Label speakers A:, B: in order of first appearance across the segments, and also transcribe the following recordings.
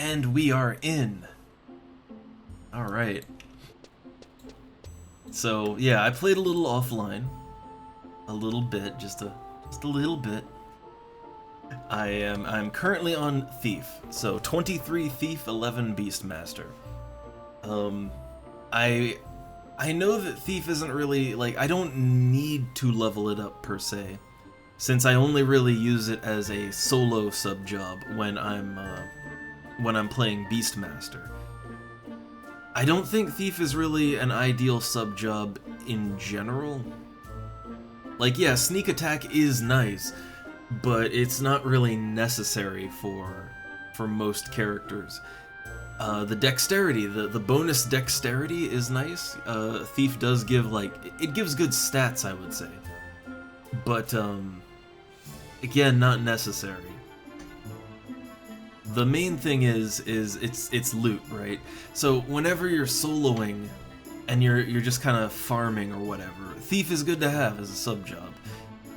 A: And we are in. Alright. So, yeah, I played a little offline. A little bit, just a little bit. I'm currently on Thief. So 23 Thief, 11 Beastmaster. I know that Thief isn't really, like, I don't need to level it up per se, since I only really use it as a solo sub job when I'm playing Beastmaster. I don't think Thief is really an ideal sub job in general. Like, yeah, sneak attack is nice, but it's not really necessary for most characters. The dexterity, the bonus dexterity is nice. Thief does give, like, it gives good stats, I would say. But, again, not necessary. The main thing is it's loot, right? So whenever you're soloing and you're just kind of farming or whatever, Thief is good to have as a sub job,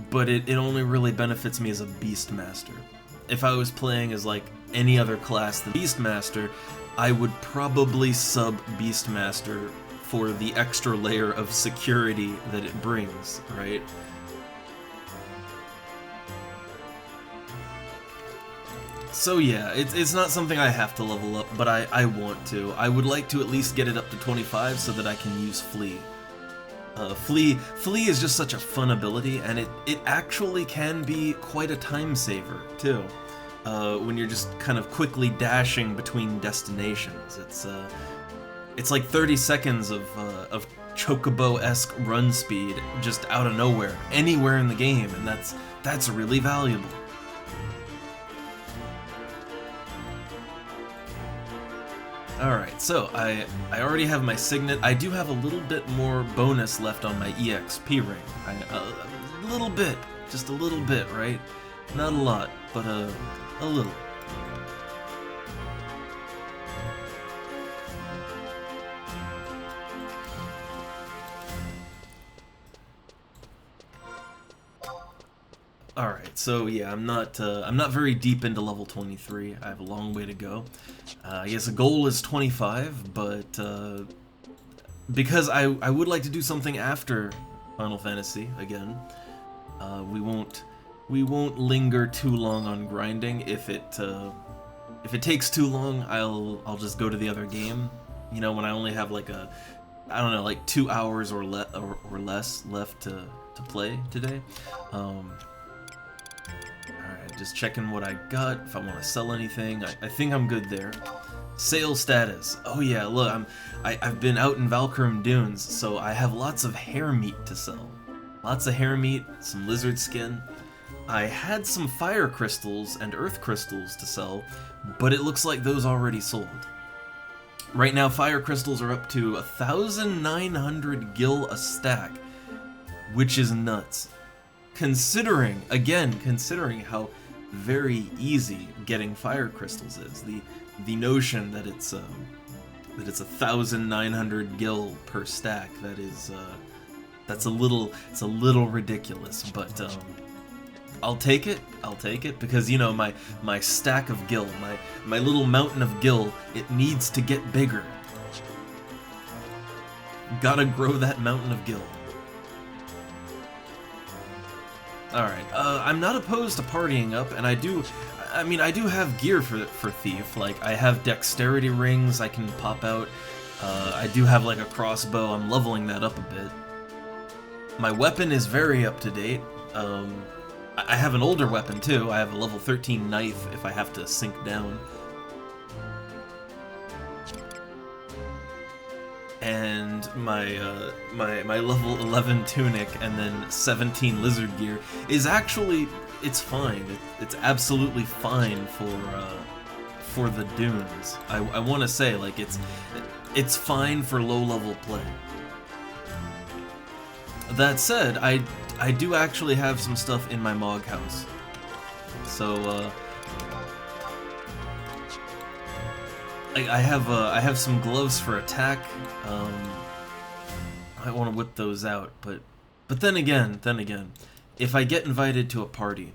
A: but it only really benefits me as a Beastmaster. If I was playing as like any other class than Beastmaster, I would probably sub Beastmaster for the extra layer of security that it brings, right? So yeah, it's not something I have to level up, but I want to. I would like to at least get it up to 25 so that I can use Flee. Flee is just such a fun ability, and it actually can be quite a time saver, too. When you're just kind of quickly dashing between destinations. It's like 30 seconds of Chocobo-esque run speed just out of nowhere, anywhere in the game, and that's really valuable. Alright, so I already have my signet. I do have a little bit more bonus left on my EXP ring. A little bit, just a little bit, right? Not a lot, but a little. Alright, so yeah, I'm not very deep into level 23. I have a long way to go. I guess the goal is 25, but because I would like to do something after Final Fantasy again, we won't linger too long on grinding. If it takes too long, I'll just go to the other game. You know, when I only have like I don't know, like 2 hours or less left to play today. Alright, just checking what I got, if I want to sell anything. I think I'm good there. Sales status. Oh yeah, look, I've been out in Valkyrum Dunes, so I have lots of hair meat to sell. Lots of hair meat, some lizard skin. I had some fire crystals and earth crystals to sell, but it looks like those already sold. Right now, fire crystals are up to 1,900 gil a stack, which is nuts. Considering how very easy getting fire crystals is, the notion that it's 1,900 gil per stack, that's a little ridiculous, but I'll take it because, you know, my stack of gil, my little mountain of gil, it needs to get bigger. Gotta grow that mountain of gil. Alright, I'm not opposed to partying up, and I do have gear for Thief. Like, I have dexterity rings I can pop out. I do have, like, a crossbow. I'm leveling that up a bit. My weapon is very up to date. I have an older weapon, too. I have a level 13 knife if I have to sink down. And my level 11 tunic and then 17 lizard gear is actually, it's fine. It's absolutely fine for the dunes. I want to say, like, it's fine for low level play. That said, I do actually have some stuff in my Mog house. So I have some gloves for attack. I want to whip those out, but then again, if I get invited to a party,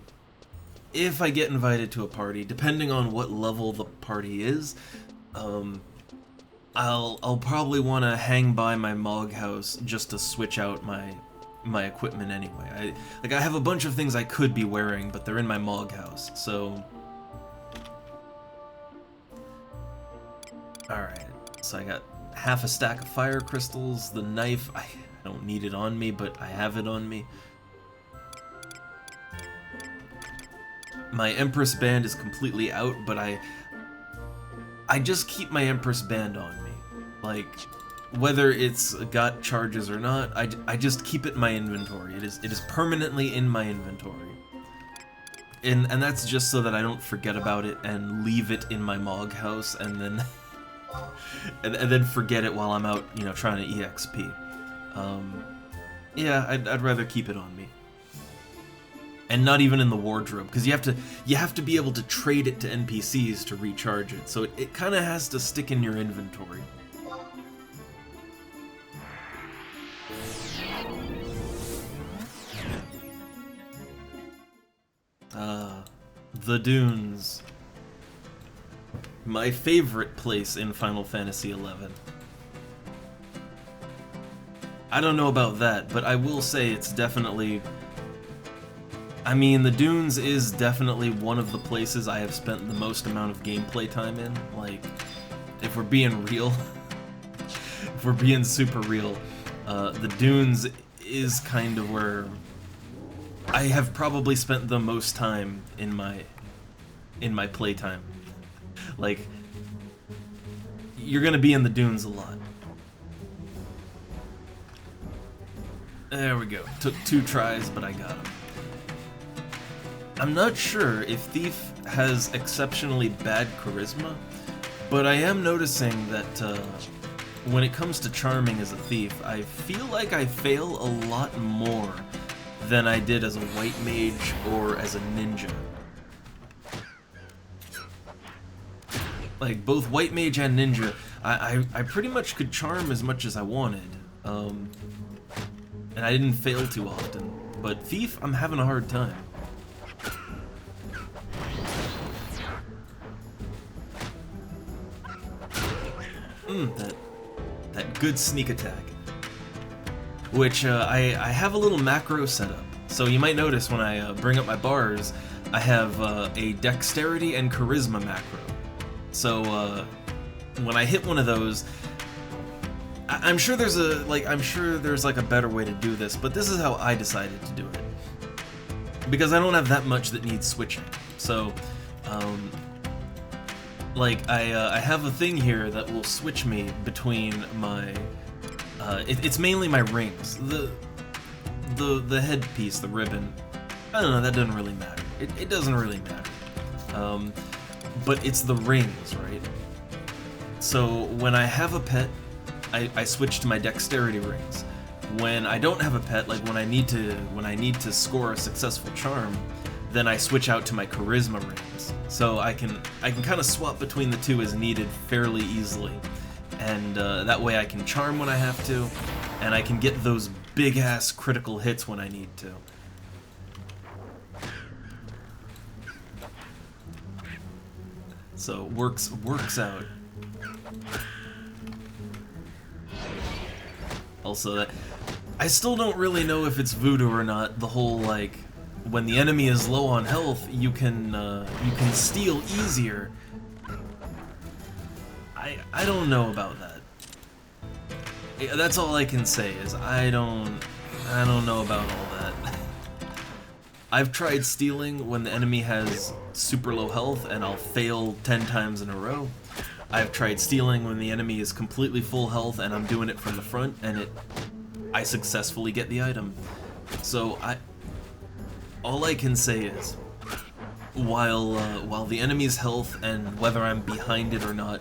A: if I get invited to a party, depending on what level the party is, I'll probably want to hang by my Mog house just to switch out my equipment anyway. I have a bunch of things I could be wearing, but they're in my Mog house, so... Alright, so I got half a stack of fire crystals, the knife, I don't need it on me, but I have it on me. My Empress Band is completely out, but I just keep my Empress Band on me. Like, whether it's got charges or not, I just keep it in my inventory. It is permanently in my inventory. And that's just so that I don't forget about it and leave it in my Mog house and then and then forget it while I'm out, you know, trying to EXP. Yeah, I'd rather keep it on me. And not even in the wardrobe, because you have to be able to trade it to NPCs to recharge it, so it kind of has to stick in your inventory. The Dunes. My favorite place in Final Fantasy XI. I don't know about that, but I will say it's definitely... I mean, the Dunes is definitely one of the places I have spent the most amount of gameplay time in. Like, if we're being real, if we're being super real, the Dunes is kind of where I have probably spent the most time in my playtime. Like, you're gonna be in the Dunes a lot. There we go. Took 2 tries, but I got him. I'm not sure if Thief has exceptionally bad charisma, but I am noticing that when it comes to charming as a thief, I feel like I fail a lot more than I did as a white mage or as a ninja. Like, both white mage and ninja, I pretty much could charm as much as I wanted, and I didn't fail too often. But Thief, I'm having a hard time. That good sneak attack. Which, I have a little macro set up. So you might notice when I bring up my bars, I have a dexterity and charisma macro. So, when I hit one of those, I'm sure there's a better way to do this, but this is how I decided to do it. Because I don't have that much that needs switching. So, I have a thing here that will switch me between my, it's mainly my rings. The headpiece, the ribbon, I don't know, that doesn't really matter. It doesn't really matter. But it's the rings, right? So when I have a pet, I switch to my dexterity rings. When I don't have a pet, like when I need to score a successful charm, then I switch out to my charisma rings. So I can kind of swap between the two as needed fairly easily, and that way I can charm when I have to, and I can get those big ass critical hits when I need to. So works out. Also, that I still don't really know if it's voodoo or not. The whole like, when the enemy is low on health, you can steal easier. I don't know about that. That's all I can say is I don't know about all that. I've tried stealing when the enemy has super low health and I'll fail 10 times in a row. I've tried stealing when the enemy is completely full health and I'm doing it from the front and I successfully get the item. So all I can say is, while the enemy's health and whether I'm behind it or not,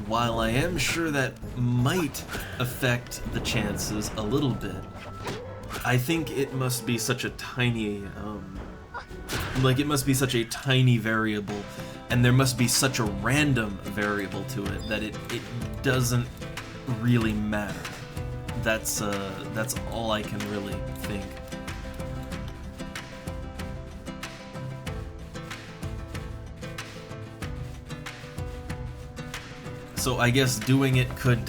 A: while I am sure that might affect the chances a little bit, I think it must be such a tiny, it must be such a tiny variable, and there must be such a random variable to it that it doesn't really matter. That's all I can really think. So I guess doing it could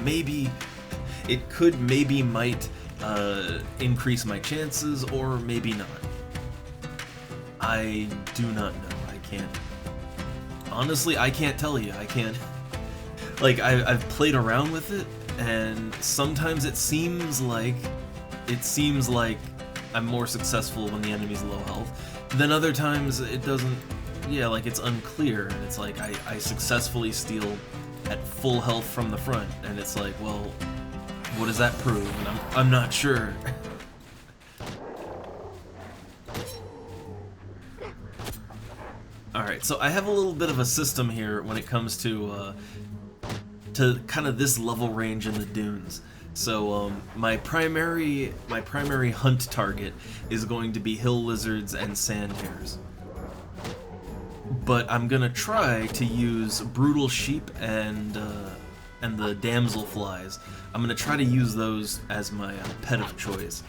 A: maybe might increase my chances, or maybe not. I do not know. I can't. Honestly, I can't tell you. I can't. Like, I've played around with it, and sometimes it seems like I'm more successful when the enemy's low health. Then other times it doesn't. Yeah, like it's unclear, and it's like I successfully steal at full health from the front, and it's like, well, what does that prove? And I'm not sure. Alright, so I have a little bit of a system here when it comes to kind of this level range in the dunes. So my primary hunt target is going to be hill lizards and sand hares. But I'm gonna try to use brutal sheep and the damselflies. I'm gonna try to use those as my pet of choice,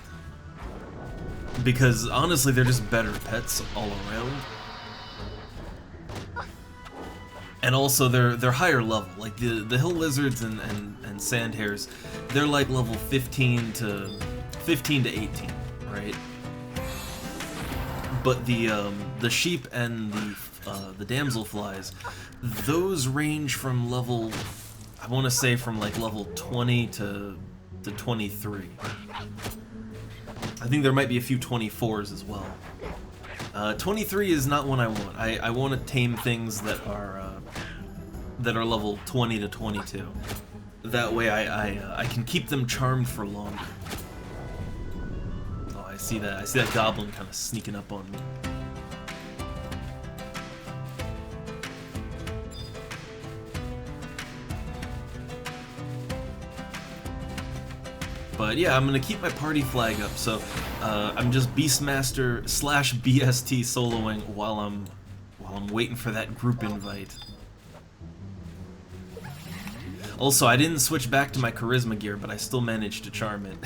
A: because honestly they're just better pets all around. And also they're higher level. Like the hill lizards and sand hares, they're like level 15 to 18, right? But the sheep and the damselflies, those range from level, I want to say from like level 20 to 23. I think there might be a few 24s as well. 23 is not one I want. I want to tame things that are level 20 to 22. That way I can keep them charmed for longer. Oh, I see that goblin kind of sneaking up on me. But yeah, I'm gonna keep my party flag up, so I'm just Beastmaster / BST soloing while I'm waiting for that group invite. Also, I didn't switch back to my charisma gear, but I still managed to charm it.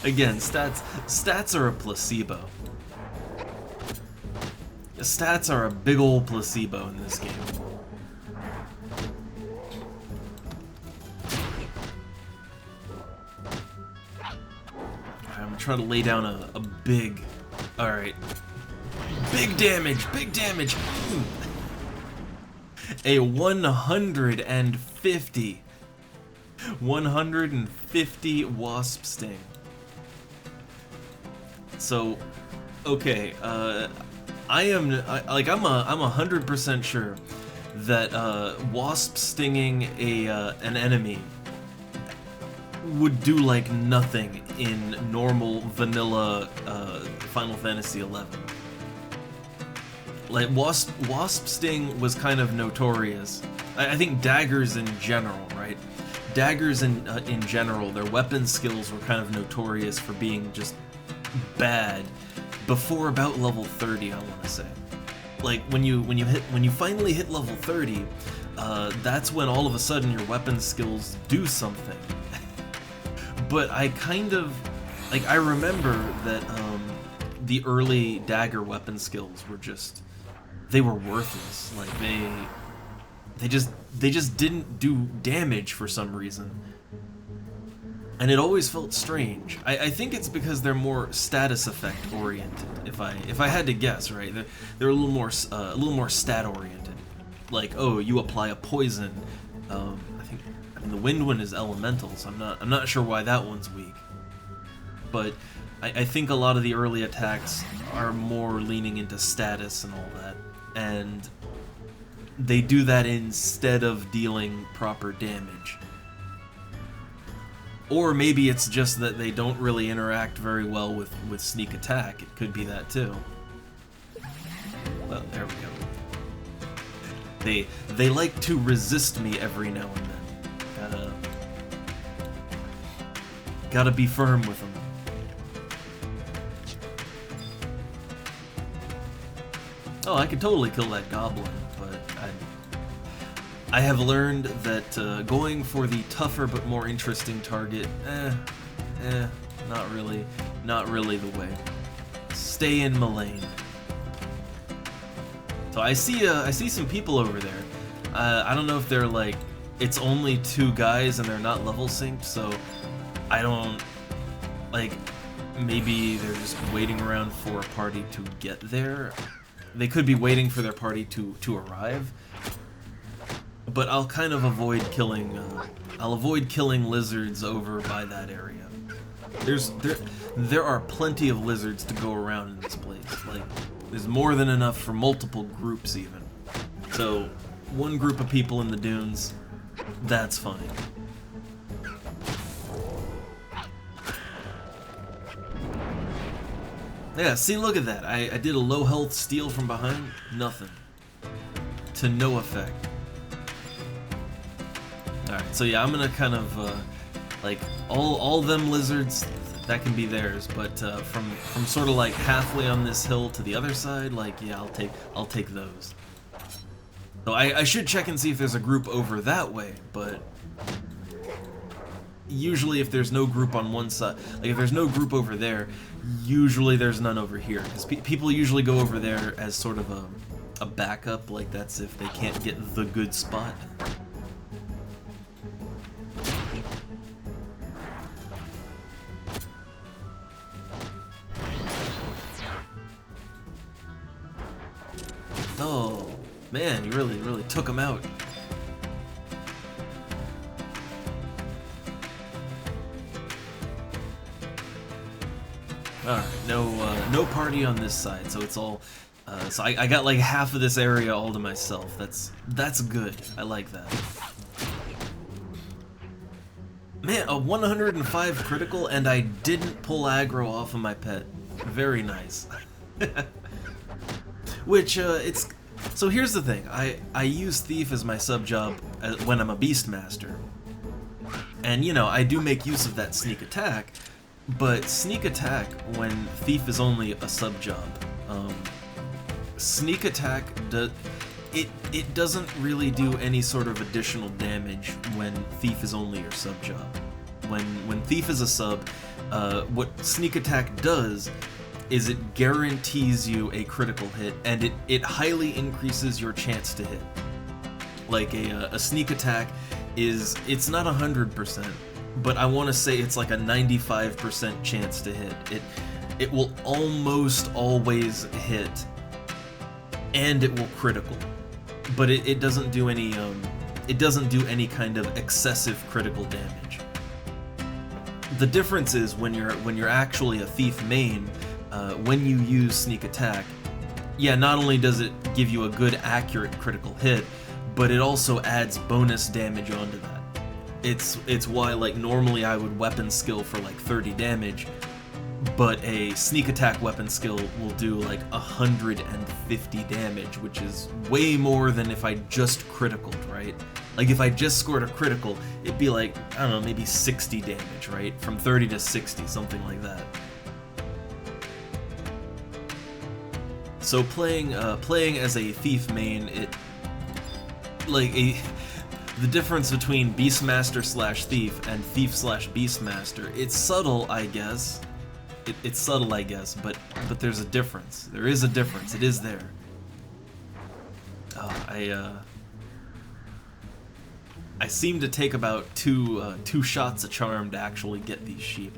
A: Again, stats are a placebo. Stats are a big old placebo in this game. I'm gonna try to lay down a big... Alright. Big damage! Big damage! A 150 wasp sting. So, okay, I'm 100% sure that wasp stinging an enemy would do like nothing in normal vanilla Final Fantasy XI. Like wasp sting was kind of notorious. I think daggers in general, right? Daggers in general, their weapon skills were kind of notorious for being just bad before about level 30, I want to say. Like when you finally hit level 30, that's when all of a sudden your weapon skills do something. But I kind of like, I remember that the early dagger weapon skills were just, they were worthless. Like they just didn't do damage for some reason. And it always felt strange. I think it's because they're more status effect oriented. If I had to guess, right? They're a little more stat oriented. Like, oh, you apply a poison. I mean, the wind one is elemental, so I'm not sure why that one's weak. But I think a lot of the early attacks are more leaning into status and all that, and they do that instead of dealing proper damage. Or maybe it's just that they don't really interact very well with sneak attack. It could be that too. Well, there we go. They like to resist me every now and then. Gotta be firm with them. Oh, I could totally kill that goblin, but I have learned that going for the tougher but more interesting target, not really the way. Stay in my lane. So I see some people over there. I don't know if they're like, it's only 2 guys and they're not level synced, so I don't, like, maybe they're just waiting around for a party to get there. They could be waiting for their party to arrive. But I'll kind of avoid killing, I'll avoid killing lizards over by that area. There are plenty of lizards to go around in this place. Like, there's more than enough for multiple groups even. So, one group of people in the dunes, that's fine. Yeah, see, look at that. I did a low health steal from behind. Nothing. To no effect. Alright, so yeah, I'm gonna kind of, like, all them lizards, that can be theirs, but from sort of like halfway on this hill to the other side, like, yeah, I'll take those. So I should check and see if there's a group over that way, but usually if there's no group on one side, like if there's no group over there, usually there's none over here, because people usually go over there as sort of a backup, like that's if they can't get the good spot. Oh, man, you really took him out. Alright, no party on this side, so it's all, so I got like half of this area all to myself. That's good. I like that. Man, a 105 critical, and I didn't pull aggro off of my pet. Very nice. Which, so here's the thing, I use Thief as my sub-job when I'm a Beastmaster. And, you know, I do make use of that sneak attack, but sneak attack when Thief is only a sub-job. Sneak attack, it doesn't really do any sort of additional damage when Thief is only your sub-job. When Thief is a sub, what sneak attack does is it guarantees you a critical hit, and it highly increases your chance to hit. Like a sneak attack it's not 100%, but I want to say it's like a 95% chance to hit. It will almost always hit, and it will critical, but it doesn't do any kind of excessive critical damage. The difference is when you're actually a Thief main. When you use sneak attack, yeah, not only does it give you a good accurate critical hit, but it also adds bonus damage onto that. It's why, like, normally I would weapon skill for like 30 damage, but a sneak attack weapon skill will do like 150 damage, which is way more than if I just criticaled, right? Like if I just scored a critical, it'd be like, I don't know, maybe 60 damage, right? From 30 to 60, something like that. So playing as a Thief main, the difference between Beastmaster slash Thief and Thief slash Beastmaster, it's subtle, I guess. It's subtle, I guess, but there's a difference. There is a difference. It is there. I seem to take about two shots of charm to actually get these sheep.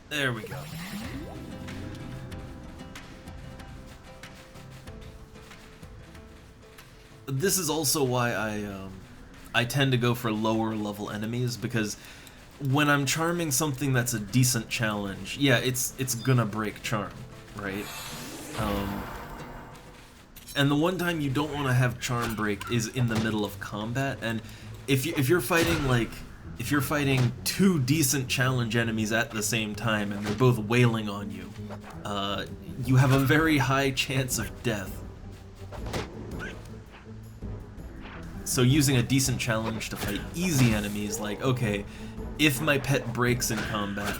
A: There we go. This is also why I tend to go for lower level enemies, because when I'm charming something that's a decent challenge, yeah, it's gonna break charm, right? And the one time you don't want to have charm break is in the middle of combat, and if you're fighting like, if you're fighting two decent challenge enemies at the same time and they're both wailing on you, you have a very high chance of death. So using a decent challenge to fight easy enemies, like, okay, if my pet breaks in combat,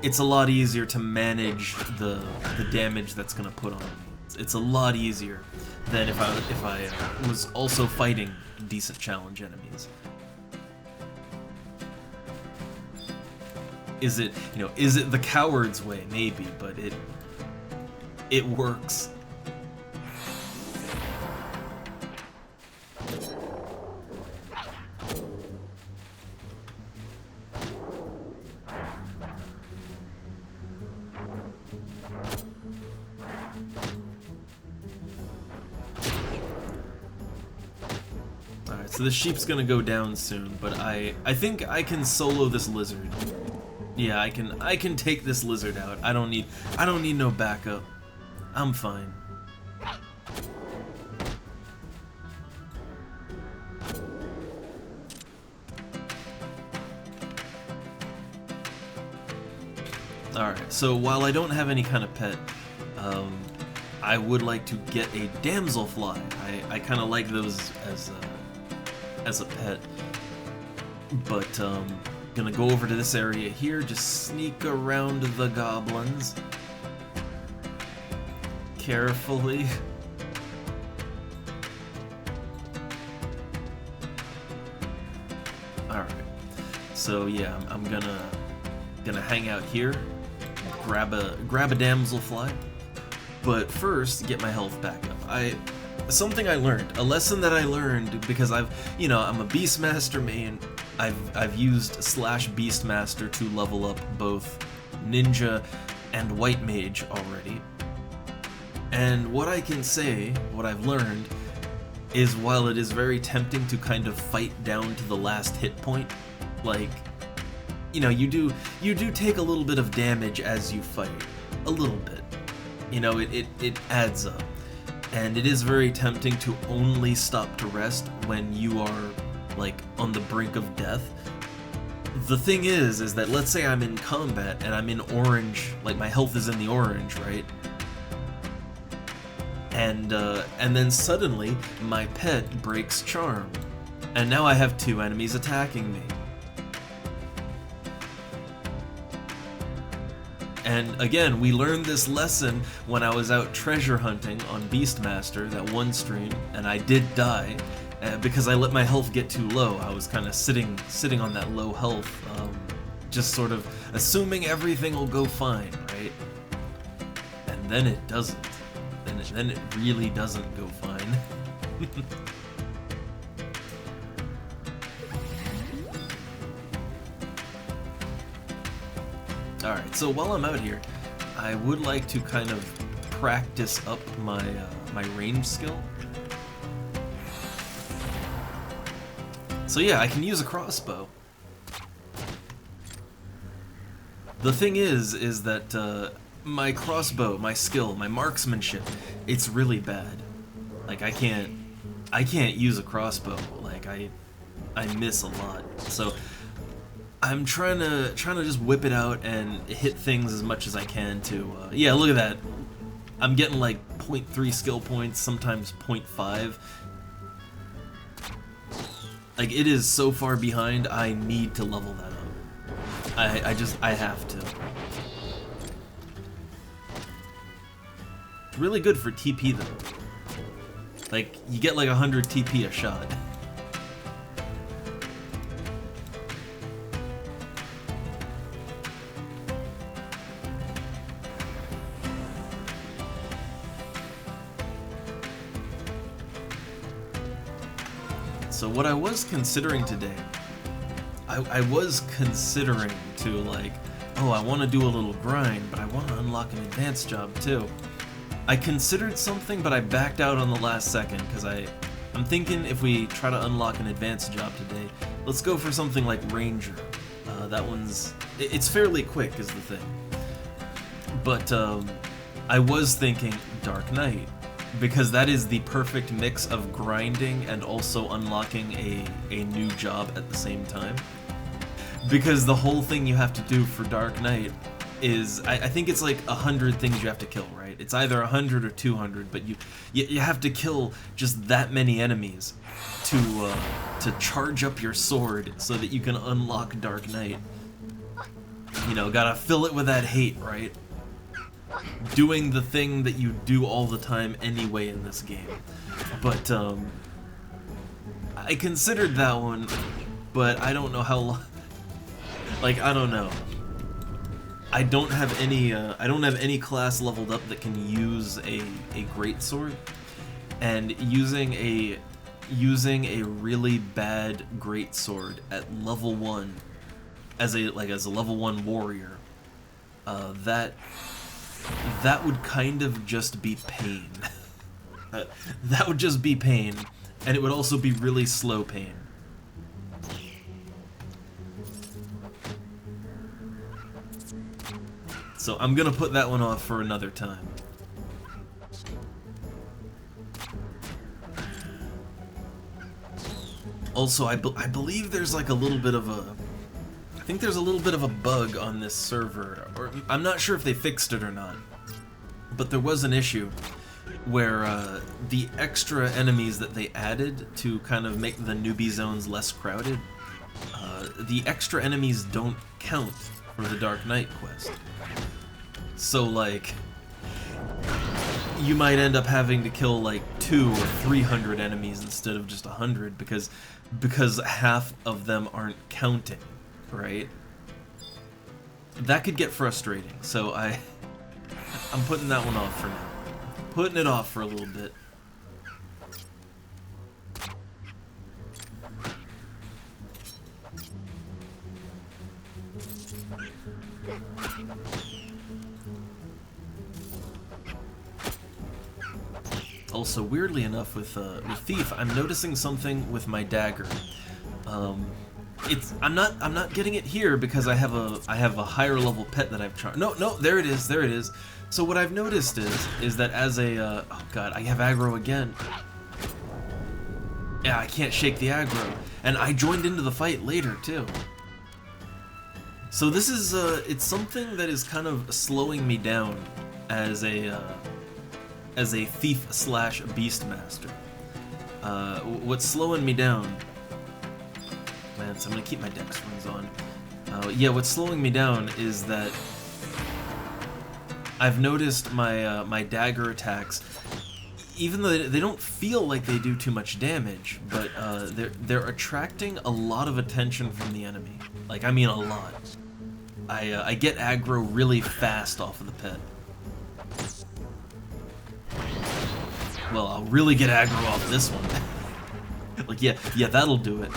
A: it's a lot easier to manage the damage that's gonna put on me. It's a lot easier than if I was also fighting decent challenge enemies. Is it the coward's way? Maybe, but it works. Alright, so the sheep's gonna go down soon, but I think I can solo this lizard. Yeah, I can take this lizard out. I don't need no backup. I'm fine. Alright, so while I don't have any kind of pet, I would like to get a damselfly. I kind of like those as a pet. But, gonna go over to this area here, just sneak around the goblins. Carefully. Alright, so yeah, I'm gonna hang out here, grab a damselfly, but first get my health back up. Something I learned, a lesson that I learned, because I'm a Beastmaster main. I've used /Beastmaster to level up both Ninja and White Mage already. And what I can say, what I've learned, is while it is very tempting to kind of fight down to the last hit point, like, you do take a little bit of damage as you fight. A little bit. It adds up. And it is very tempting to only stop to rest when you are, like, on the brink of death. The thing is that let's say I'm in combat and I'm in orange, like my health is in the orange, right? And then suddenly my pet breaks charm. And now I have 2 enemies attacking me. And again, we learned this lesson when I was out treasure hunting on Beastmaster, that one stream, and I did die because I let my health get too low. I was kind of sitting on that low health, just sort of assuming everything will go fine, right? And then it doesn't. Then it really doesn't go fine. Alright, so while I'm out here, I would like to kind of practice up my range skill. So yeah, I can use a crossbow. The thing is that my crossbow, my skill, my marksmanship, it's really bad. Like I can't use a crossbow. Like I miss a lot. So I'm trying to just whip it out and hit things as much as I can to, yeah, look at that. I'm getting like 0.3 skill points, sometimes 0.5. Like, it is so far behind, I need to level that up. I have to. It's really good for TP though. Like, you get like 100 TP a shot. So what I was considering today, I was considering to like, oh, I want to do a little grind, but I want to unlock an advanced job too. I considered something, but I backed out on the last second, because I'm thinking if we try to unlock an advanced job today, let's go for something like Ranger. That one's, it's fairly quick is the thing. But I was thinking Dark Knight, because that is the perfect mix of grinding and also unlocking a new job at the same time. Because the whole thing you have to do for Dark Knight is, I think it's like 100 things you have to kill, right? It's either 100 or 200, but you have to kill just that many enemies to charge up your sword so that you can unlock Dark Knight. You know, gotta fill it with that hate, right? Doing the thing that you do all the time anyway in this game. But, I considered that one, but I don't know how long. Like, I don't know. I don't have any class leveled up that can use a greatsword, and using a really bad greatsword at level 1 as a level 1 warrior, that would kind of just be pain. That would just be pain, And it would also be really slow pain. So I'm gonna put that one off for another time. Also, I believe there's like a little bit of a... I think there's a little bit of a bug on this server, or I'm not sure if they fixed it or not. But there was an issue where the extra enemies that they added to kind of make the newbie zones less crowded, the extra enemies don't count for the Dark Knight quest. So like, you might end up having to kill like 200 or 300 enemies instead of just 100 because half of them aren't counting, right? That could get frustrating, so I'm putting that one off for now. Putting it off for a little bit. Also, weirdly enough, with Thief, I'm noticing something with my dagger. I'm not getting it here because I have a higher level pet that I've tried. No, there it is. So what I've noticed is that as a oh god, I have aggro again. Yeah, I can't shake the aggro, and I joined into the fight later too. So this is it's something that is kind of slowing me down as a thief / beastmaster. What's slowing me down? Man, so I'm gonna keep my dex rings on. Yeah, what's slowing me down is that I've noticed my dagger attacks, even though they don't feel like they do too much damage, but they're attracting a lot of attention from the enemy. Like, I mean a lot. I get aggro really fast off of the pet. Well, I'll really get aggro off this one. Like, yeah, that'll do it.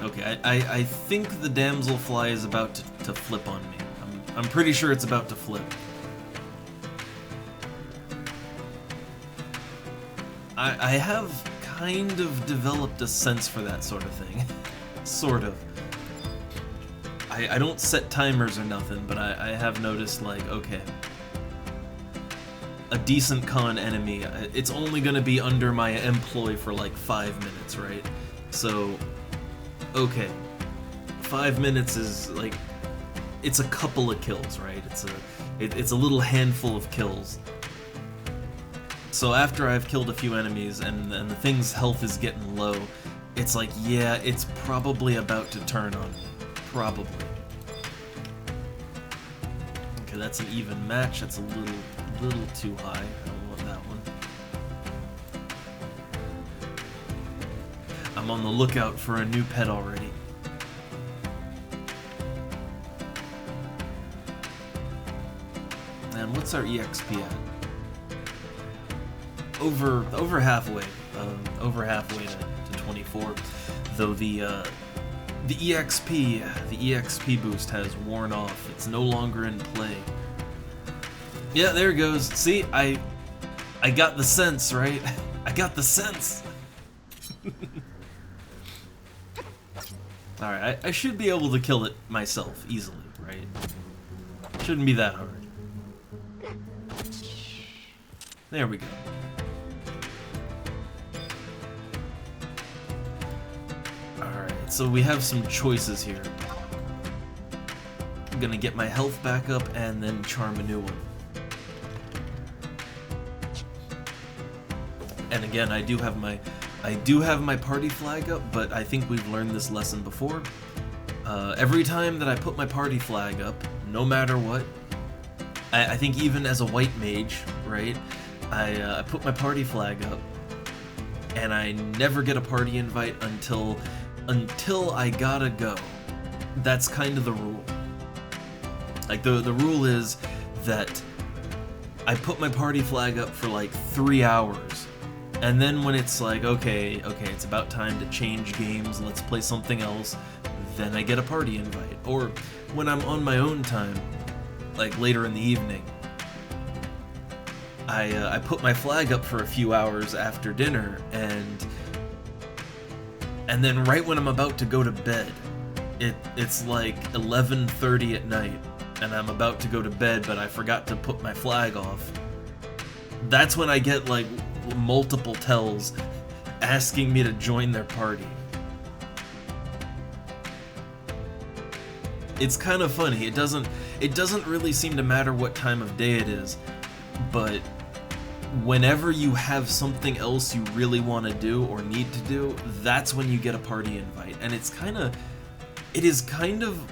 A: Okay, I think the damselfly is about to flip on me. I'm pretty sure it's about to flip. I have kind of developed a sense for that sort of thing. Sort of. I don't set timers or nothing, but I have noticed, like, okay, a decent con enemy, it's only gonna be under my employ for like 5 minutes, right? So, okay, 5 minutes is like, it's a couple of kills, right? It's a little handful of kills. So after I've killed a few enemies and the thing's health is getting low, it's like, yeah, it's probably about to turn on me. Probably. Okay, that's an even match. That's a little too high. I don't want that one. I'm on the lookout for a new pet already. And what's our EXP at? Over halfway. Over halfway to 24. Though the EXP boost has worn off. It's no longer in play. Yeah, there it goes. See, I got the sense, right? I got the sense. Alright, I should be able to kill it myself easily, right? Shouldn't be that hard. There we go. Alright, so we have some choices here. I'm gonna get my health back up and then charm a new one. And again, I do have my party flag up, but I think we've learned this lesson before. Every time that I put my party flag up, no matter what, I think even as a white mage, right, I put my party flag up, and I never get a party invite until I gotta go. That's kind of the rule. Like, the rule is that I put my party flag up for like 3 hours, and then when it's like, okay, it's about time to change games, let's play something else, then I get a party invite. Or when I'm on my own time, like later in the evening, I put my flag up for a few hours after dinner, and then right when I'm about to go to bed, it's like 11:30 at night, and I'm about to go to bed, but I forgot to put my flag off. That's when I get like multiple tells asking me to join their party. It's kind of funny. It doesn't really seem to matter what time of day it is, but whenever you have something else you really want to do or need to do, that's when you get a party invite. And it is kind of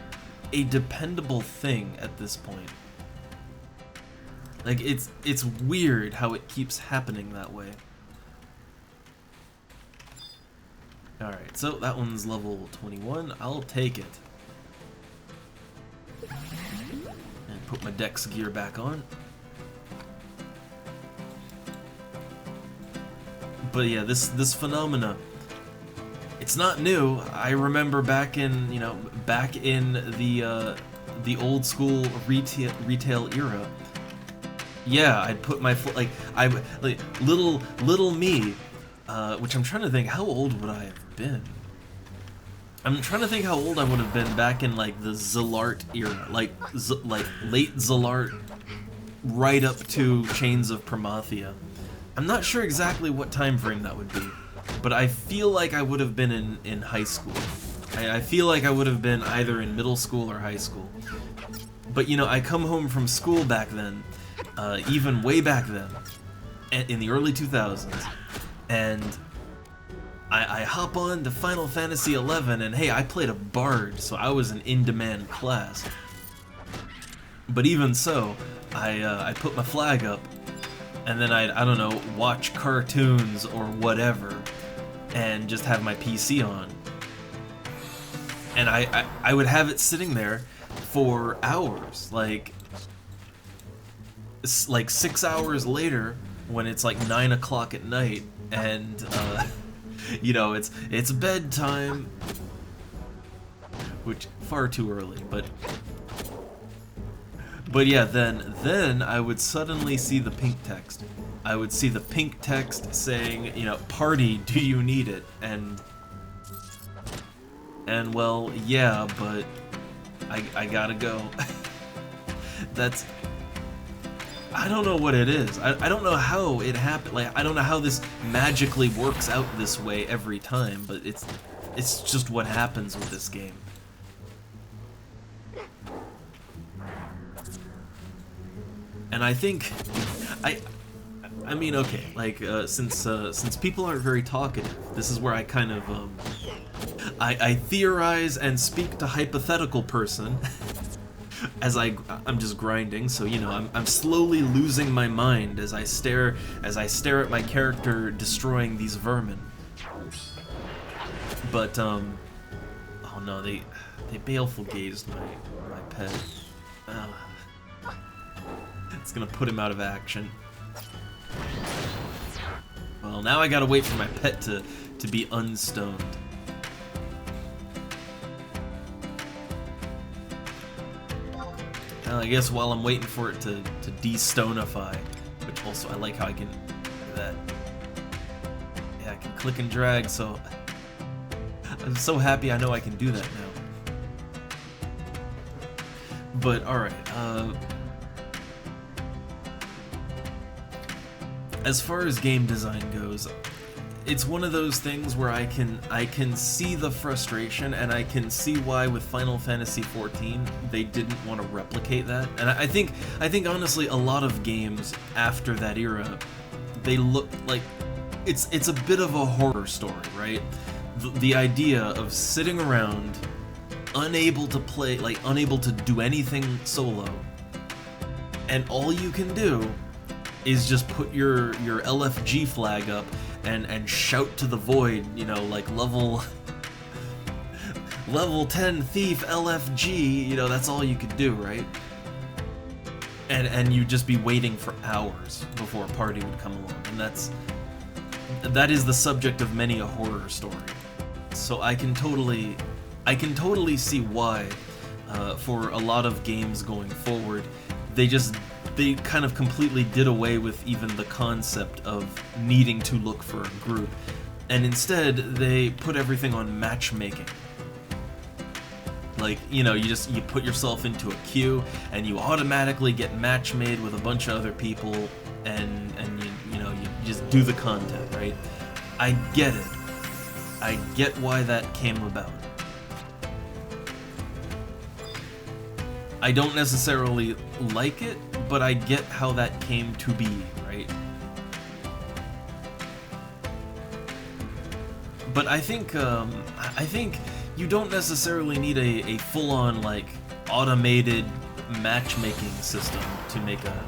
A: a dependable thing at this point. Like, it's weird how it keeps happening that way. Alright, so that one's level 21. I'll take it. And put my dex gear back on. But yeah, this phenomena, it's not new. I remember back in the old school retail era. Yeah, I'd put my little me, which I'm trying to think, how old would I have been? I'm trying to think how old I would have been back in like the Zilart era, like late Zilart, right up to Chains of Promathia. I'm not sure exactly what time frame that would be, but I feel like I would have been in high school. I feel like I would have been either in middle school or high school. But you know, I come home from school back then, even way back then, in the early 2000s, and I hop on to Final Fantasy XI, and hey, I played a bard, so I was an in-demand class. But even so, I put my flag up, and then I don't know, watch cartoons or whatever, and just have my PC on. And I would have it sitting there for hours, like 6 hours later, when it's like 9 o'clock at night, and you know, it's bedtime, which far too early, but yeah, then I would suddenly see the pink text. I would see the pink text saying, you know, party, do you need it? And well, yeah, but I gotta go. I don't know what it is. I don't know how it happened. Like, I don't know how this magically works out this way every time, but it's just what happens with this game. And I think, I mean, okay, like, since people aren't very talkative, this is where I kind of, I theorize and speak to hypothetical person as I'm just grinding, so, you know, I'm slowly losing my mind as I stare at my character destroying these vermin. But, oh no, they baleful gazed my pet. It's gonna put him out of action. Well, now I gotta wait for my pet to be unstoned. Well, I guess while I'm waiting for it to de-stonify, which also I like how I can do that. Yeah, I can click and drag, so I'm so happy I know I can do that now. But alright, as far as game design goes, it's one of those things where I can see the frustration, and I can see why with Final Fantasy XIV they didn't want to replicate that. And I think honestly a lot of games after that era, they look like it's a bit of a horror story, right? The idea of sitting around unable to play, like unable to do anything solo, and all you can do is just put your LFG flag up and shout to the void, you know, like level 10 thief LFG, you know, that's all you could do, right? And you'd just be waiting for hours before a party would come along, and that is the subject of many a horror story. So I can totally see why, for a lot of games going forward, they just they kind of completely did away with even the concept of needing to look for a group, and instead they put everything on matchmaking. Like, you know, you put yourself into a queue and you automatically get match made with a bunch of other people, and you know, you just do the content, right? I get it. I get why that came about. I don't necessarily like it, but I get how that came to be, right? But I think you don't necessarily need a full-on, like, automated matchmaking system to make a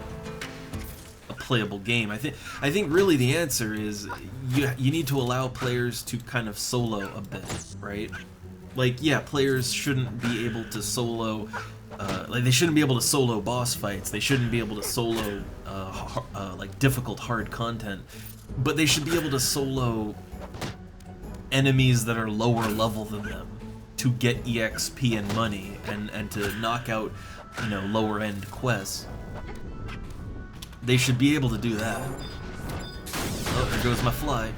A: playable game. I think really the answer is you need to allow players to kind of solo a bit, right? Like, yeah, players shouldn't be able to solo. Like, they shouldn't be able to solo boss fights. They shouldn't be able to solo like difficult hard content, but they should be able to solo enemies that are lower level than them to get EXP and money, and to knock out, you know, lower end quests. They should be able to do that. Oh, there goes my fly.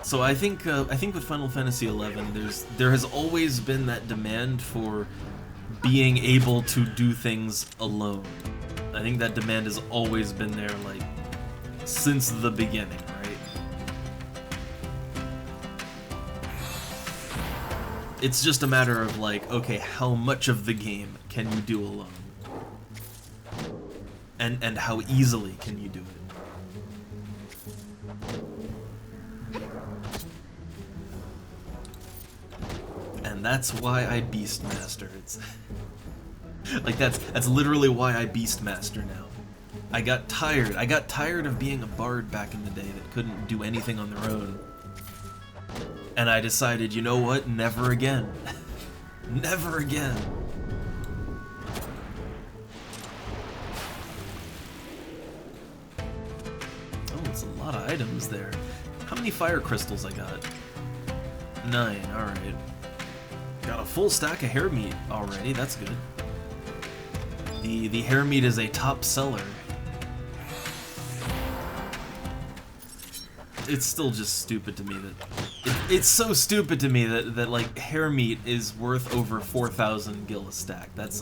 A: So I think with Final Fantasy XI, there has always been that demand for being able to do things alone. I think that demand has always been there, like, since the beginning, right? It's just a matter of, like, okay, how much of the game can you do alone? And how easily can you do it? And that's why I Beastmaster. It's like that's literally why I Beastmaster now. I got tired of being a bard back in the day that couldn't do anything on their own. And I decided, you know what? Never again. Never again. Oh, it's a lot of items there. How many fire crystals I got? 9, alright. Got a full stack of hair meat already, that's good. The hair meat is a top seller. It's still just stupid to me that... It's so stupid to me that like, hair meat is worth over 4,000 gil a stack. That's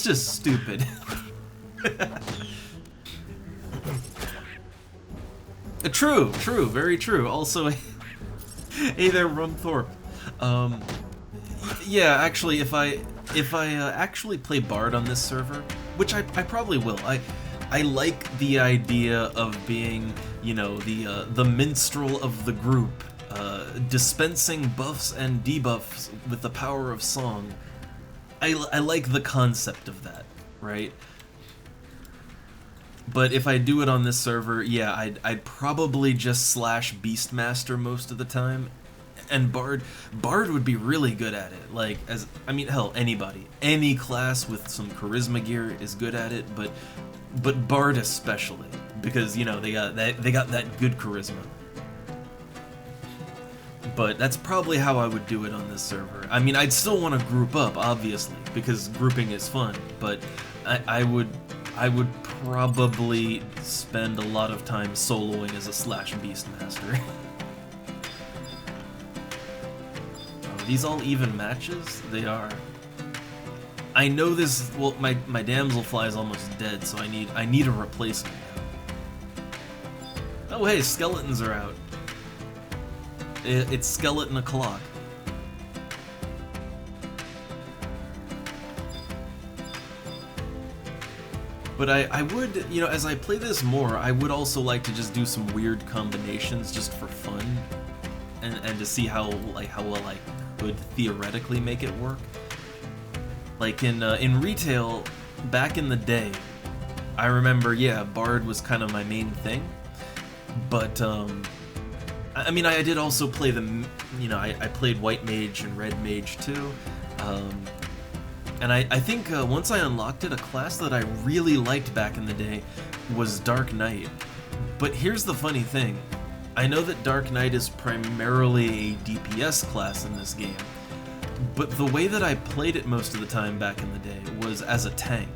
A: just stupid. True, very true. Also, hey there, Rumthorpe. Yeah, actually, if I actually play Bard on this server, which I probably will, I like the idea of being, you know, the minstrel of the group, dispensing buffs and debuffs with the power of song. I like the concept of that, right? But if I do it on this server, yeah, I'd probably just slash Beastmaster most of the time. And Bard would be really good at it. Like, I mean, hell, anybody. Any class with some charisma gear is good at it, but Bard especially. Because, you know, they got that good charisma. But that's probably how I would do it on this server. I mean, I'd still want to group up, obviously, because grouping is fun, but I would probably spend a lot of time soloing as a slash Beastmaster. Are these all even matches? They are. I know this. Well, my damselfly is almost dead, so I need a replacement now. Oh hey, skeletons are out. It's skeleton o'clock. But I would, you know, as I play this more, I would also like to just do some weird combinations just for fun, and to see how well I could theoretically make it work. Like in retail, back in the day, I remember, yeah, Bard was kind of my main thing, but I mean, I did also play you know, I played White Mage and Red Mage too. And I think once I unlocked it, a class that I really liked back in the day was Dark Knight. But here's the funny thing. I know that Dark Knight is primarily a DPS class in this game, but the way that I played it most of the time back in the day was as a tank.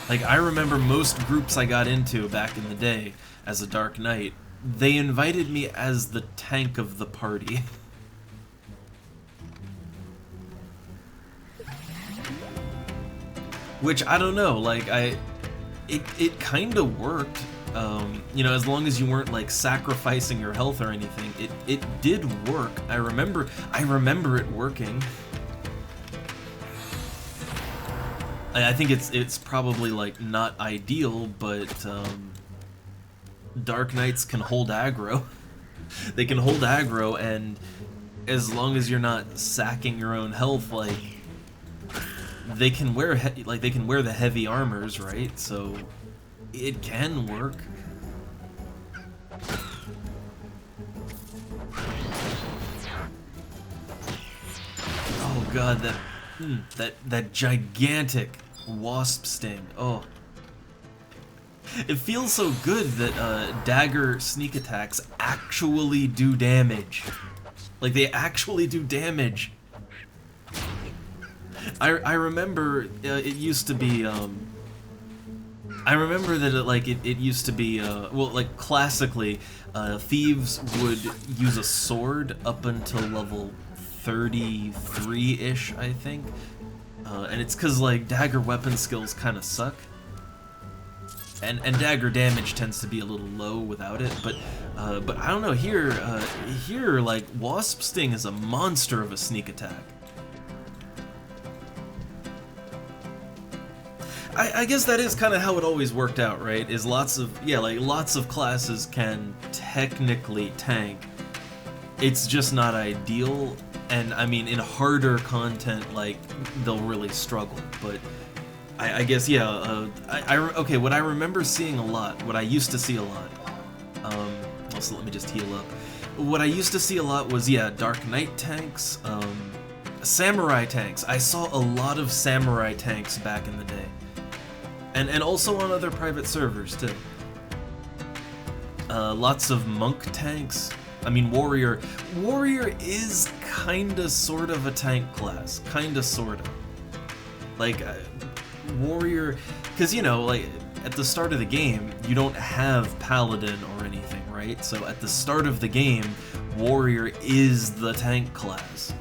A: Like, I remember most groups I got into back in the day as a Dark Knight, they invited me as the tank of the party. Which, I don't know, like, it kind of worked. You know, as long as you weren't like sacrificing your health or anything, it did work. I remember it working. I think it's probably like not ideal, but Dark Knights can hold aggro. They can hold aggro, and as long as you're not sacking your own health, like they can wear the heavy armors, right? So it can work. Oh god, that gigantic wasp sting. Oh. It feels so good that dagger sneak attacks actually do damage. Like, they actually do damage. I remember it used to be I remember that it used to be well, like, classically thieves would use a sword up until level 33-ish, I think. And it's because, like, dagger weapon skills kind of suck. And dagger damage tends to be a little low without it, but I don't know, here, like, Wasp Sting is a monster of a sneak attack. I guess that is kind of how it always worked out, right? Is lots of classes can technically tank. It's just not ideal, and I mean, in harder content, like, they'll really struggle, but I guess, yeah, okay, what I remember seeing a lot, what I used to see a lot, also let me just heal up. What I used to see a lot was, yeah, Dark Knight tanks, samurai tanks. I saw a lot of samurai tanks back in the day. And also on other private servers, too. Lots of monk tanks. I mean, warrior. Warrior is kinda sort of a tank class. Kinda sorta. Like, warrior, because, you know, like, at the start of the game, you don't have paladin or anything, right? So at the start of the game, warrior is the tank class.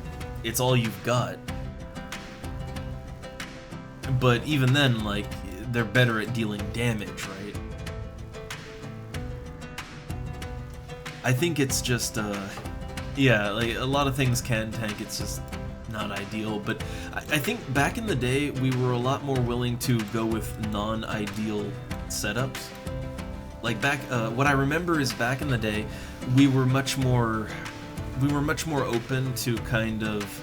A: It's all you've got. But even then, like, they're better at dealing damage, right? I think it's just, yeah, like, a lot of things can tank, it's just not ideal, but I think back in the day, we were a lot more willing to go with non-ideal setups. Like, what I remember is back in the day, we were much more open to kind of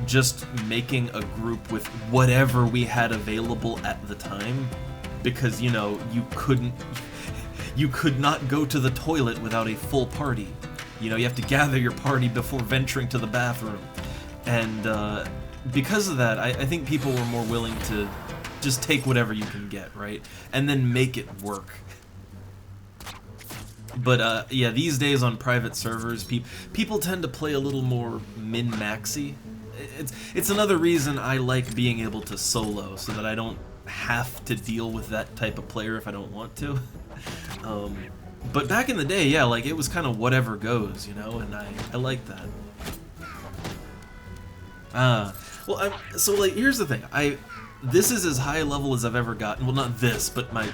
A: just making a group with whatever we had available at the time, because, you know, you could not go to the toilet without a full party. You know, you have to gather your party before venturing to the bathroom. And because of that, I think people were more willing to just take whatever you can get, right? And then make it work. But yeah, these days on private servers, people tend to play a little more min-maxy. It's another reason I like being able to solo, so that I don't have to deal with that type of player if I don't want to. But back in the day, yeah, like, it was kind of whatever goes, you know, and I like that. Well, so, like, here's the thing. This is as high a level as I've ever gotten. Well, not this, but my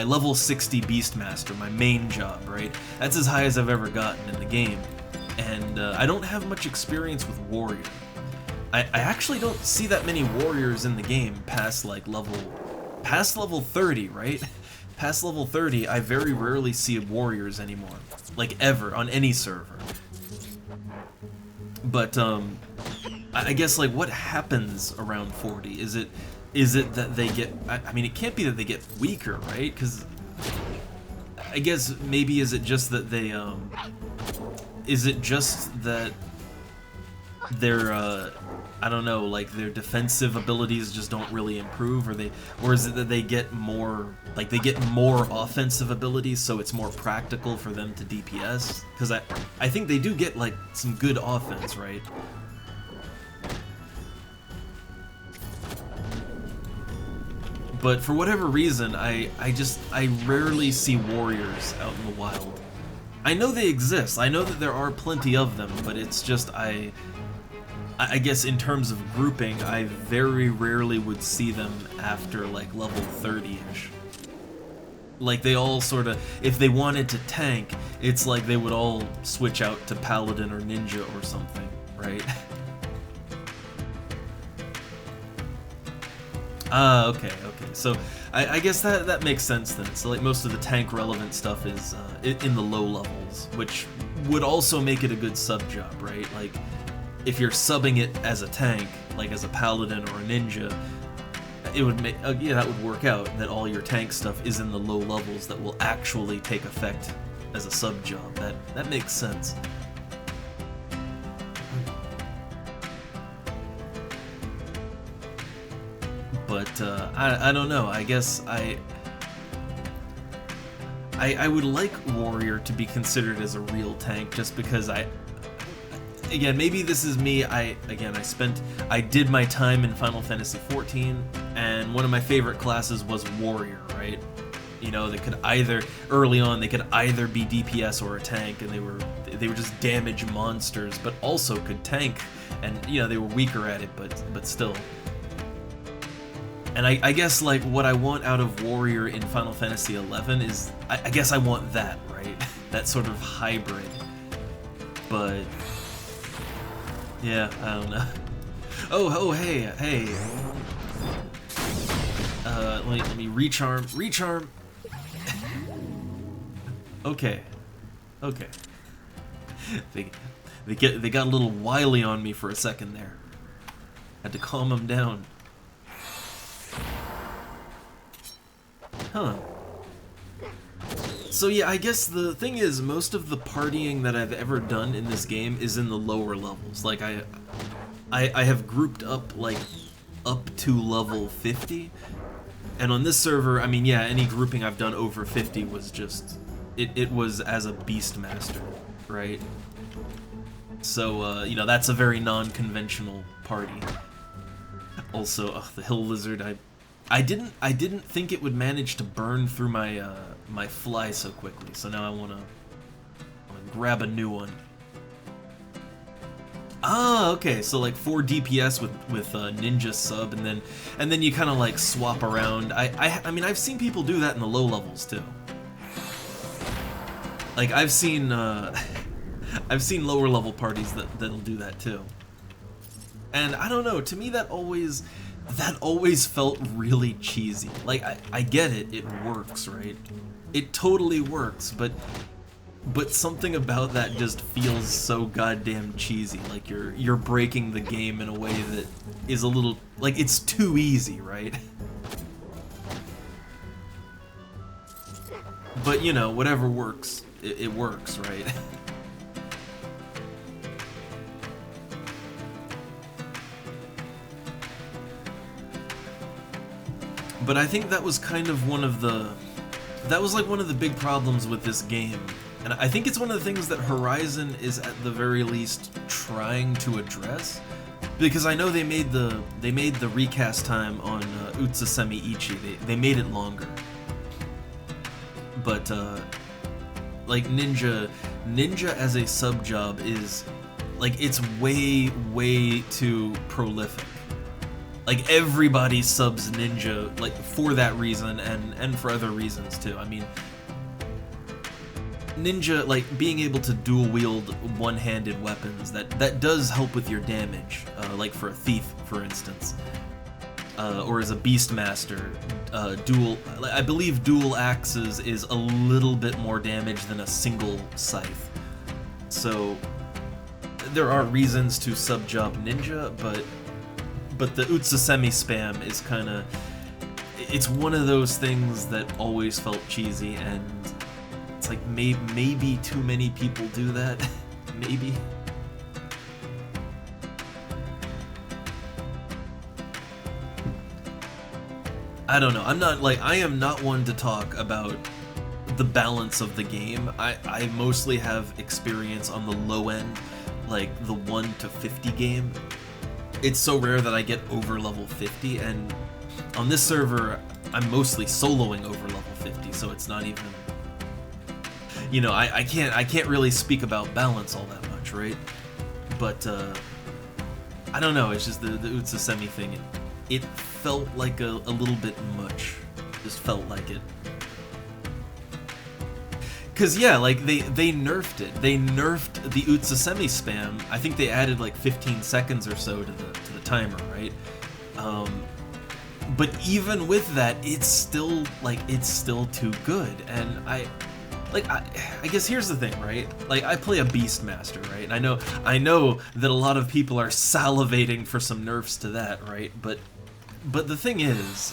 A: level 60 Beastmaster, my main job, right? That's as high as I've ever gotten in the game. And I don't have much experience with warrior. I actually don't see that many warriors in the game past level 30, right? Past level 30, I very rarely see warriors anymore, like, ever on any server. But I guess, like, what happens around 40? Is it that they get? I mean, it can't be that they get weaker, right? Because I guess maybe is it just that they is it just that they're I don't know, like their defensive abilities just don't really improve, or is it that they get more, like they get more offensive abilities, so it's more practical for them to DPS? Because I think they do get like some good offense, right? But for whatever reason, I rarely see warriors out in the wild. I know they exist, I know that there are plenty of them, but it's just I guess in terms of grouping, I very rarely would see them after like level 30-ish. Like they all sort of, if they wanted to tank, it's like they would all switch out to paladin or ninja or something, right? Ah, okay. So I guess that makes sense then. So like most of the tank relevant stuff is in the low levels, which would also make it a good sub job, right? Like if you're subbing it as a tank, like as a paladin or a ninja, it would make yeah, that would work out. That all your tank stuff is in the low levels that will actually take effect as a sub job. That makes sense. But I don't know. I guess I would like warrior to be considered as a real tank, just because again, maybe this is me. I did my time in Final Fantasy XIV, and one of my favorite classes was warrior, right? You know, they could either early on they could either be DPS or a tank, and they were just damage monsters, but also could tank, and you know they were weaker at it, but still. And I guess like what I want out of warrior in Final Fantasy XI is I guess I want that, right? That sort of hybrid. But yeah, I don't know. Oh, hey. Let me recharm. Okay. They got a little wily on me for a second there. Had to calm them down. Huh. So yeah, I guess the thing is, most of the partying that I've ever done in this game is in the lower levels. Like I have grouped up like up to level 50, and on this server, I mean, yeah, any grouping I've done over 50 was just it was as a Beastmaster, right? So you know, that's a very non-conventional party. Also, the Hill Lizard, I didn't think it would manage to burn through my my fly so quickly. So now I wanna grab a new one. Ah, okay. So like 4 DPS with ninja sub, and then you kind of like swap around. I mean, I've seen people do that in the low levels too. Like I've seen lower level parties that'll do that too. And I don't know. To me, that always felt really cheesy. Like, I get it works, right? It totally works, but something about that just feels so goddamn cheesy. Like you're breaking the game in a way that is a little, like, it's too easy, right? But you know, whatever works, it works, right? But I think that was kind of one of the big problems with this game. And I think it's one of the things that Horizon is at the very least trying to address, because I know they made the recast time on Utsusemi-ichi. They made it longer. But like Ninja as a sub job is like, it's way too prolific. Like, everybody subs Ninja, like, for that reason, and for other reasons, too. I mean, Ninja, like, being able to dual-wield one-handed weapons, that does help with your damage, like for a thief, for instance. Or as a Beastmaster, I believe dual axes is a little bit more damage than a single scythe. So, there are reasons to sub-job Ninja, but the Utsusemi spam is kind of, it's one of those things that always felt cheesy, and it's like maybe too many people do that. Maybe. I don't know. I am not one to talk about the balance of the game. I mostly have experience on the low end, like the 1 to 50 game. It's so rare that I get over level 50, and on this server, I'm mostly soloing over level 50, so it's not even, you know, I can't really speak about balance all that much, right? But I don't know. It's just the Utsasemi thing. It felt like a little bit much. Just felt like it. Cause yeah, like they nerfed it. They nerfed the Utsasemi spam. I think they added like 15 seconds or so to the timer, right? But even with that, it's still too good. And I guess here's the thing, right? Like, I play a Beastmaster, right? And I know that a lot of people are salivating for some nerfs to that, right? But the thing is,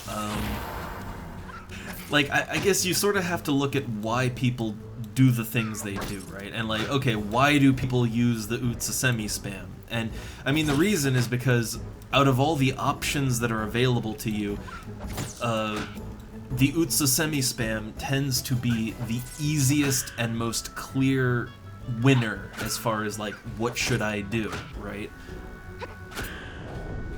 A: like, I guess you sort of have to look at why people do the things they do, right? And like, okay, why do people use the Utsasemi spam? And I mean, the reason is because out of all the options that are available to you, the Utsasemi spam tends to be the easiest and most clear winner as far as like, what should I do, right?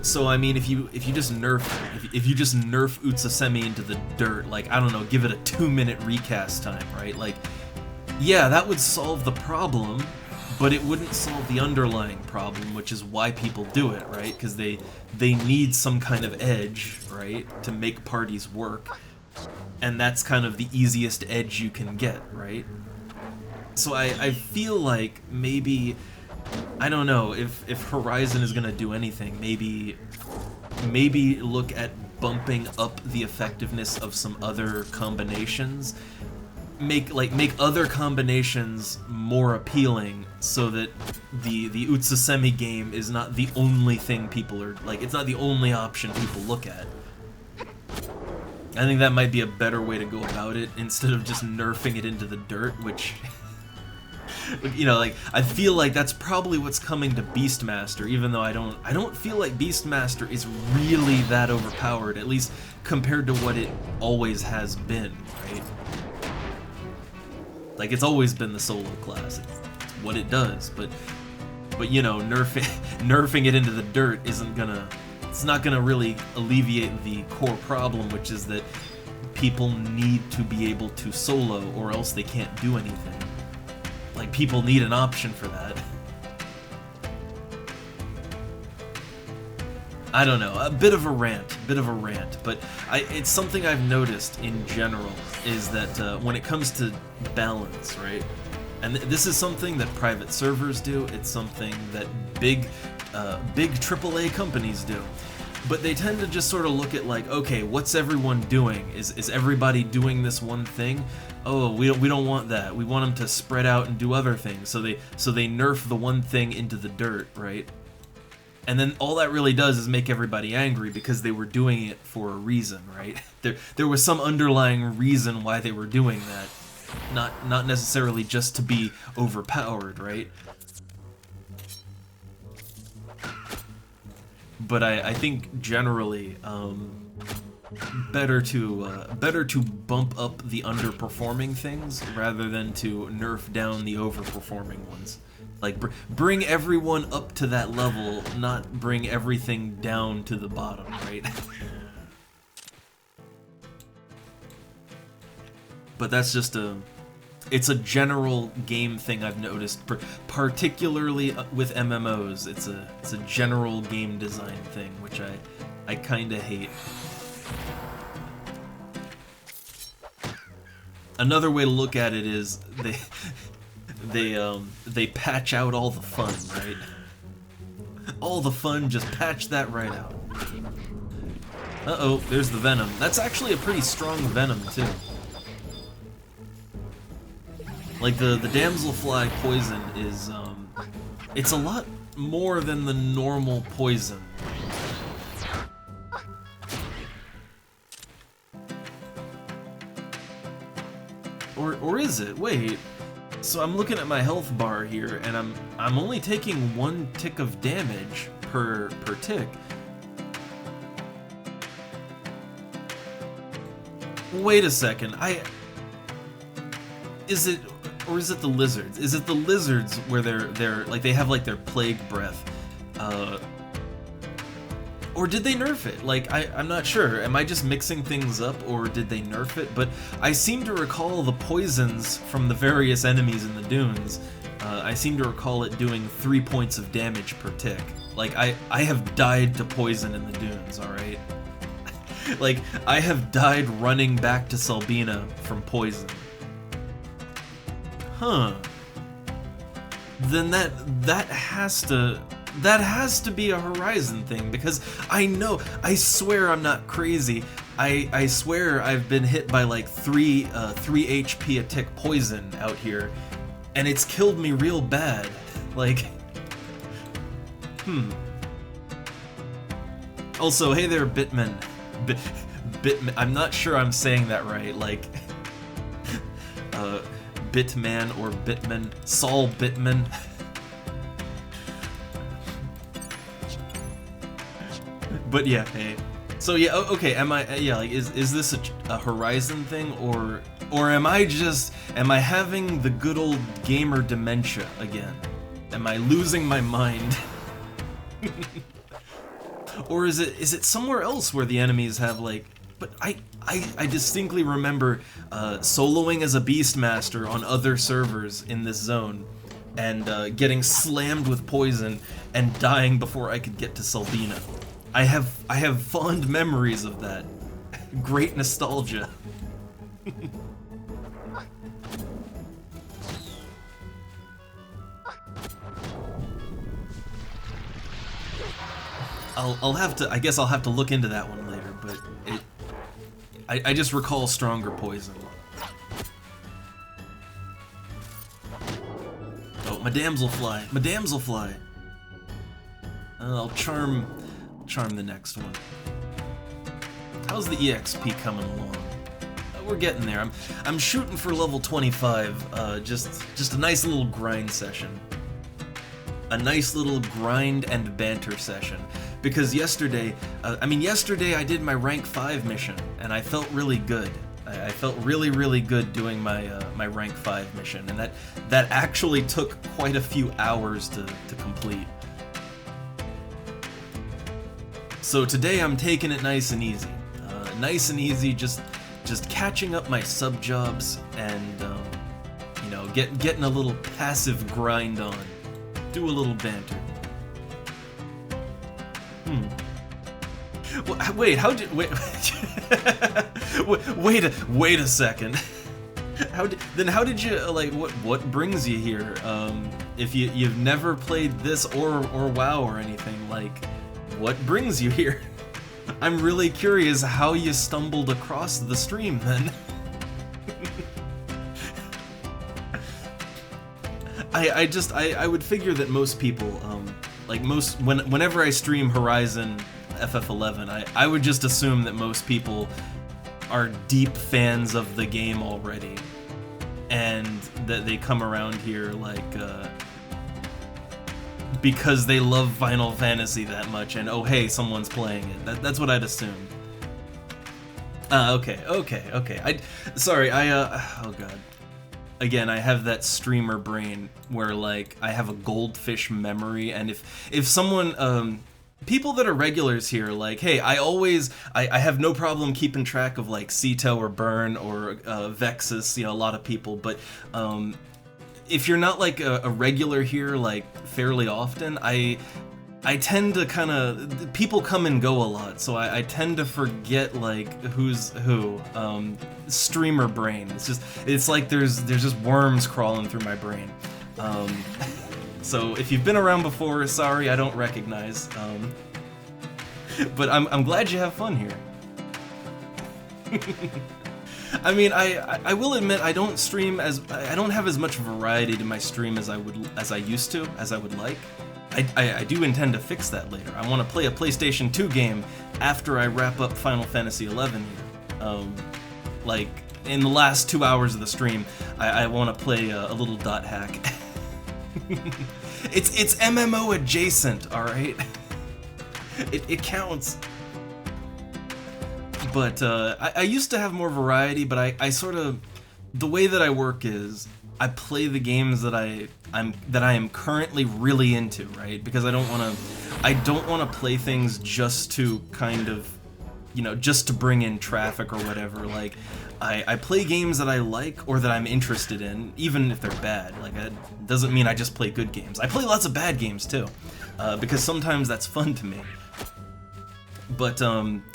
A: So I mean, if you just nerf Utsasemi into the dirt, like, I don't know, give it a 2-minute recast time, right? Like, yeah, that would solve the problem, but it wouldn't solve the underlying problem, which is why people do it, right? Because they need some kind of edge, right, to make parties work, and that's kind of the easiest edge you can get, right? So I feel like maybe, I don't know, if Horizon is gonna do anything, maybe look at bumping up the effectiveness of some other combinations. Make other combinations more appealing, so that the Utsasemi game is not the only thing people are like. It's not the only option people look at. I think that might be a better way to go about it, instead of just nerfing it into the dirt, which, you know, like, I feel like that's probably what's coming to Beastmaster, even though I don't feel like Beastmaster is really that overpowered, at least compared to what it always has been, right? Like, it's always been the solo class. It's what it does, but you know, nerfing it into the dirt it's not gonna really alleviate the core problem, which is that people need to be able to solo, or else they can't do anything. Like, people need an option for that. I don't know, a bit of a rant, but it's something I've noticed in general, is that when it comes to balance, right? And this is something that private servers do, it's something that big AAA companies do. But they tend to just sort of look at, like, okay, what's everyone doing? Is everybody doing this one thing? Oh, we don't want that. We want them to spread out and do other things. So they nerf the one thing into the dirt, right? And then all that really does is make everybody angry, because they were doing it for a reason, right? There was some underlying reason why they were doing that. Not necessarily just to be overpowered, right? But I think generally, better to bump up the underperforming things rather than to nerf down the overperforming ones. Like, bring everyone up to that level, not bring everything down to the bottom, right? But that's just it's a general game thing I've noticed, particularly with MMOs. It's a general game design thing, which I kinda hate. Another way to look at it is they patch out all the fun, right? All the fun, just patch that right out. Uh-oh, there's the venom. That's actually a pretty strong venom, too. Like, the damselfly poison is, it's a lot more than the normal poison. Or is it? Wait. So I'm looking at my health bar here, and I'm only taking 1 tick of damage per tick. Wait a second. Is it, or is it the lizards? Is it the lizards where they're like they have like their plague breath? Or did they nerf it? Like, I'm not sure. Am I just mixing things up, or did they nerf it? But I seem to recall the poisons from the various enemies in the dunes. I seem to recall it doing 3 points of damage per tick. Like, I have died to poison in the dunes, alright? Like, I have died running back to Selbina from poison. Huh. Then that has to be a Horizon thing, because I swear I'm not crazy. I swear I've been hit by like 3 HP a tick poison out here, and it's killed me real bad. Like, Also, hey there, Bitman. Bitman. I'm not sure I'm saying that right. Like, Bitman or Bitman. Saul Bitman. But yeah, hey. So yeah, okay. Am I? Yeah, like, is this a Horizon thing, or am I having the good old gamer dementia again? Am I losing my mind? Or is it somewhere else where the enemies have like? But I distinctly remember soloing as a Beastmaster on other servers in this zone, and getting slammed with poison and dying before I could get to Selbina. I have fond memories of that. Great nostalgia. I guess I'll have to look into that one later, but I just recall stronger poison. Oh, my damselfly. My damselfly. I'll charm the next one. How's the EXP coming along? We're getting there. I'm shooting for level 25. Just a nice little grind session. A nice little grind and banter session. Because yesterday I did my rank 5 mission, and I felt really good. I felt really good doing my rank 5 mission, and that actually took quite a few hours to complete. So today I'm taking it nice and easy, just catching up my sub jobs and you know, getting a little passive grind on, do a little banter. Wait, how did wait a second. How did you like what brings you here? If you've never played this or WoW or anything, like, what brings you here? I'm really curious how you stumbled across the stream then. I would figure that most people, whenever I stream Horizon FF11, I would just assume that most people are deep fans of the game already, and that they come around here like because they love Final Fantasy that much, and oh hey, someone's playing it. That's what I'd assume. Okay. Sorry, oh god. Again, I have that streamer brain where, like, I have a goldfish memory, and if someone, people that are regulars here, like, hey, I have no problem keeping track of, like, Cito or Burn or Vexus, you know, a lot of people, but if you're not, like, a regular here, like, fairly often, I tend to kind of, people come and go a lot, so I tend to forget, like, who's who. Streamer brain. It's like there's just worms crawling through my brain. So if you've been around before, sorry, I don't recognize. But I'm glad you have fun here. I mean, I will admit I don't have as much variety to my stream as I would like. I do intend to fix that later. I want to play a PlayStation 2 game after I wrap up Final Fantasy XI here. Like, in the last 2 hours of the stream, I want to play a little dot hack. It's MMO adjacent, alright? It counts. But I used to have more variety, but I sort of, the way that I work is I play the games that I am currently really into, right? Because I don't want to play things just to kind of, just to bring in traffic or whatever. Like, I play games that I like or that I'm interested in, even if they're bad. Like, it doesn't mean I just play good games. I play lots of bad games too, because sometimes that's fun to me. But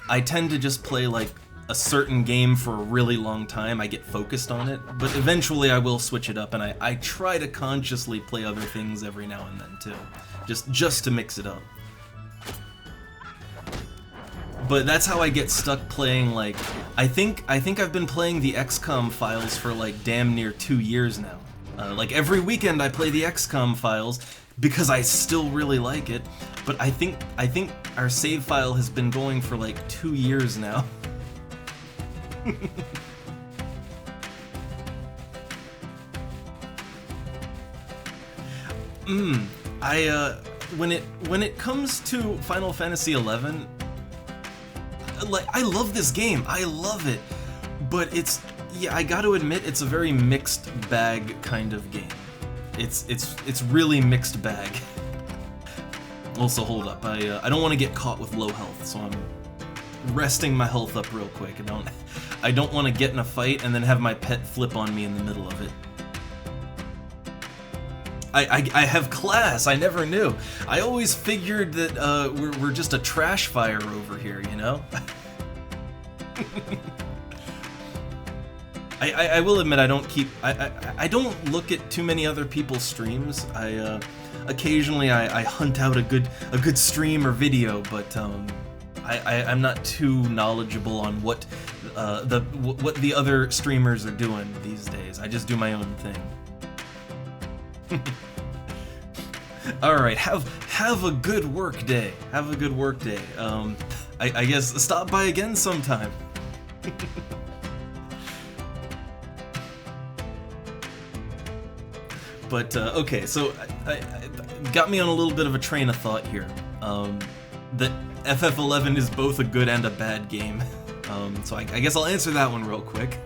A: I tend to just play like a certain game for a really long time. I get focused on it, but eventually I will switch it up, and I try to consciously play other things every now and then too, just to mix it up. But that's how I get stuck playing, like, I think I've been playing the XCOM files for like damn near 2 years now. Like every weekend I play the XCOM files because I still really like it, but I think our save file has been going for like 2 years now. When it comes to Final Fantasy XI, like, I love this game. I love it. But I got to admit, it's a very mixed bag kind of game. It's really mixed bag. Also, hold up. I don't want to get caught with low health, so I'm resting my health up real quick. I don't want to get in a fight and then have my pet flip on me in the middle of it. I have class. I never knew. I always figured that we're just a trash fire over here, you know? I will admit I don't look at too many other people's streams. Occasionally I hunt out a good stream or video, but I'm not too knowledgeable on what the other streamers are doing these days. I just do my own thing. Alright, have a good work day. Have a good work day. I guess stop by again sometime. But, okay, so I got me on a little bit of a train of thought here. That FF11 is both a good and a bad game. So I guess I'll answer that one real quick.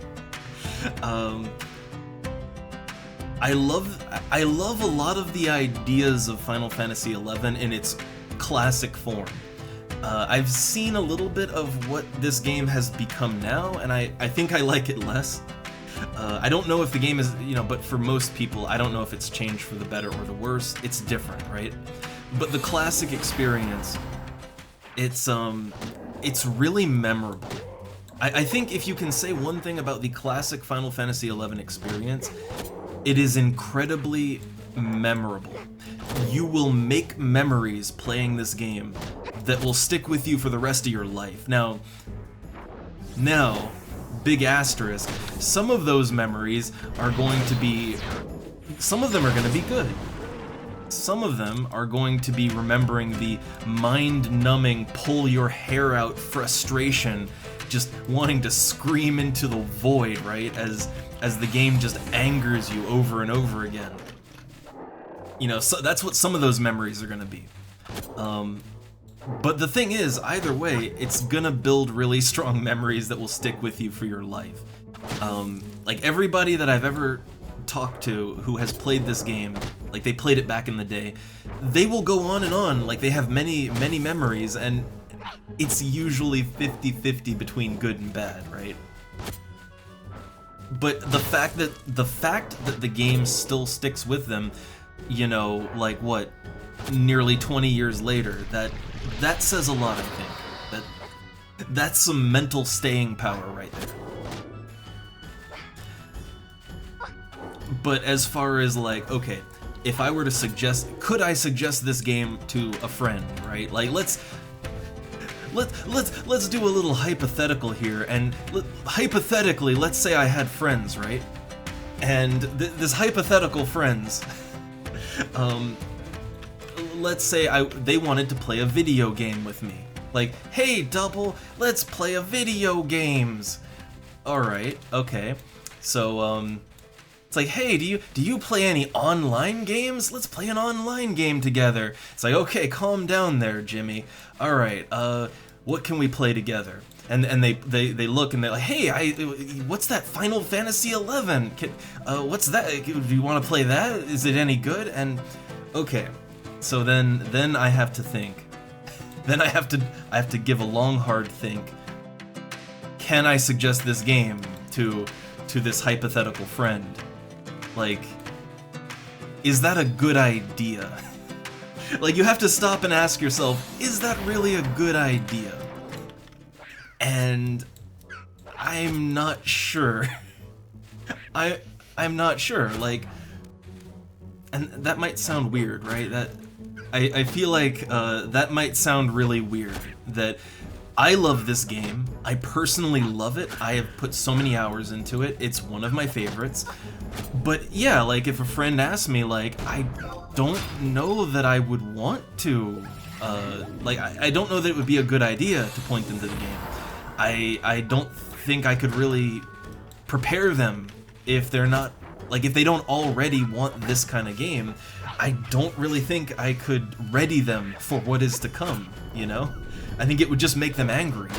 A: I love a lot of the ideas of Final Fantasy XI in its classic form. I've seen a little bit of what this game has become now, and I think I like it less. I don't know if the game is, but for most people, I don't know if it's changed for the better or the worse. It's different, right? But the classic experience, it's really memorable. I think if you can say one thing about the classic Final Fantasy XI experience, it is incredibly memorable. You will make memories playing this game that will stick with you for the rest of your life. Now, big asterisk, some of those memories are going to be, some of them are going to be good. Some of them are going to be remembering the mind-numbing, pull-your-hair-out frustration, just wanting to scream into the void, right, as the game just angers you over and over again. So that's what some of those memories are going to be. But the thing is, either way, it's gonna build really strong memories that will stick with you for your life. Like, everybody that I've ever talked to who has played this game, like, they played it back in the day, they will go on and on, like, they have many, many memories, and it's usually 50-50 between good and bad, right? But the fact that the game still sticks with them, like, what, nearly 20 years later, that says a lot, I think. That's some mental staying power right there. But as far as, like, okay, if I were to suggest, could I suggest this game to a friend, right? Like, let's do a little hypothetical here, and hypothetically, let's say I had friends, right? And this hypothetical friends, let's say they wanted to play a video game with me. Like, hey, Double, let's play a video games. Alright, okay. So, it's like, hey, do you play any online games? Let's play an online game together. It's like, okay, calm down there, Jimmy. Alright, what can we play together? and they look and they're like, hey, what's that Final Fantasy 11? What's that? Do you want to play that? Is it any good? And okay, so then I have to think. Then I have to give a long hard think. Can I suggest this game to this hypothetical friend? Like, is that a good idea? Like, you have to stop and ask yourself, is that really a good idea? And I'm not sure. I'm not sure. Like, and that might sound weird, right? I feel like that might sound really weird. That I love this game. I personally love it. I have put so many hours into it. It's one of my favorites. But yeah, like, if a friend asked me, like, I don't know that I would want to. Like, I don't know that it would be a good idea to point them to the game. I don't think I could really prepare them if they're not, like, if they don't already want this kind of game. I don't really think I could ready them for what is to come, you know? I think it would just make them angry.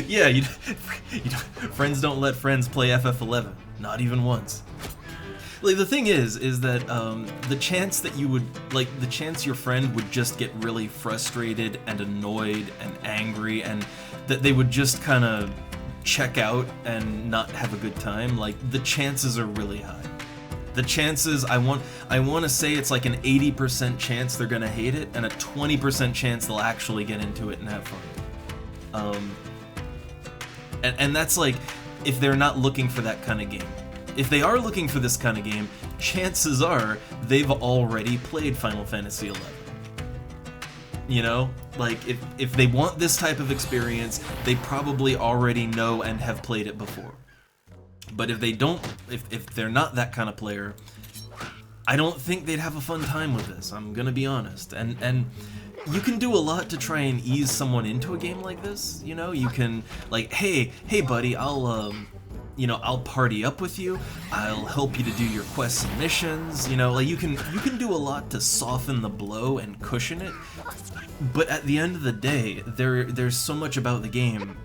A: Yeah, friends don't let friends play FF11, not even once. Like, the thing is that the chance that you would, like, the chance your friend would just get really frustrated and annoyed and angry, and that they would just kind of check out and not have a good time, like, the chances are really high. The chances, I want to say it's like an 80% chance they're gonna hate it, and a 20% chance they'll actually get into it and have fun. And that's like, if they're not looking for that kind of game. If they are looking for this kind of game, chances are they've already played Final Fantasy XI. You know? Like, if they want this type of experience, they probably already know and have played it before. But if they don't, if they're not that kind of player, I don't think they'd have a fun time with this, I'm gonna be honest. And you can do a lot to try and ease someone into a game like this, you know? You can, like, hey buddy, I'll party up with you, I'll help you to do your quests and missions, you know? Like, you can do a lot to soften the blow and cushion it, but at the end of the day, there's so much about the game.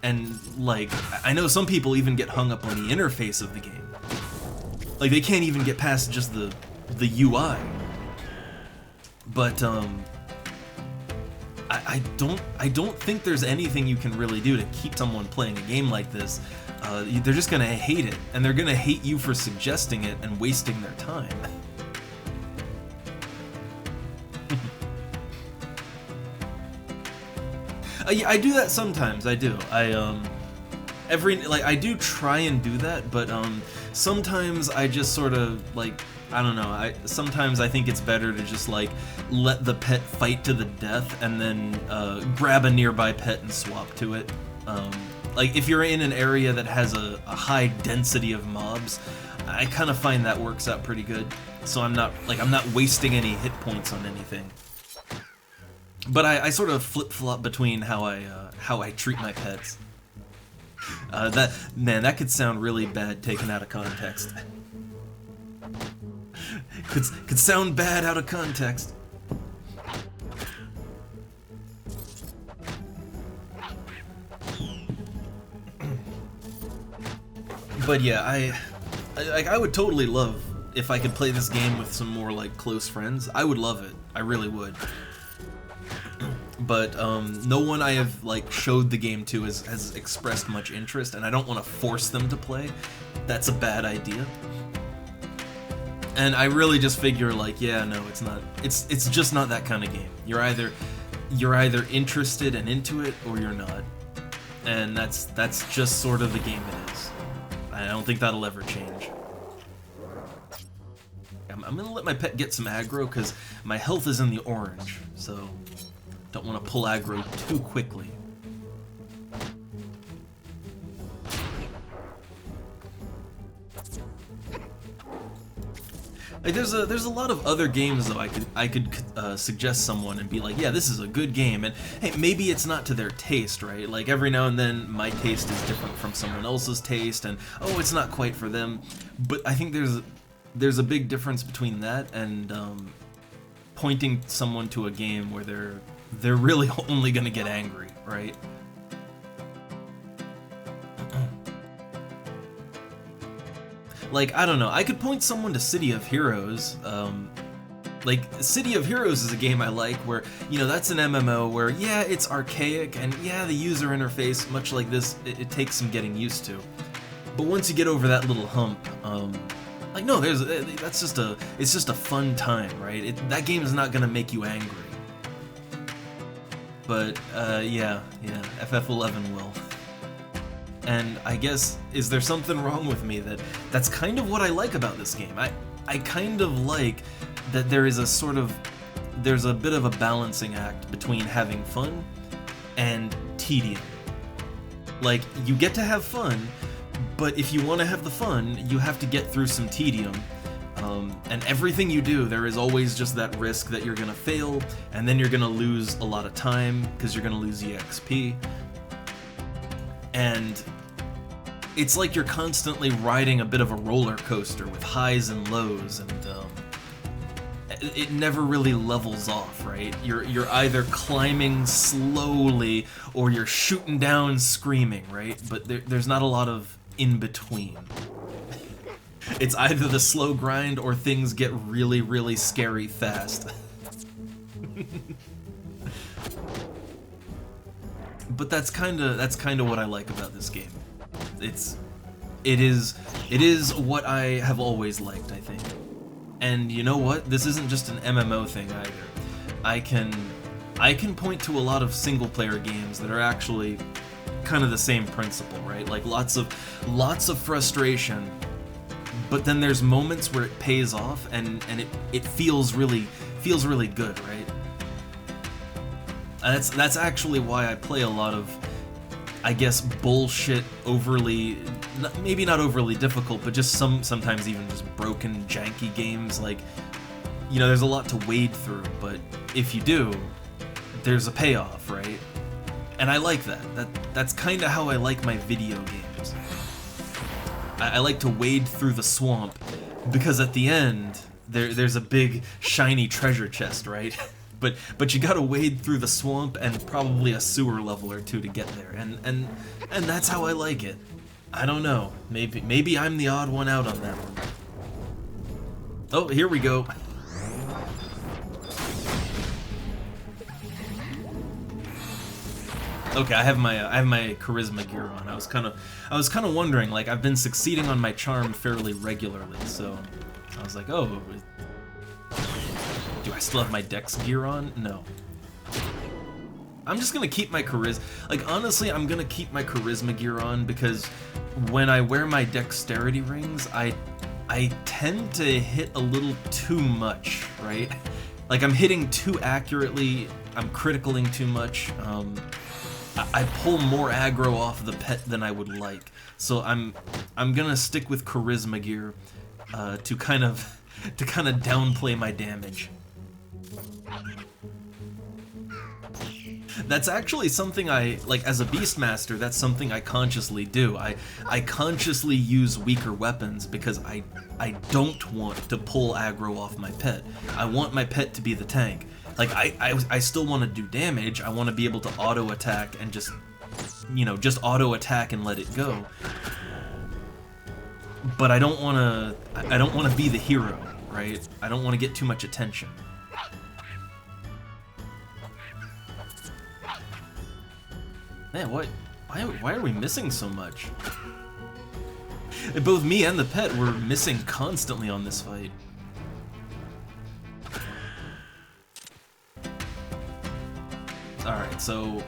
A: And, like, I know some people even get hung up on the interface of the game. Like, they can't even get past just the UI. But, I don't think there's anything you can really do to keep someone playing a game like this. They're just gonna hate it, and they're gonna hate you for suggesting it and wasting their time. Yeah, I do that sometimes. I do. I do try and do that, but sometimes I just sort of, like, I don't know. Sometimes I think it's better to just, like, let the pet fight to the death and then grab a nearby pet and swap to it. Like, if you're in an area that has a high density of mobs, I kind of find that works out pretty good. So I'm not wasting any hit points on anything. But I sort of flip-flop between how I treat my pets. That could sound really bad taken out of context. could sound bad out of context. But yeah, I would totally love if I could play this game with some more, like, close friends. I would love it. I really would. But no one I have, like, showed the game to has expressed much interest, and I don't want to force them to play. That's a bad idea. And I really just figure, like, yeah, no, it's not. It's just not that kind of game. You're either interested and into it, or you're not. And that's just sort of the game it is. I don't think that'll ever change. I'm gonna let my pet get some aggro because my health is in the orange, so don't want to pull aggro too quickly. Like, there's a lot of other games though I could suggest someone and be like, yeah, this is a good game, and hey, maybe it's not to their taste, right? Like, every now and then my taste is different from someone else's taste, and oh, it's not quite for them. But I think there's a big difference between that and pointing someone to a game where they're really only gonna get angry, right? Like, I don't know, I could point someone to City of Heroes. Like, City of Heroes is a game I like where, you know, that's an MMO where, yeah, it's archaic, and yeah, the user interface, much like this, it takes some getting used to. But once you get over that little hump, like, no, it's just a fun time, right? That game is not gonna make you angry. But, yeah, FF11 will. And I guess, is there something wrong with me that's kind of what I like about this game? I kind of like that there's a bit of a balancing act between having fun and tedium. Like, you get to have fun, but if you want to have the fun, you have to get through some tedium. And everything you do, there is always just that risk that you're gonna fail, and then you're gonna lose a lot of time, because you're gonna lose EXP. And it's like you're constantly riding a bit of a roller coaster with highs and lows, and it never really levels off, right? You're either climbing slowly or you're shooting down screaming, right? But there's not a lot of in between. It's either the slow grind or things get really, really scary fast. But that's kind of what I like about this game. It is what I have always liked, I think. And you know what? This isn't just an MMO thing either. I can point to a lot of single player games that are actually kind of the same principle, right? Like lots of frustration, but then there's moments where it pays off and it feels really good, right? And that's actually why I play a lot of, I guess, bullshit, maybe not overly difficult, but just sometimes even just broken, janky games. Like, you know, there's a lot to wade through, but if you do, there's a payoff, right? And I like that. That's kind of how I like my video games. I like to wade through the swamp, because at the end, there's a big, shiny treasure chest, right? But you gotta wade through the swamp and probably a sewer level or two to get there, and that's how I like it. I don't know. Maybe I'm the odd one out on that one. Oh, here we go. Okay, I have my charisma gear on. I was kind of wondering, like, I've been succeeding on my charm fairly regularly, so I was like, oh. Do I still have my dex gear on? No. I'm just gonna keep my charisma... Like, honestly, I'm gonna keep my charisma gear on because when I wear my dexterity rings, I tend to hit a little too much, right? Like, I'm hitting too accurately, I'm criticaling too much, I pull more aggro off the pet than I would like. So I'm gonna stick with charisma gear to kind of downplay my damage. That's actually something I, like, as a Beastmaster, that's something I consciously do. I consciously use weaker weapons because I don't want to pull aggro off my pet. I want my pet to be the tank. Like, I still want to do damage, I want to be able to auto-attack and just, you know, just auto-attack and let it go. But I don't want to be the hero, right? I don't want to get too much attention. Man, why are we missing so much? Both me and the pet were missing constantly on this fight. Alright, so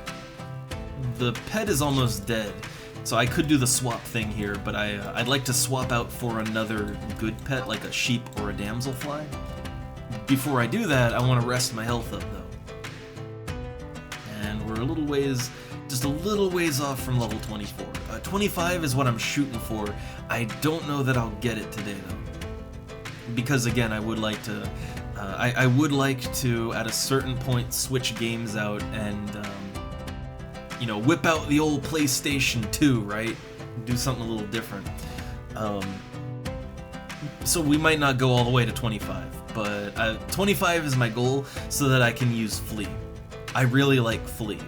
A: the pet is almost dead, so I could do the swap thing here, but I'd like to swap out for another good pet, like a sheep or a damselfly. Before I do that, I want to rest my health up, though. And we're a little ways... just a little ways off from level 24. 25 is what I'm shooting for. I don't know that I'll get it today, though. Because, again, I would like to... I would like to, at a certain point, switch games out and, you know, whip out the old PlayStation 2, right? Do something a little different. So we might not go all the way to 25, but 25 is my goal so that I can use Flea. I really like Flea.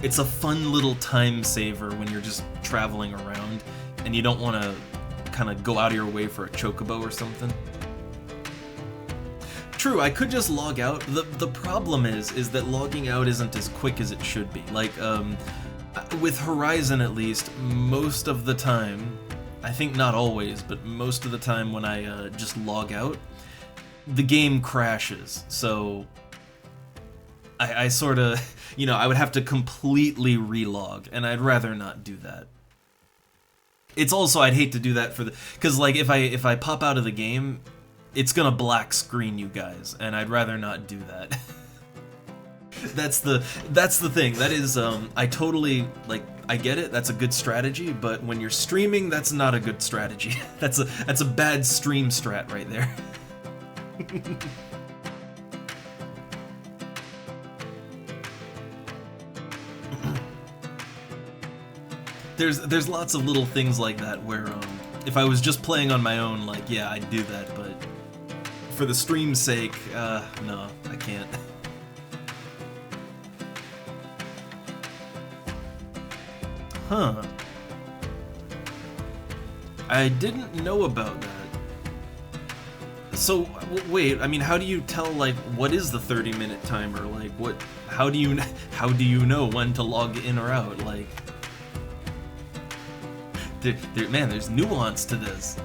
A: It's a fun little time saver when you're just traveling around and you don't want to kind of go out of your way for a chocobo or something. True, I could just log out. The problem is that logging out isn't as quick as it should be. Like, with Horizon at least, most of the time, I think not always, but most of the time when I just log out, the game crashes. So I sort of, you know, I would have to completely relog, and I'd rather not do that. It's also, I'd hate to do that for the, because like if I pop out of the game, it's gonna black screen you guys, and I'd rather not do that. That's the thing. That is, I totally, like, I get it, that's a good strategy, but when you're streaming, that's not a good strategy. That's a bad stream strat right there. There's lots of little things like that where, if I was just playing on my own, like, yeah, I'd do that, but for the stream's sake, no, I can't. Huh. I didn't know about that. So, wait, I mean, how do you tell, like, what is the 30-minute timer? Like, how do you know when to log in or out? Like, man, there's nuance to this.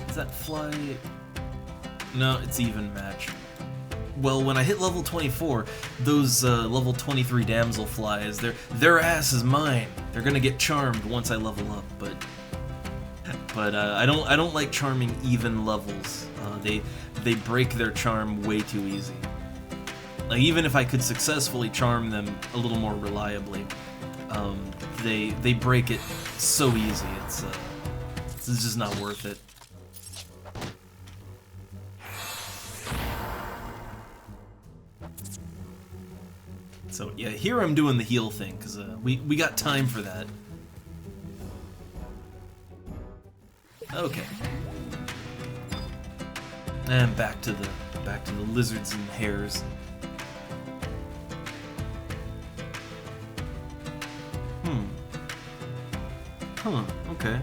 A: Is that fly? No, it's even match. Well, when I hit level 24, those level 23 damsel flies, their ass is mine. They're gonna get charmed once I level up, but I don't like charming even levels. They break their charm way too easy. Like, even if I could successfully charm them a little more reliably, they break it so easy. It's just not worth it. So yeah, here I'm doing the heal thing because we got time for that. Okay. And back to the lizards and hares. Huh, okay.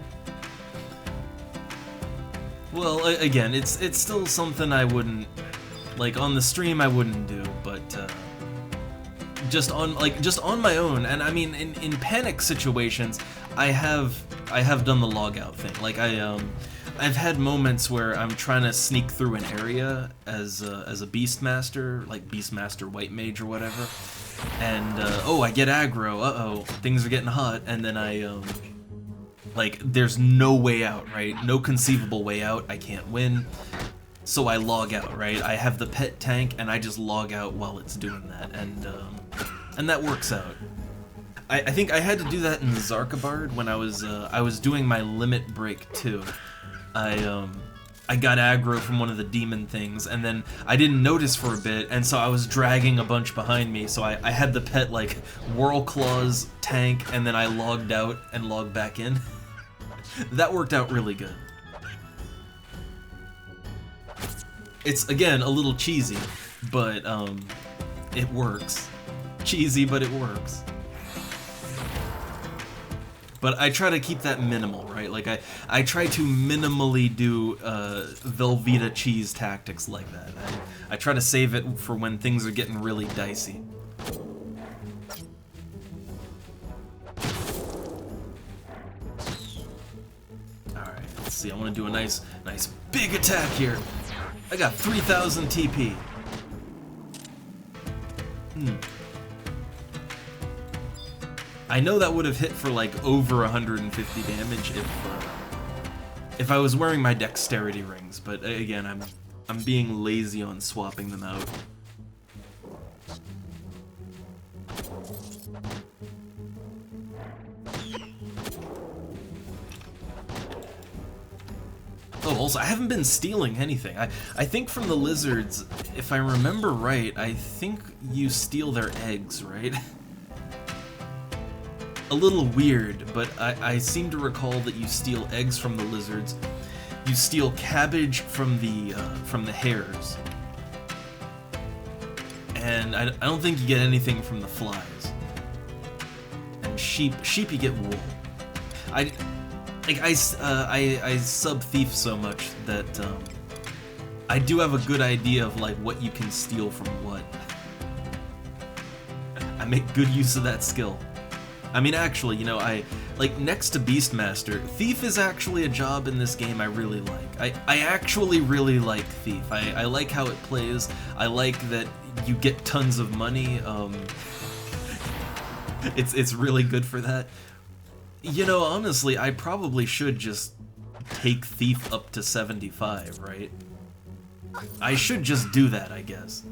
A: Well, again, it's still something I wouldn't, like, on the stream I wouldn't do, but just on my own. And I mean, in panic situations, I have done the logout thing. Like, I've had moments where I'm trying to sneak through an area as a Beastmaster, like Beastmaster White Mage or whatever, and oh, I get aggro, uh-oh, things are getting hot, and then like, there's no way out, right? No conceivable way out, I can't win, so I log out, right? I have the pet tank, and I just log out while it's doing that, and that works out. I think I had to do that in Zarkabard when I was doing my limit break too. I got aggro from one of the demon things, and then I didn't notice for a bit, and so I was dragging a bunch behind me, so I had the pet, like, Whirlclaws tank, and then I logged out and logged back in. That worked out really good. It's, again, a little cheesy, but, it works. Cheesy, but it works. But I try to keep that minimal, right? Like, I try to minimally do Velveeta cheese tactics like that. I try to save it for when things are getting really dicey. Alright, let's see. I want to do a nice big attack here. I got 3,000 TP. I know that would have hit for like over 150 damage if I was wearing my dexterity rings, but again, I'm being lazy on swapping them out. Oh, also, I haven't been stealing anything. I think from the lizards, if I remember right, I think you steal their eggs, right? a little weird, but I seem to recall that you steal eggs from the lizards, you steal cabbage from the hares, and I don't think you get anything from the flies. And sheep you get wool. I sub thief so much that I do have a good idea of like what you can steal from what. I make good use of that skill. I mean, actually, you know, next to Beastmaster, Thief is actually a job in this game I really like. I actually really like Thief. I like how it plays. I like that you get tons of money. It's really good for that. You know, honestly, I probably should just take Thief up to 75, right? I should just do that, I guess.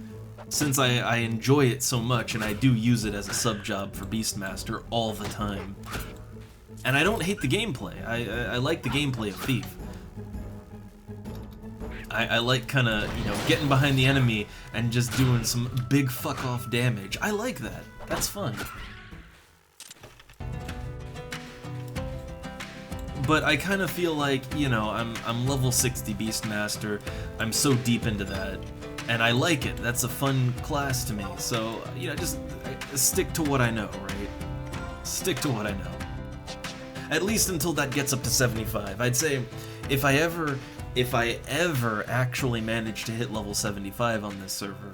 A: Since I enjoy it so much, and I do use it as a sub-job for Beastmaster all the time. And I don't hate the gameplay. I like the gameplay of Thief. I like kind of, you know, getting behind the enemy and just doing some big fuck-off damage. I like that. That's fun. But I kind of feel like, you know, I'm level 60 Beastmaster. I'm so deep into that. And I like it. That's a fun class to me. So, you know, just stick to what I know, right? Stick to what I know. At least until that gets up to 75. I'd say if I ever actually manage to hit level 75 on this server,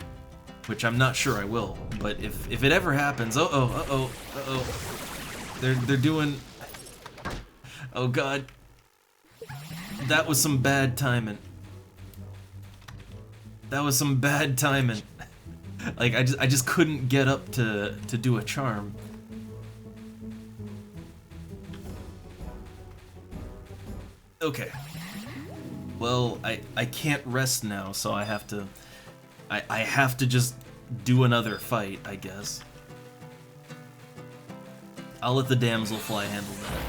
A: which I'm not sure I will, but if it ever happens, they're doing, oh god, that was some bad timing. That was some bad timing. Like, I just couldn't get up to do a charm. Okay. Well, I can't rest now, so I have to just do another fight, I guess. I'll let the damselfly handle that.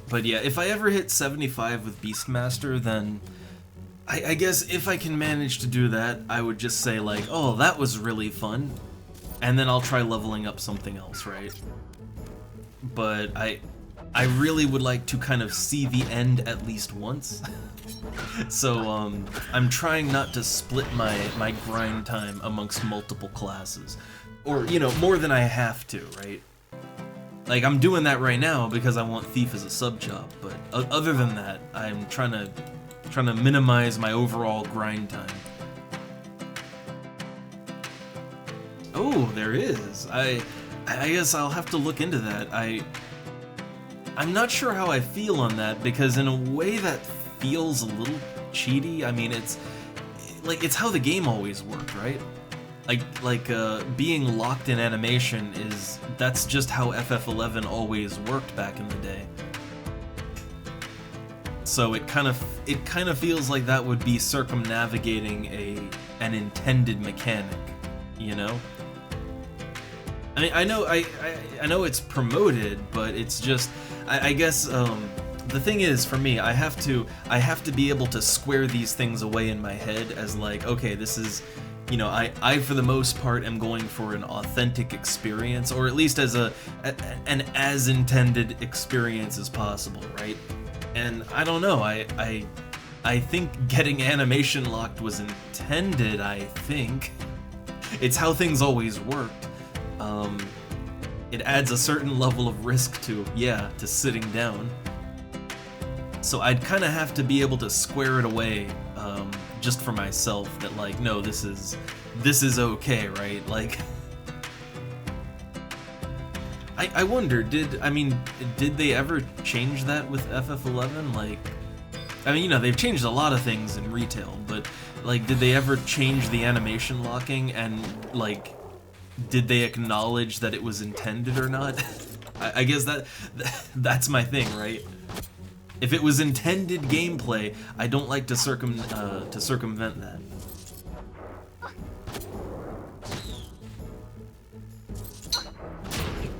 A: But yeah, if I ever hit 75 with Beastmaster, then I guess if I can manage to do that, I would just say like, oh, that was really fun, and then I'll try leveling up something else, right? But I really would like to kind of see the end at least once. So I'm trying not to split my grind time amongst multiple classes, or, you know, more than I have to, right? Like, I'm doing that right now because I want Thief as a sub-job, but other than that, I'm trying to minimize my overall grind time. Oh, there is. I guess I'll have to look into that. I'm not sure how I feel on that, because in a way that feels a little cheaty. I mean, it's how the game always worked, right? Being locked in animation that's just how FF11 always worked back in the day. So it kind of feels like that would be circumnavigating an intended mechanic, you know? I mean, I know it's promoted, but it's just, I guess the thing is, for me, I have to be able to square these things away in my head as like, okay, this is, you know, I for the most part am going for an authentic experience, or at least as an as intended experience as possible, right? And I don't know, I think getting animation locked was intended, I think. It's how things always worked. It adds a certain level of risk to sitting down. So I'd kind of have to be able to square it away, just for myself, that like, no, this is okay, right? Like, I wonder, did they ever change that with FF11? Like, I mean, you know, they've changed a lot of things in retail, but like, did they ever change the animation locking, and like, did they acknowledge that it was intended or not? I guess that's my thing, right? If it was intended gameplay, I don't like to circumvent that.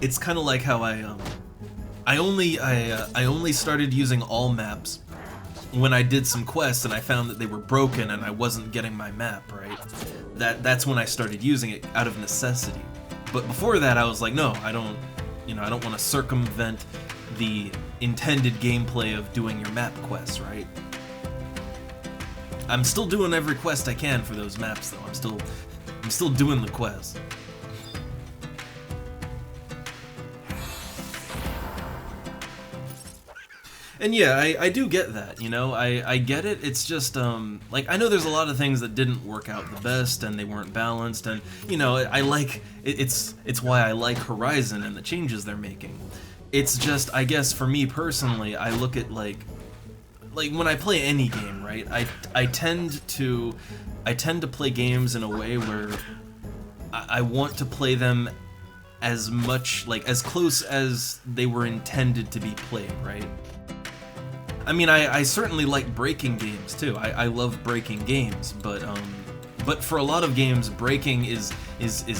A: It's kind of like how I only started using all maps when I did some quests and I found that they were broken and I wasn't getting my map, right? that's when I started using it out of necessity. But before that, I was like, no, I don't want to circumvent the intended gameplay of doing your map quests, right? I'm still doing every quest I can for those maps, though. I'm still doing the quest. And yeah, I do get that, you know, I get it. It's just, like, I know there's a lot of things that didn't work out the best, and they weren't balanced, and, you know, it's why I like Horizon and the changes they're making. It's just, I guess, for me personally, I look at, like when I play any game, right, I tend to play games in a way where I want to play them as much, like, as close as they were intended to be played, right? I mean, I certainly like breaking games too. I love breaking games, but for a lot of games, breaking is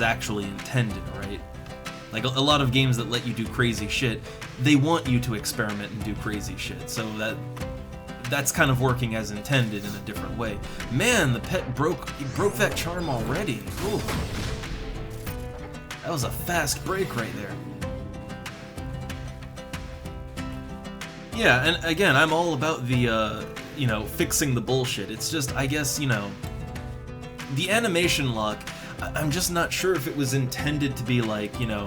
A: actually intended, right? Like a lot of games that let you do crazy shit, they want you to experiment and do crazy shit. So that's kind of working as intended in a different way. Man, the pet broke that charm already. Ooh. That was a fast break right there. Yeah, and again, I'm all about the, you know, fixing the bullshit. It's just, I guess, you know, the animation lock, I'm just not sure if it was intended to be like, you know,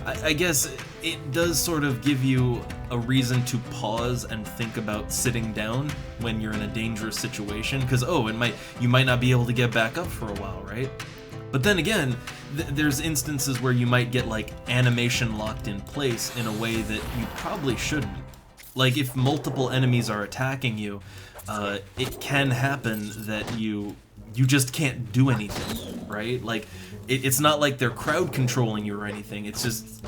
A: I guess it does sort of give you a reason to pause and think about sitting down when you're in a dangerous situation, because, oh, you might not be able to get back up for a while, right? But then again, there's instances where you might get, like, animation locked in place in a way that you probably shouldn't. Like, if multiple enemies are attacking you, it can happen that you just can't do anything, right? Like, it's not like they're crowd controlling you or anything, it's just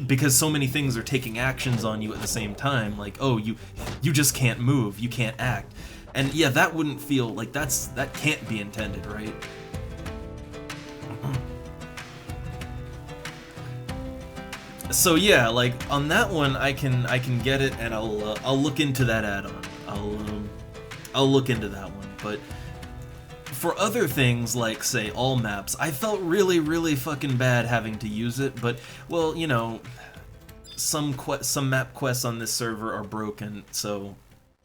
A: because so many things are taking actions on you at the same time, like, oh, you just can't move, you can't act. And yeah, that wouldn't feel like that can't be intended, right? So yeah, like on that one, I can get it, and I'll look into that add-on. I'll look into that one. But for other things, like say all maps, I felt really fucking bad having to use it. But well, you know, some map quests on this server are broken, so.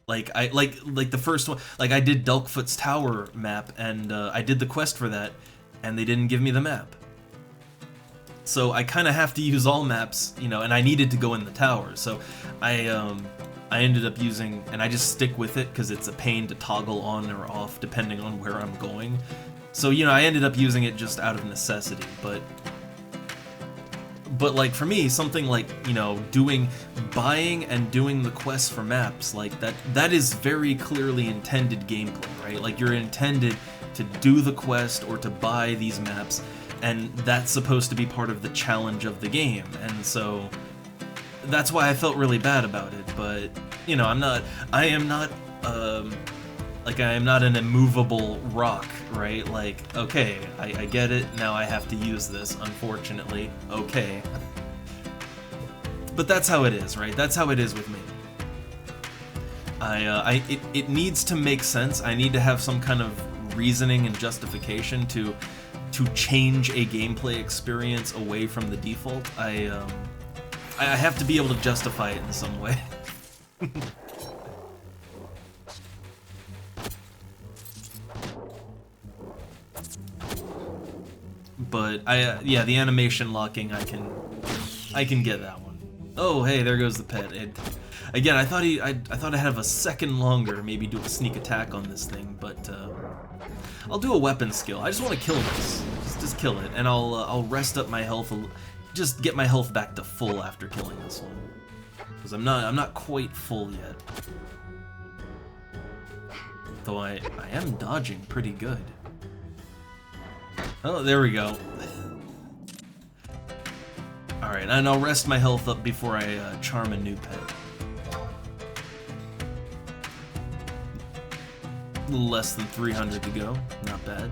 A: Like the first one, like I did Delkfoot's Tower map, and I did the quest for that, and they didn't give me the map. So I kind of have to use all maps, you know, and I needed to go in the tower. So I ended up using, and I just stick with it because it's a pain to toggle on or off depending on where I'm going. So, you know, I ended up using it just out of necessity, but like for me, something like, you know, buying and doing the quests for maps, like that is very clearly intended gameplay, right? Like you're intended to do the quest or to buy these maps, and that's supposed to be part of the challenge of the game. And so that's why I felt really bad about it. But, you know, I am not an immovable rock, right? Like, okay, I get it, now I have to use this, unfortunately, okay. But that's how it is, right? That's how it is with me. It needs to make sense. I need to have some kind of reasoning and justification to change a gameplay experience away from the default. I have to be able to justify it in some way. But yeah, the animation locking, I can get that one. Oh, hey, there goes the pet. Again, I thought I'd have a second longer, maybe do a sneak attack on this thing, but I'll do a weapon skill. I just want to kill this. Just kill it, and I'll rest up my health. Just get my health back to full after killing this one, because I'm not quite full yet. Though I am dodging pretty good. Oh, there we go. Alright, and I'll rest my health up before I charm a new pet. A little less than 300 to go, not bad.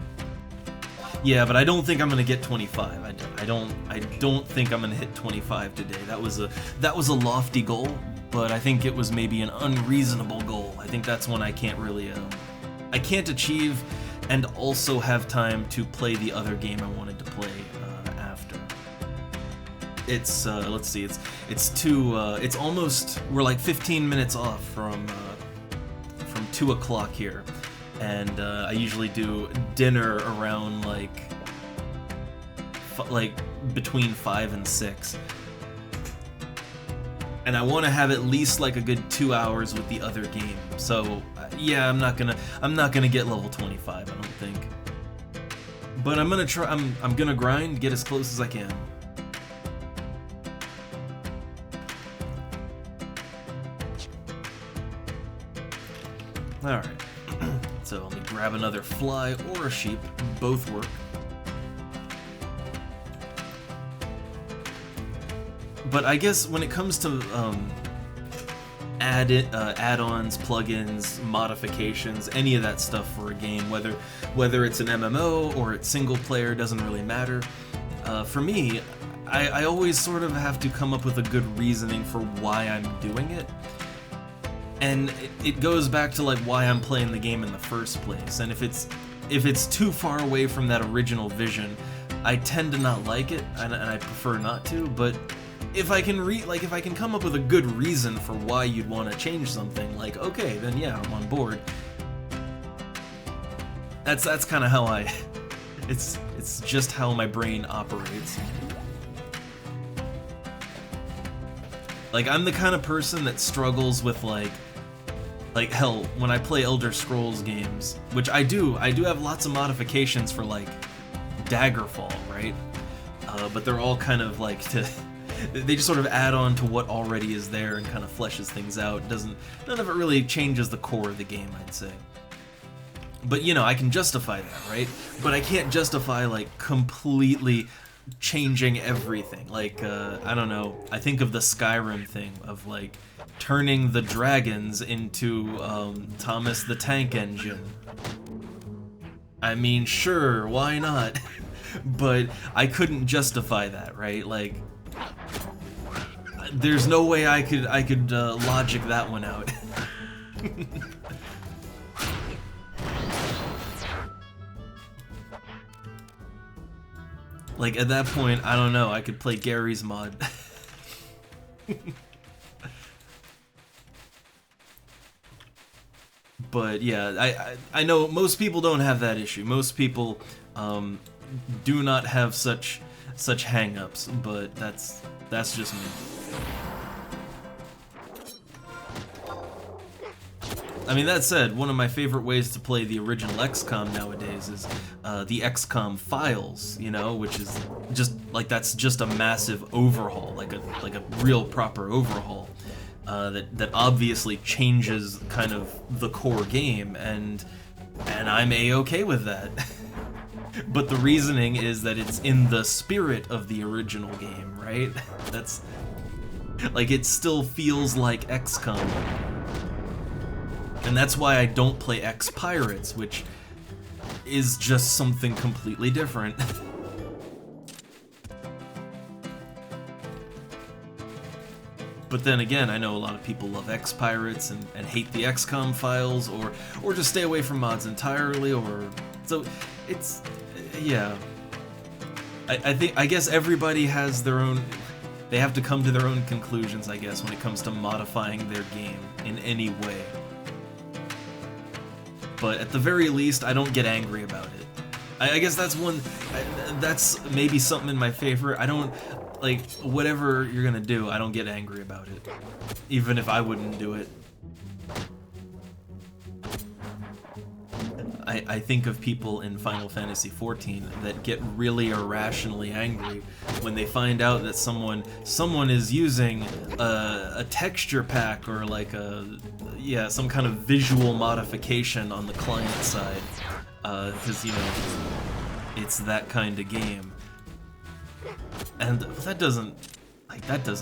A: Yeah, but I don't think I'm gonna get 25. I don't think I'm gonna hit 25 today. That was a lofty goal, but I think it was maybe an unreasonable goal. I think that's one I can't really I can't achieve. and also have time to play the other game I wanted to play after. It's let's see, it's almost, we're like 15 minutes off from 2 o'clock here, and I usually do dinner around like between 5 and 6. And I want to have at least like a good 2 hours with the other game. So yeah, I'm not gonna get level 25, I don't think. But I'm gonna try. I'm gonna grind, get as close as I can. All right. So let me grab another fly or a sheep. Both work. But I guess when it comes to add-ons, plugins, modifications, any of that stuff for a game, whether it's an MMO or it's single player, doesn't really matter. For me, I always sort of have to come up with a good reasoning for why I'm doing it. And it goes back to like why I'm playing the game in the first place. And if it's too far away from that original vision, I tend to not like it, and I prefer not to. But if I can come up with a good reason for why you'd want to change something, like, okay, then yeah, I'm on board. That's kind of how it's just how my brain operates. Like, I'm the kind of person that struggles with like hell, when I play Elder Scrolls games, which I do have lots of modifications for like Daggerfall, right? But they're all kind of like they just sort of add on to what already is there and kind of fleshes things out. None of it really changes the core of the game, I'd say. But you know, I can justify that, right? But I can't justify like completely changing everything. Like, I don't know, I think of the Skyrim thing of like turning the dragons into Thomas the Tank Engine. I mean, sure, why not? But I couldn't justify that, right? Like, there's no way I could logic that one out. Like, at that point, I don't know, I could play Gary's mod. But yeah, I know most people don't have that issue. Most people do not have such hang-ups, but that's just me. I mean, that said, one of my favorite ways to play the original XCOM nowadays is the XCOM files, you know, which is just like, that's just a massive overhaul, like a real proper overhaul that obviously changes kind of the core game, and I'm a-okay with that. But the reasoning is that it's in the spirit of the original game, right? That's like, it still feels like XCOM. And that's why I don't play X-Pirates, which is just something completely different. But then again, I know a lot of people love X-Pirates and hate the XCOM files, or just stay away from mods entirely, or... So, it's... yeah. I guess everybody has their own... They have to come to their own conclusions, I guess, when it comes to modifying their game in any way. But at the very least, I don't get angry about it. I guess that's that's maybe something in my favor. I don't, like, whatever you're gonna do, I don't get angry about it. Even if I wouldn't do it. I think of people in Final Fantasy XIV that get really irrationally angry when they find out that someone is using a texture pack or like some kind of visual modification on the client side, because you know it's that kind of game, and that doesn't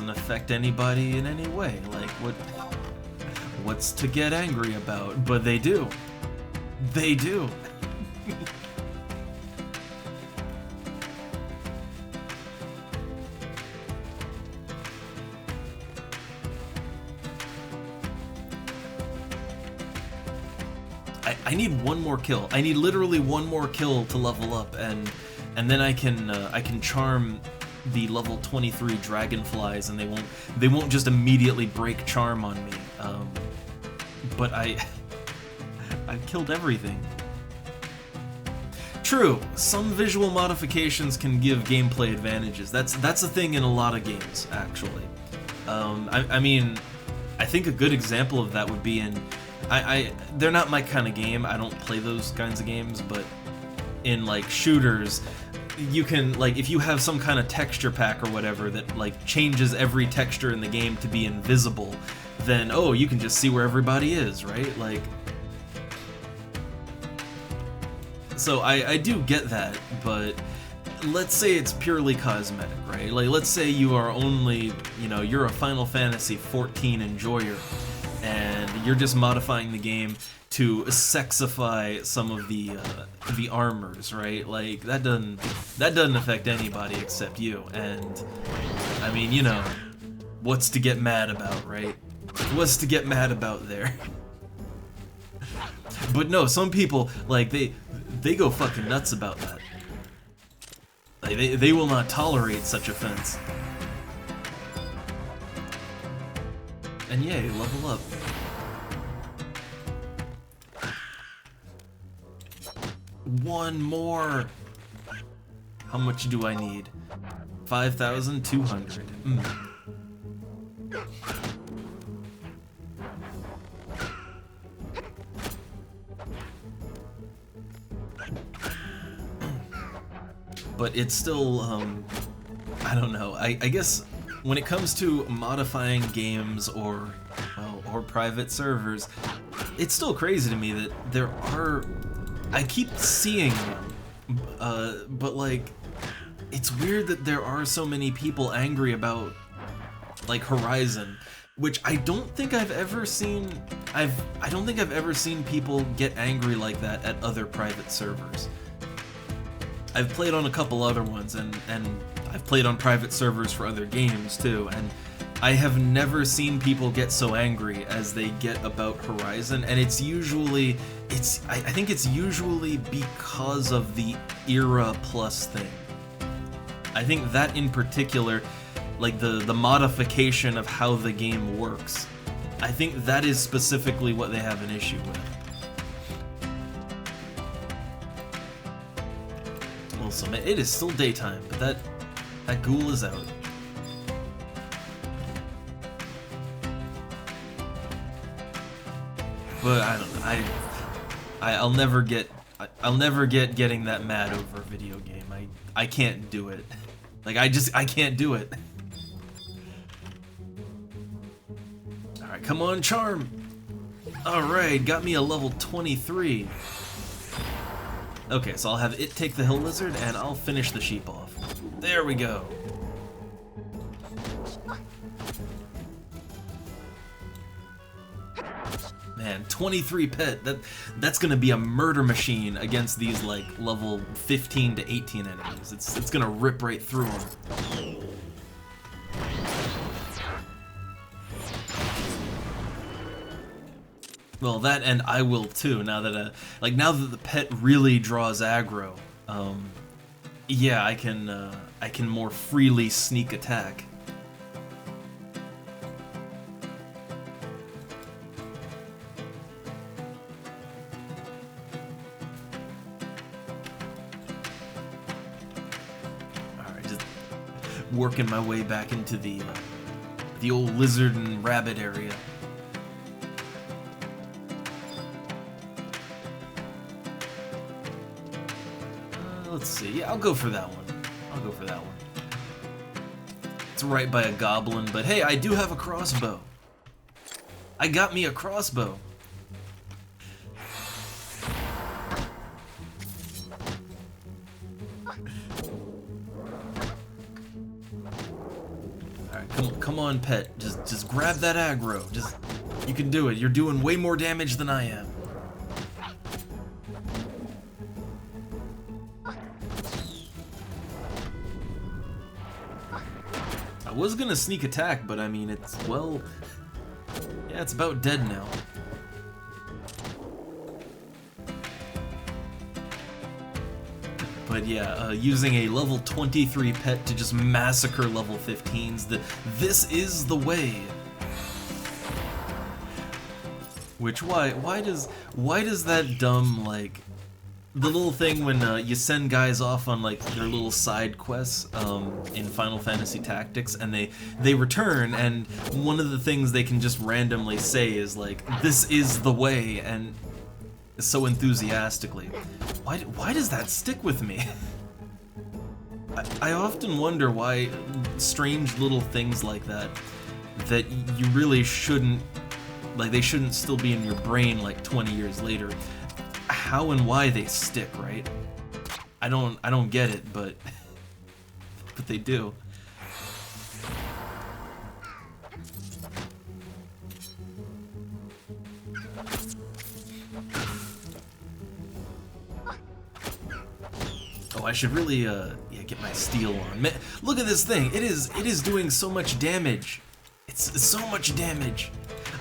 A: affect anybody in any way. Like, what's to get angry about? But they do. They do. I need one more kill. I need literally one more kill to level up, and then I can charm the level 23 dragonflies, and they won't just immediately break charm on me. But I killed everything. True, some visual modifications can give gameplay advantages. That's a thing in a lot of games, actually. I mean, I think a good example of that would be in... they're not my kind of game, I don't play those kinds of games, but in, like, shooters, you can, like, if you have some kind of texture pack or whatever that, like, changes every texture in the game to be invisible, then, oh, you can just see where everybody is, right? Like... So I do get that, but let's say it's purely cosmetic, right? Like, let's say you are only, you know, you're a Final Fantasy XIV enjoyer, and you're just modifying the game to sexify some of the armors, right? Like, that doesn't affect anybody except you, and I mean, you know, what's to get mad about, right? What's to get mad about there? But no, some people, like, they go fucking nuts about that. Like, they will not tolerate such offense. And yay, level up. One more! How much do I need? 5,200. But it's still, I don't know, I guess when it comes to modifying games or private servers, it's still crazy to me that there are, I keep seeing them, but like, it's weird that there are so many people angry about, like, Horizon, which I don't think I've ever seen, I don't think I've ever seen people get angry like that at other private servers. I've played on a couple other ones, and I've played on private servers for other games too, and I have never seen people get so angry as they get about Horizon, and it's usually, I think it's usually because of the era plus thing. I think that in particular, like the modification of how the game works, I think that is specifically what they have an issue with. So it is still daytime, but that ghoul is out. But I don't know. I'll never get getting that mad over a video game. I can't do it. Like, I can't do it. All right, come on, charm. All right, got me a level 23. Okay, so I'll have it take the hill lizard, and I'll finish the sheep off. There we go. Man, 23 pet, that's gonna be a murder machine against these, like, level 15 to 18 enemies. It's gonna rip right through them. Well, that, and I will too, now that the pet really draws aggro. Yeah, I can more freely sneak attack. Alright, just working my way back into the old lizard and rabbit area. Let's see. Yeah, I'll go for that one. I'll go for that one. It's right by a goblin, but hey, I do have a crossbow. I got me a crossbow. Alright, come on, pet. Just grab that aggro. You can do it. You're doing way more damage than I am. I was gonna sneak attack, but I mean, it's, well, yeah, it's about dead now. But yeah, using a level 23 pet to just massacre level 15s, this is the way. Which, why does that dumb, like, the little thing when you send guys off on, like, their little side quests in Final Fantasy Tactics, and they return, and one of the things they can just randomly say is, like, this is the way, and so enthusiastically. Why does that stick with me? I often wonder why strange little things like that you really shouldn't, like, they shouldn't still be in your brain like 20 years later. How and why they stick, right? I don't get it, but they do. Oh, I should really yeah, get my steel on. Man, look at this thing. It is doing so much damage. It's so much damage.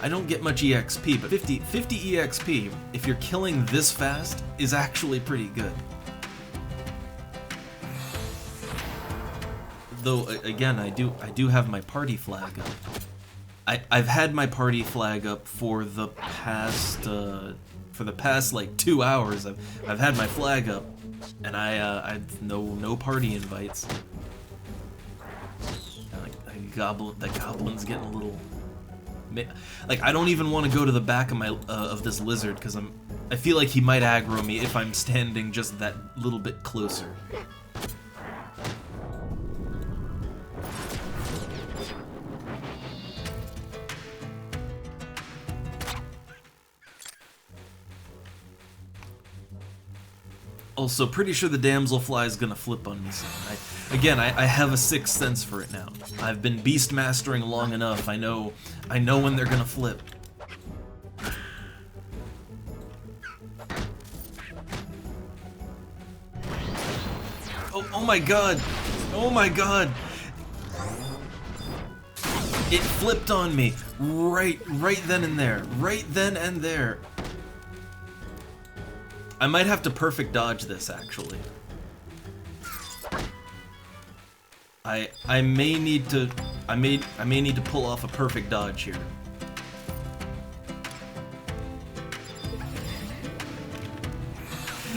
A: I don't get much EXP, but 50 EXP, if you're killing this fast, is actually pretty good. Though, again, I do have my party flag up. I've had my party flag up for the past like 2 hours. I've had my flag up, and I've no party invites. The goblin's getting a little. Like, I don't even want to go to the back of my of this lizard because I feel like he might aggro me if I'm standing just that little bit closer. Also, pretty sure the damselfly is gonna flip on me soon. Again, I have a sixth sense for it now. I've been beast mastering long enough. I know when they're gonna flip. Oh my god! Oh my god! It flipped on me right then and there. Right then and there. I might have to perfect dodge this, actually. I may need to pull off a perfect dodge here.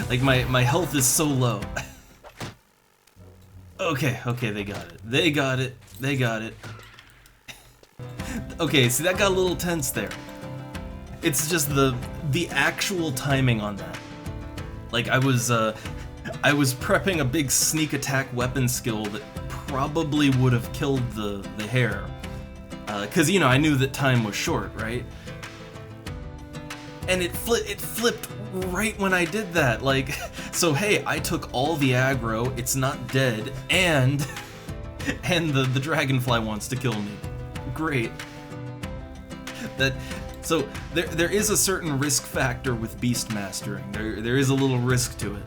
A: Like, my health is so low. Okay, they got it. They got it. Okay, see, that got a little tense there. It's just the actual timing on that. Like, I was prepping a big sneak attack weapon skill that probably would have killed the hare. 'Cause, you know, I knew that time was short, right? And it flipped right when I did that. Like, so hey, I took all the aggro, it's not dead, and the dragonfly wants to kill me. Great. So there is a certain risk factor with beast mastering. There is a little risk to it.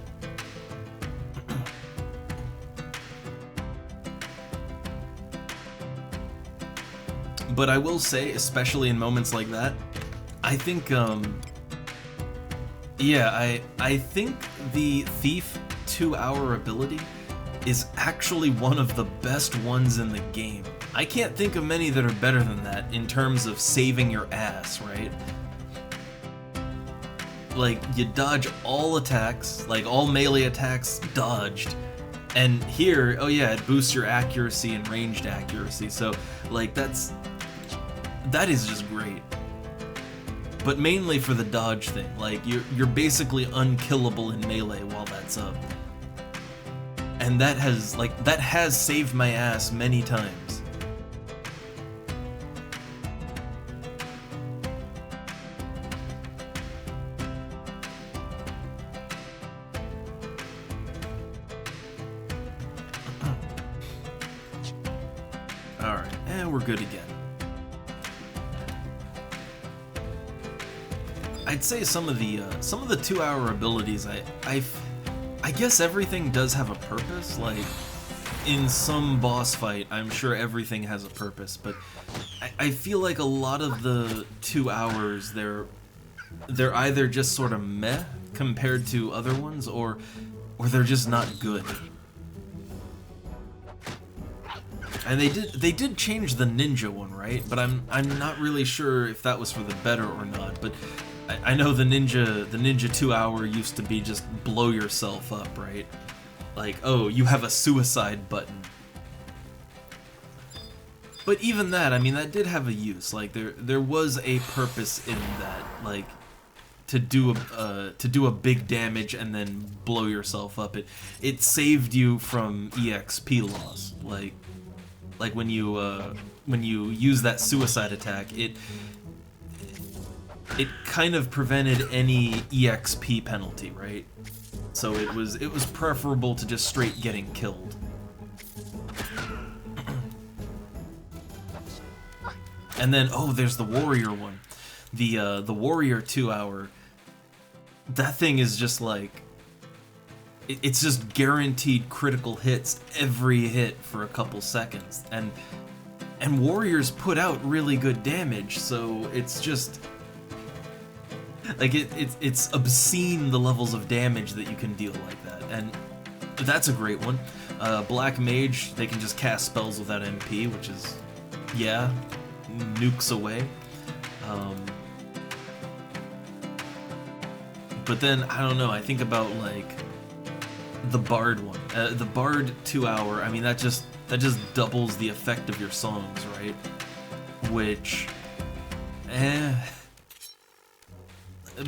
A: But I will say, especially in moments like that, I think yeah, I think the Thief 2-hour ability is actually one of the best ones in the game. I can't think of many that are better than that in terms of saving your ass, right? Like, you dodge all attacks, like all melee attacks dodged. And here, oh yeah, it boosts your accuracy and ranged accuracy, so like that is just great. But mainly for the dodge thing, like you're basically unkillable in melee while that's up. And that has saved my ass many times. Alright, and we're good again. I'd say some of the 2-hour abilities, I guess everything does have a purpose. Like, in some boss fight, I'm sure everything has a purpose, but I feel like a lot of the 2 hours, they're either just sort of meh compared to other ones, or or they're just not good. And they did change the ninja one, right? But I'm not really sure if that was for the better or not. But I know the ninja 2-hour used to be just blow yourself up, right? Like, oh, you have a suicide button. But even that, I mean, that did have a use. Like there was a purpose in that, like to do a big damage and then blow yourself up. It saved you from EXP loss. Like when you use that suicide attack, it kind of prevented any EXP penalty, right? So it was preferable to just straight getting killed. And then, oh, there's the warrior one. The warrior 2-hour. That thing is just like, it's just guaranteed critical hits every hit for a couple seconds, and warriors put out really good damage, so it's just like it's obscene the levels of damage that you can deal like that, and that's a great one. Black mage, they can just cast spells without MP, which is, yeah, nukes away. But then I don't know, I think about like the Bard one. The Bard 2-hour, I mean, that just doubles the effect of your songs, right? Which,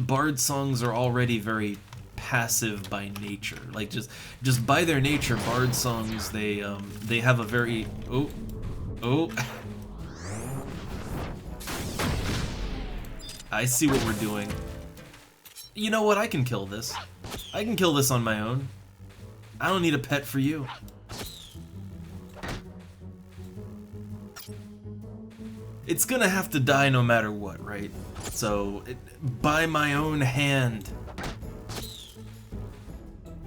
A: Bard songs are already very passive by nature. Like just by their nature, Bard songs, they have a very oh. I see what we're doing. You know what? I can kill this. I can kill this on my own. I don't need a pet for you. It's gonna have to die no matter what, right? So, by my own hand.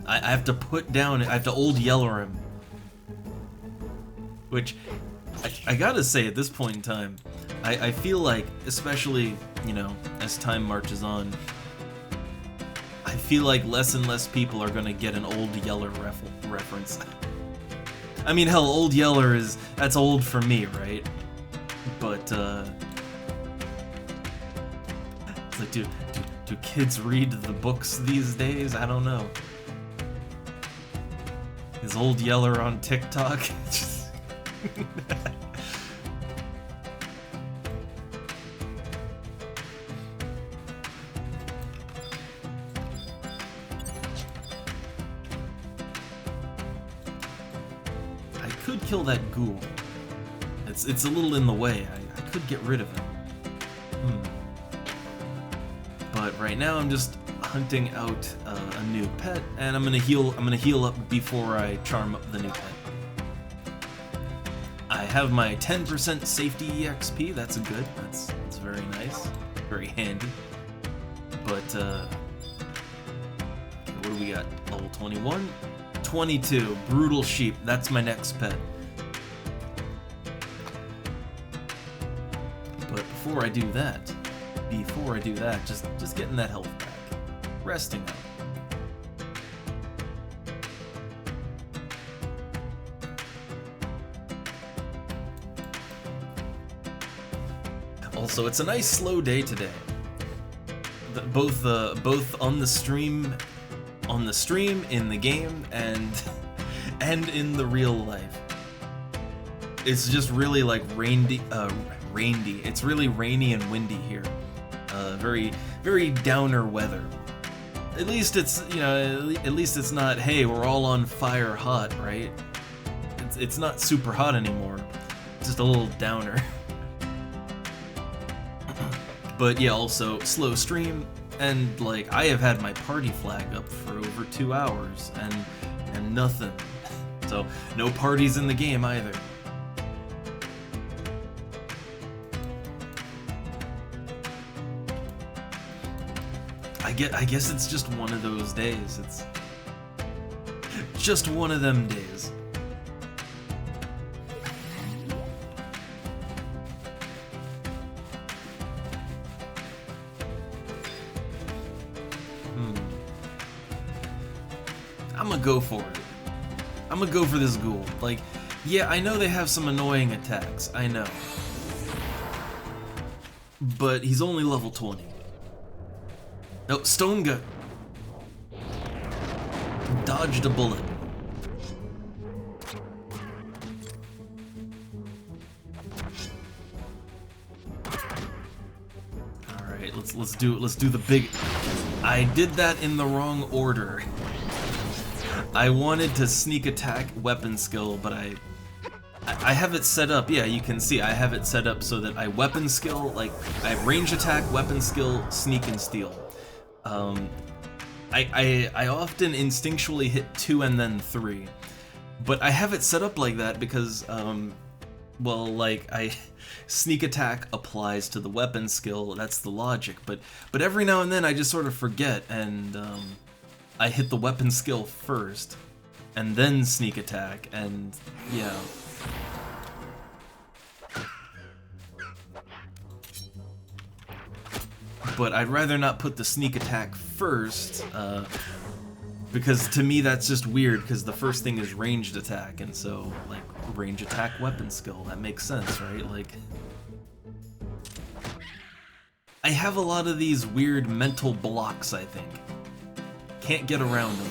A: I have to put down, I have to old yeller him. Which, I gotta say, at this point in time, I feel like, especially, you know, as time marches on, I feel like less and less people are gonna get an Old Yeller reference. I mean, hell, Old Yeller that's old for me, right? But, it's like, do kids read the books these days? I don't know. Is Old Yeller on TikTok? Kill that ghoul. It's a little in the way. I could get rid of him. But right now I'm just hunting out a new pet, and I'm gonna heal up before I charm up the new pet. I have my 10% safety EXP. That's good. That's very nice. Very handy. But okay, what do we got? Level 21. 22. Brutal Sheep. That's my next pet. But before I do that, just getting that health back. Resting up. Also, it's a nice slow day today. Both on the stream, in the game, and in the real life. It's just really like rainy. It's really rainy and windy here. Very, very downer weather. At least it's, you know, at least it's not, hey, we're all on fire hot, right? It's not super hot anymore. It's just a little downer. But yeah, also slow stream, and like I have had my party flag up for over 2 hours and nothing. So no parties in the game either. I guess it's just one of those days. It's just one of them days. I'm gonna go for it. I'm gonna go for this ghoul. Like, yeah, I know they have some annoying attacks, I know. But he's only level 20. No, Stone Gut. Dodged a bullet. Alright, let's do the big. I did that in the wrong order. I wanted to sneak attack weapon skill, but I have it set up, yeah, you can see I have it set up so that I weapon skill, like, I have range attack, weapon skill, sneak and steal. I often instinctually hit 2 and then 3, but I have it set up like that because, well, like, sneak attack applies to the weapon skill, that's the logic, but every now and then I just sort of forget, and, I hit the weapon skill first, and then sneak attack, and, yeah. But I'd rather not put the sneak attack first, because to me that's just weird, because the first thing is ranged attack, and so, like, range attack weapon skill, that makes sense, right? Like, I have a lot of these weird mental blocks, I think. Can't get around them,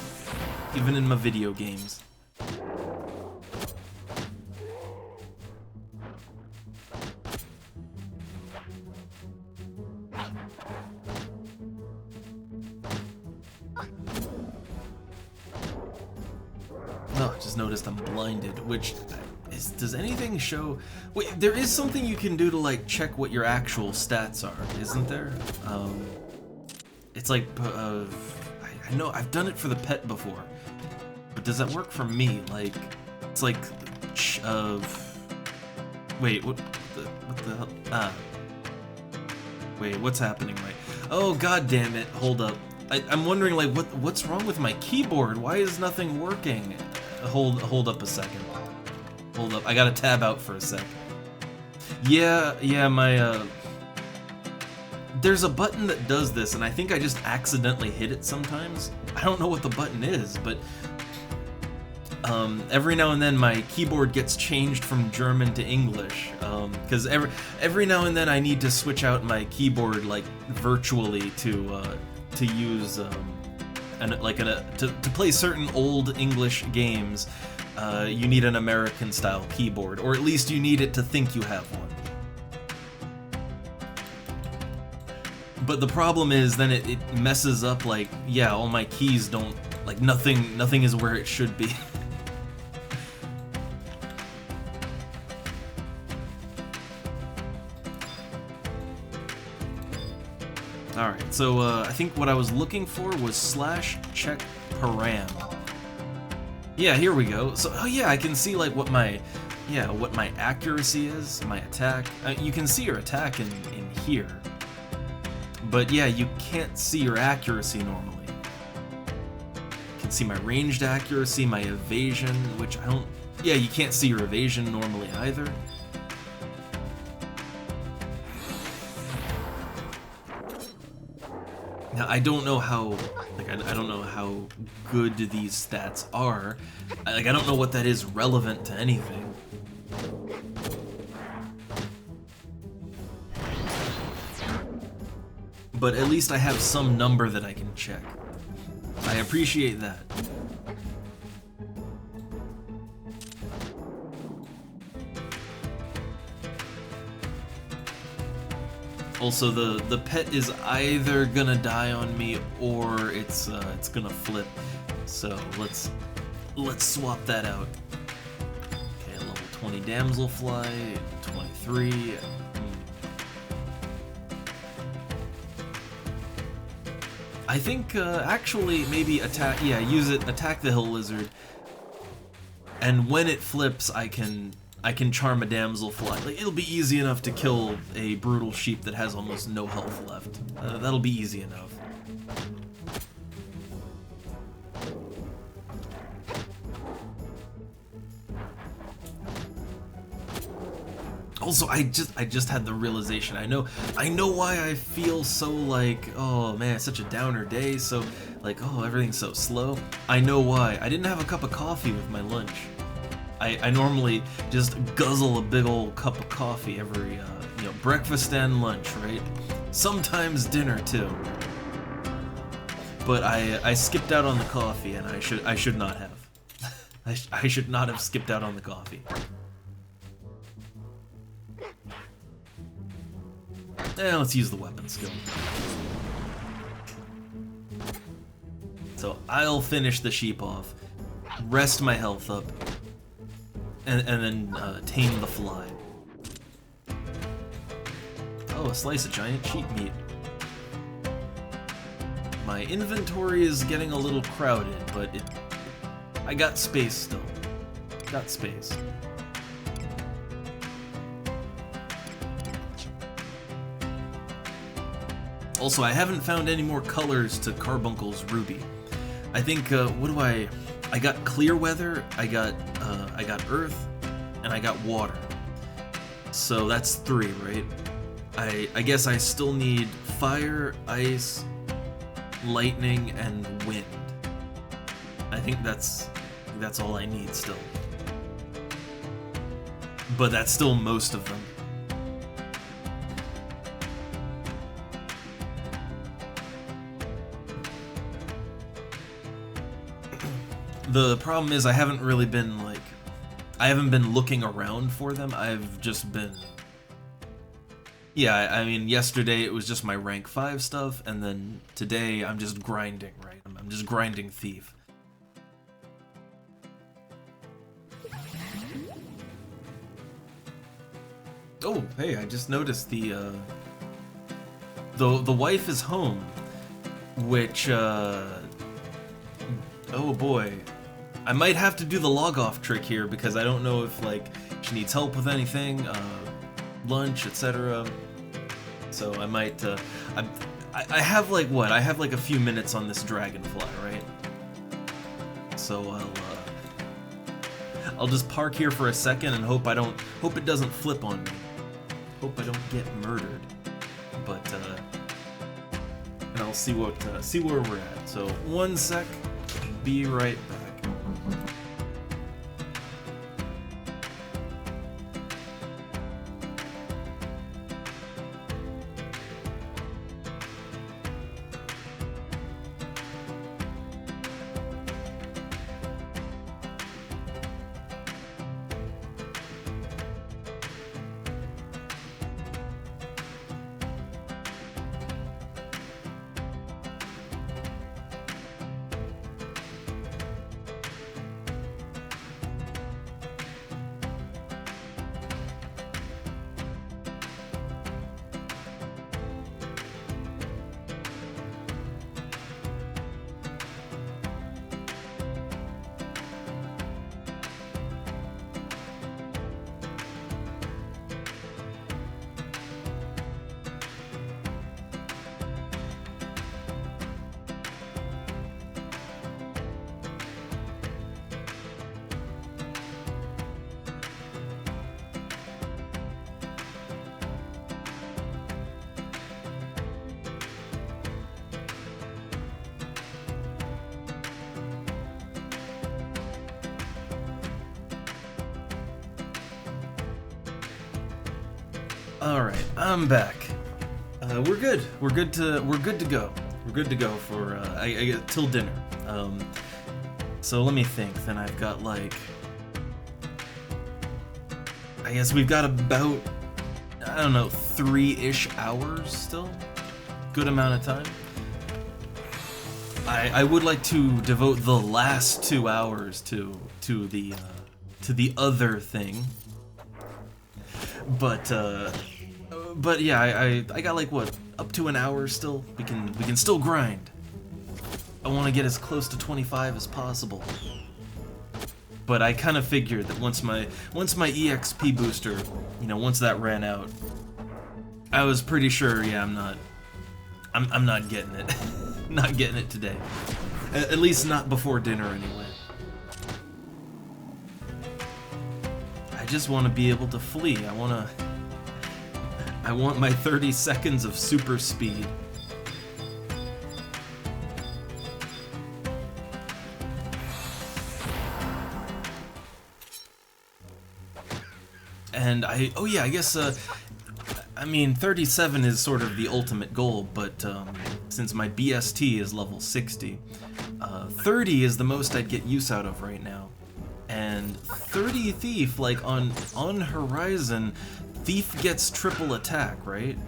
A: even in my video games. Oh, I just noticed I'm blinded, which does anything show? Wait, there is something you can do to, like, check what your actual stats are, isn't there? It's like, I know I've done it for the pet before, but does that work for me? Like, it's like, wait, what the hell? Ah. Wait, what's happening, right? Oh, god damn it, hold up. I'm wondering, like, what's wrong with my keyboard? Why is nothing working? Hold up a second. Hold up, I gotta tab out for a sec. Yeah, my, there's a button that does this, and I think I just accidentally hit it sometimes. I don't know what the button is, but, every now and then my keyboard gets changed from German to English, because every now and then I need to switch out my keyboard, like, virtually to use, to play certain old English games, you need an American-style keyboard, or at least you need it to think you have one. But the problem is, then it messes up, like, yeah, all my keys don't, like, nothing is where it should be. Alright, so, I think what I was looking for was /check param. Yeah, here we go. So, oh yeah, I can see, like, what my accuracy is, my attack. You can see your attack in here. But yeah, you can't see your accuracy normally. You can see my ranged accuracy, my evasion, which I don't... Yeah, you can't see your evasion normally either. Now, I don't know how... Like, I don't know how good these stats are. Like, I don't know what that is relevant to anything. But at least I have some number that I can check. I appreciate that. Also, the pet is either gonna die on me or it's gonna flip. So let's swap that out. Okay, level 20 damselfly, 23. I think, actually, maybe attack, yeah, use it, attack the hill lizard, and when it flips, I can charm a damselfly. Like, it'll be easy enough to kill a brutal sheep that has almost no health left. That'll be easy enough. Also, I just had the realization. I know why I feel so like, oh man, it's such a downer day. So like, oh, everything's so slow. I know why. I didn't have a cup of coffee with my lunch. I normally just guzzle a big old cup of coffee every you know, breakfast and lunch, right? Sometimes dinner too. But I skipped out on the coffee, and I should not have. I should not have skipped out on the coffee. Let's use the weapon skill. So I'll finish the sheep off, rest my health up, and then tame the fly. Oh, a slice of giant sheep meat. My inventory is getting a little crowded, but I got space still. Got space. Also, I haven't found any more colors to Carbuncle's Ruby. I think, what do I got clear weather, I got earth, and I got water. So that's 3, right? I guess I still need fire, ice, lightning, and wind. I think that's all I need still. But that's still most of them. The problem is I haven't really been like, I haven't been looking around for them. I've just been, yeah, I mean, yesterday it was just my rank 5 stuff, and then today I'm just grinding, right? I'm just grinding Thief. Oh, hey, I just noticed the wife is home, which, oh boy. I might have to do the log off trick here because I don't know if like she needs help with anything, lunch, etc. So I might, I have like what? I have like a few minutes on this dragonfly, right? So I'll just park here for a second and hope it doesn't flip on me. Hope I don't get murdered. But and I'll see where we're at. So 1 sec. Be right back. Alright, I'm back. We're good. We're good to go. We're good to go for I get till dinner. So let me think. Then I've got like, I guess we've got about, I don't know, 3-ish hours still. Good amount of time. I would like to devote the last 2 hours to the other thing. But yeah, I got like what, up to an hour still. We can still grind. I want to get as close to 25 as possible. But I kind of figured that once my EXP booster, you know, once that ran out, I was pretty sure, yeah, I'm not getting it. Not getting it today. At least not before dinner anyway. I just want to be able to flee. I want to I want my 30 seconds of super speed. And oh yeah, I guess, I mean, 37 is sort of the ultimate goal, but since my BST is level 60, 30 is the most I'd get use out of right now. And 30 Thief, like on Horizon, Thief gets triple attack, right?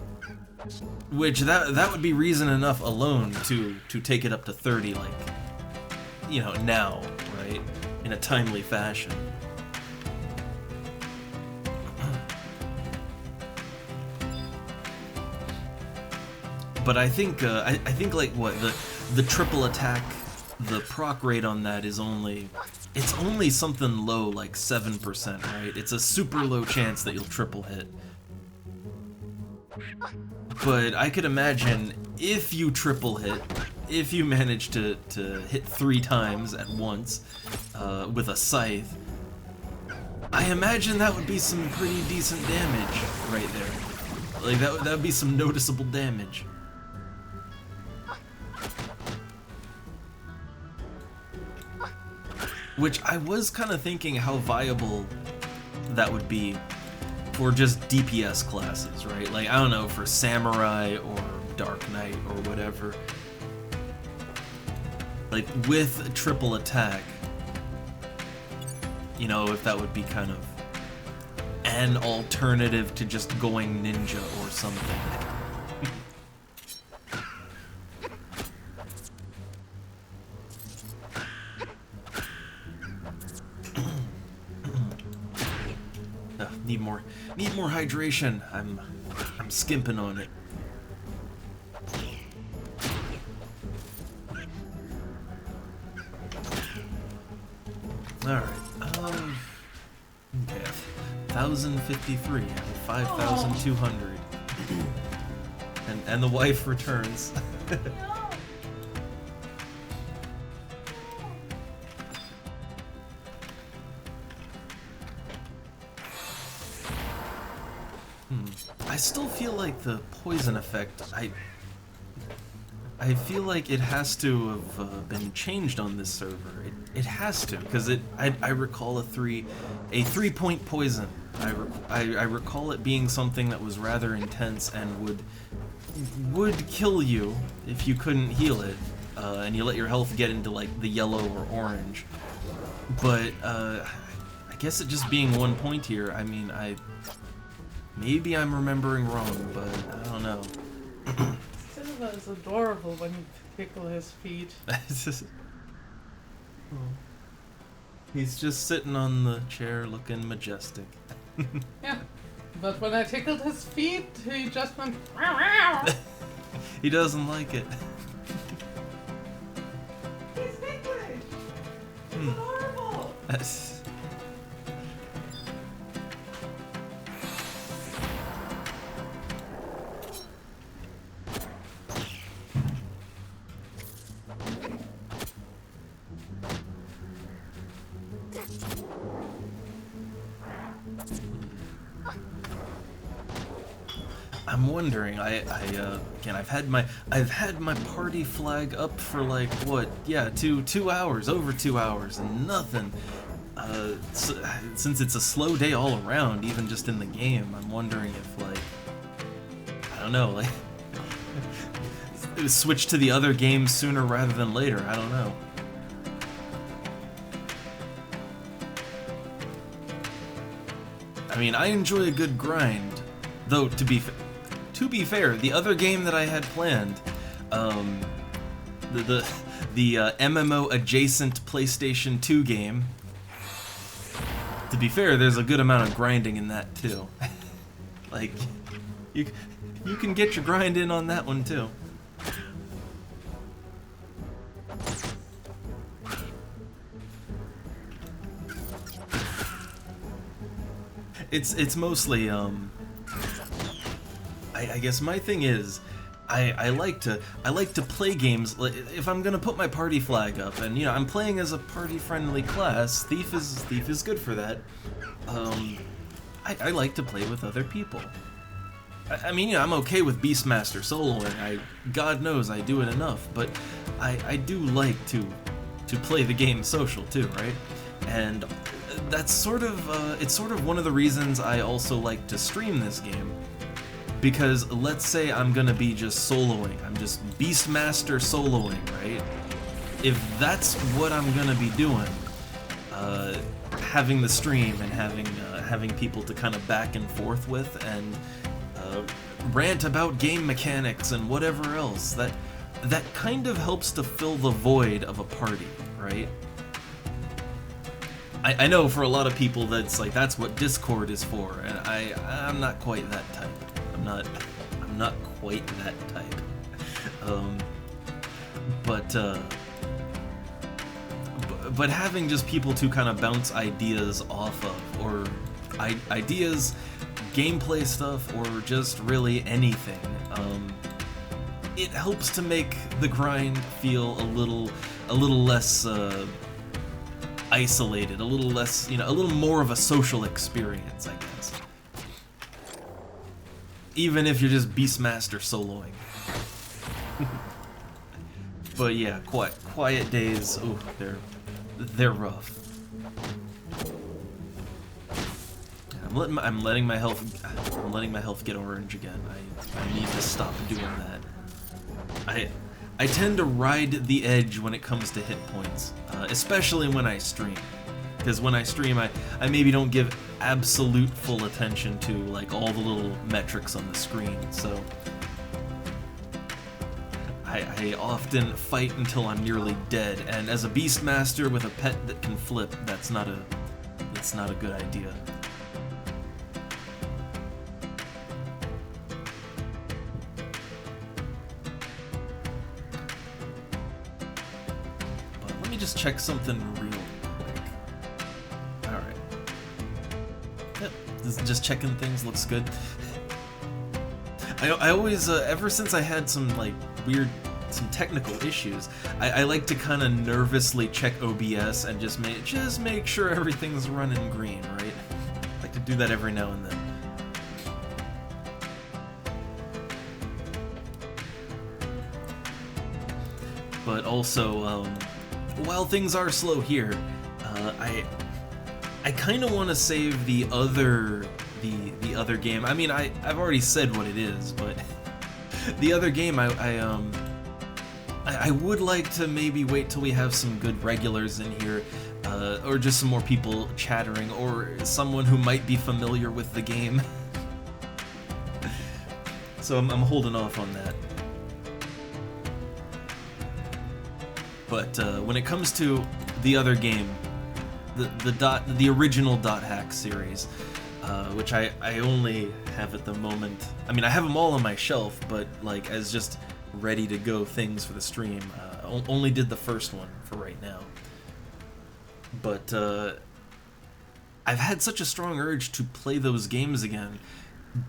A: Which that would be reason enough alone to take it up to 30, like, you know, now, right? In a timely fashion. But I think like what the triple attack, the proc rate on that is only something low, like 7%, right? It's a super low chance that you'll triple hit. But I could imagine if you triple hit, if you manage to hit 3 times at once with a scythe, I imagine that would be some pretty decent damage right there. Like that would be some noticeable damage. Which I was kind of thinking how viable that would be for just DPS classes, right? Like, I don't know, for Samurai or Dark Knight or whatever. Like, with triple attack, you know, if that would be kind of an alternative to just going ninja or something. Need more hydration. I'm skimping on it. All right. Okay. 1,053 and 5,200. And the wife returns. I still feel like the poison effect, I feel like it has to have been changed on this server. It has to, because I recall a 3-point poison. I recall it being something that was rather intense and would kill you if you couldn't heal it, and you let your health get into like the yellow or orange. But I guess it just being 1 point here, I mean, maybe I'm remembering wrong, but I don't know.
B: Silva is adorable when you tickle his feet.
A: He's just sitting on the chair looking majestic.
B: Yeah, but when I tickled his feet, he just went...
A: He doesn't like it.
B: He's ticklish! It's adorable!
A: I'm wondering. Again, I've had my party flag up for like what? Yeah, 2 hours, over 2 hours, and nothing. Since it's a slow day all around, even just in the game, I'm wondering if like, I don't know, like switch to the other games sooner rather than later. I don't know. I mean, I enjoy a good grind, though. To be fair, the other game that I had planned, the MMO adjacent PlayStation 2 game. To be fair, there's a good amount of grinding in that too. Like, you can get your grind in on that one too. It's mostly I guess my thing is I like to play games. If I'm gonna put my party flag up, and you know I'm playing as a party-friendly class, Thief is good for that. I like to play with other people. I mean, yeah, I'm okay with Beastmaster soloing. God knows I do it enough, but I do like to play the game social too, right? And that's sort of it's sort of one of the reasons I also like to stream this game. Because let's say I'm gonna be just soloing, I'm just Beastmaster soloing, right? If that's what I'm gonna be doing, having the stream and having people to kind of back and forth with and rant about game mechanics and whatever else, that kind of helps to fill the void of a party, right? I know for a lot of people that's like that's what Discord is for, and I'm not quite that type. I'm not quite that type. But having just people to kind of bounce ideas off of, or ideas, gameplay stuff, or just really anything, it helps to make the grind feel a little less isolated, a little less, a little more of a social experience, I guess. Even if you're just Beastmaster soloing. But yeah, quiet days, ooh, they're rough. I'm letting my health get orange again. I need to stop doing that. I tend to ride the edge when it comes to hit points, especially when I stream. Because when I stream, I maybe don't give absolute full attention to like all the little metrics on the screen, so I often fight until I'm nearly dead, and as a Beastmaster with a pet that can flip, that's not a good idea. But let me just check something real quick. Alright. Yep, just checking things, looks good. I always, ever since I had some, like, some technical issues, I like to kind of nervously check OBS and just make sure everything's running green, right? I like to do that every now and then. But also, while things are slow here, I kind of want to save the other game. I mean, I've already said what it is, but the other game I would like to maybe wait till we have some good regulars in here, or just some more people chattering, or someone who might be familiar with the game. So I'm holding off on that. But when it comes to the other game, the original Dot Hack series, which I only have at the moment. I mean, I have them all on my shelf, but like as just ready to go things for the stream. Only did the first one for right now. But I've had such a strong urge to play those games again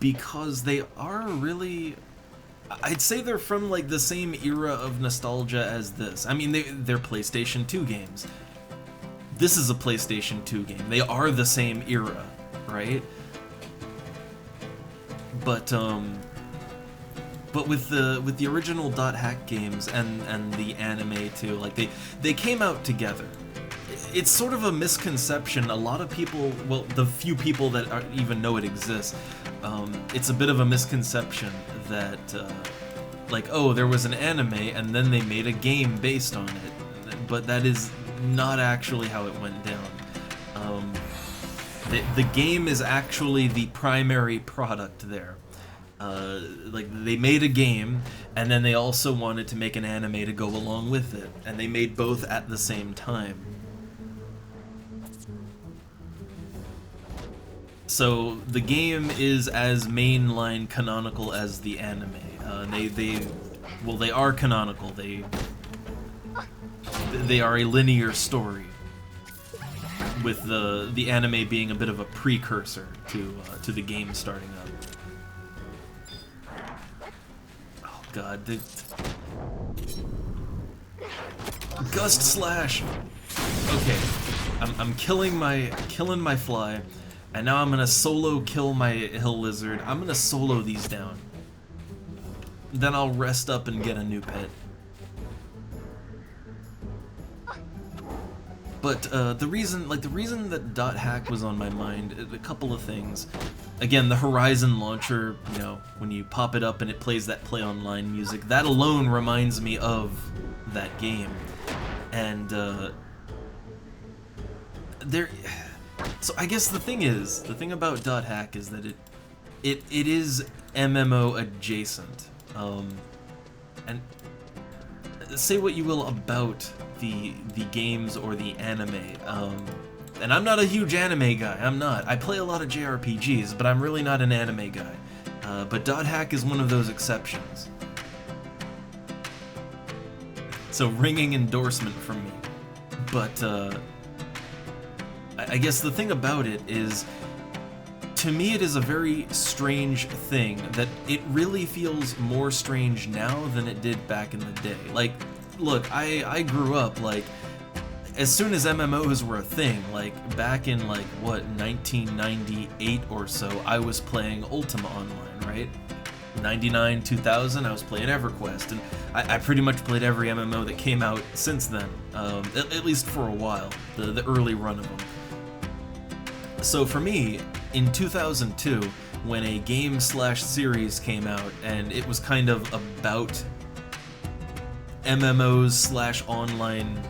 A: because they are really, I'd say they're from like the same era of nostalgia as this. I mean, they're PlayStation 2 games. This is a PlayStation 2 game. They are the same era, right? But with the original Dot Hack games and the anime too, like they came out together. It's sort of a misconception. A lot of people, well, the few people that even know it exists, it's a bit of a misconception that like, oh, there was an anime and then they made a game based on it, but that is not actually how it went down. The game is actually the primary product there. Like, they made a game, and then they also wanted to make an anime to go along with it, and they made both at the same time. So the game is as mainline canonical as the anime. They are canonical. They are a linear story, with the anime being a bit of a precursor to the game starting up. Oh god, Gust Slash. Okay, I'm killing my fly, And now I'm gonna solo kill my hill lizard. I'm gonna solo these down. Then I'll rest up and get a new pet. But the reason that dot hack was on my mind, a couple of things. Again, the Horizon launcher, you know, when you pop it up and it plays that Play Online music, that alone reminds me of that game. And so I guess the thing about dot hack is that it is MMO adjacent. And say what you will about the games or the anime, and I'm not a huge anime guy. I'm not. I play a lot of JRPGs, but I'm really not an anime guy. But dot hack is one of those exceptions. So ringing endorsement from me. But I guess the thing about it is, to me it is a very strange thing that it really feels more strange now than it did back in the day. Like, look, I grew up, like, as soon as MMOs were a thing, like, back in, like, what, 1998 or so, I was playing Ultima Online, right? 99, 2000, I was playing EverQuest, and I pretty much played every MMO that came out since then, at least for a while, the early run of them. So for me, in 2002, when a game/series came out, and it was kind of about MMOs/online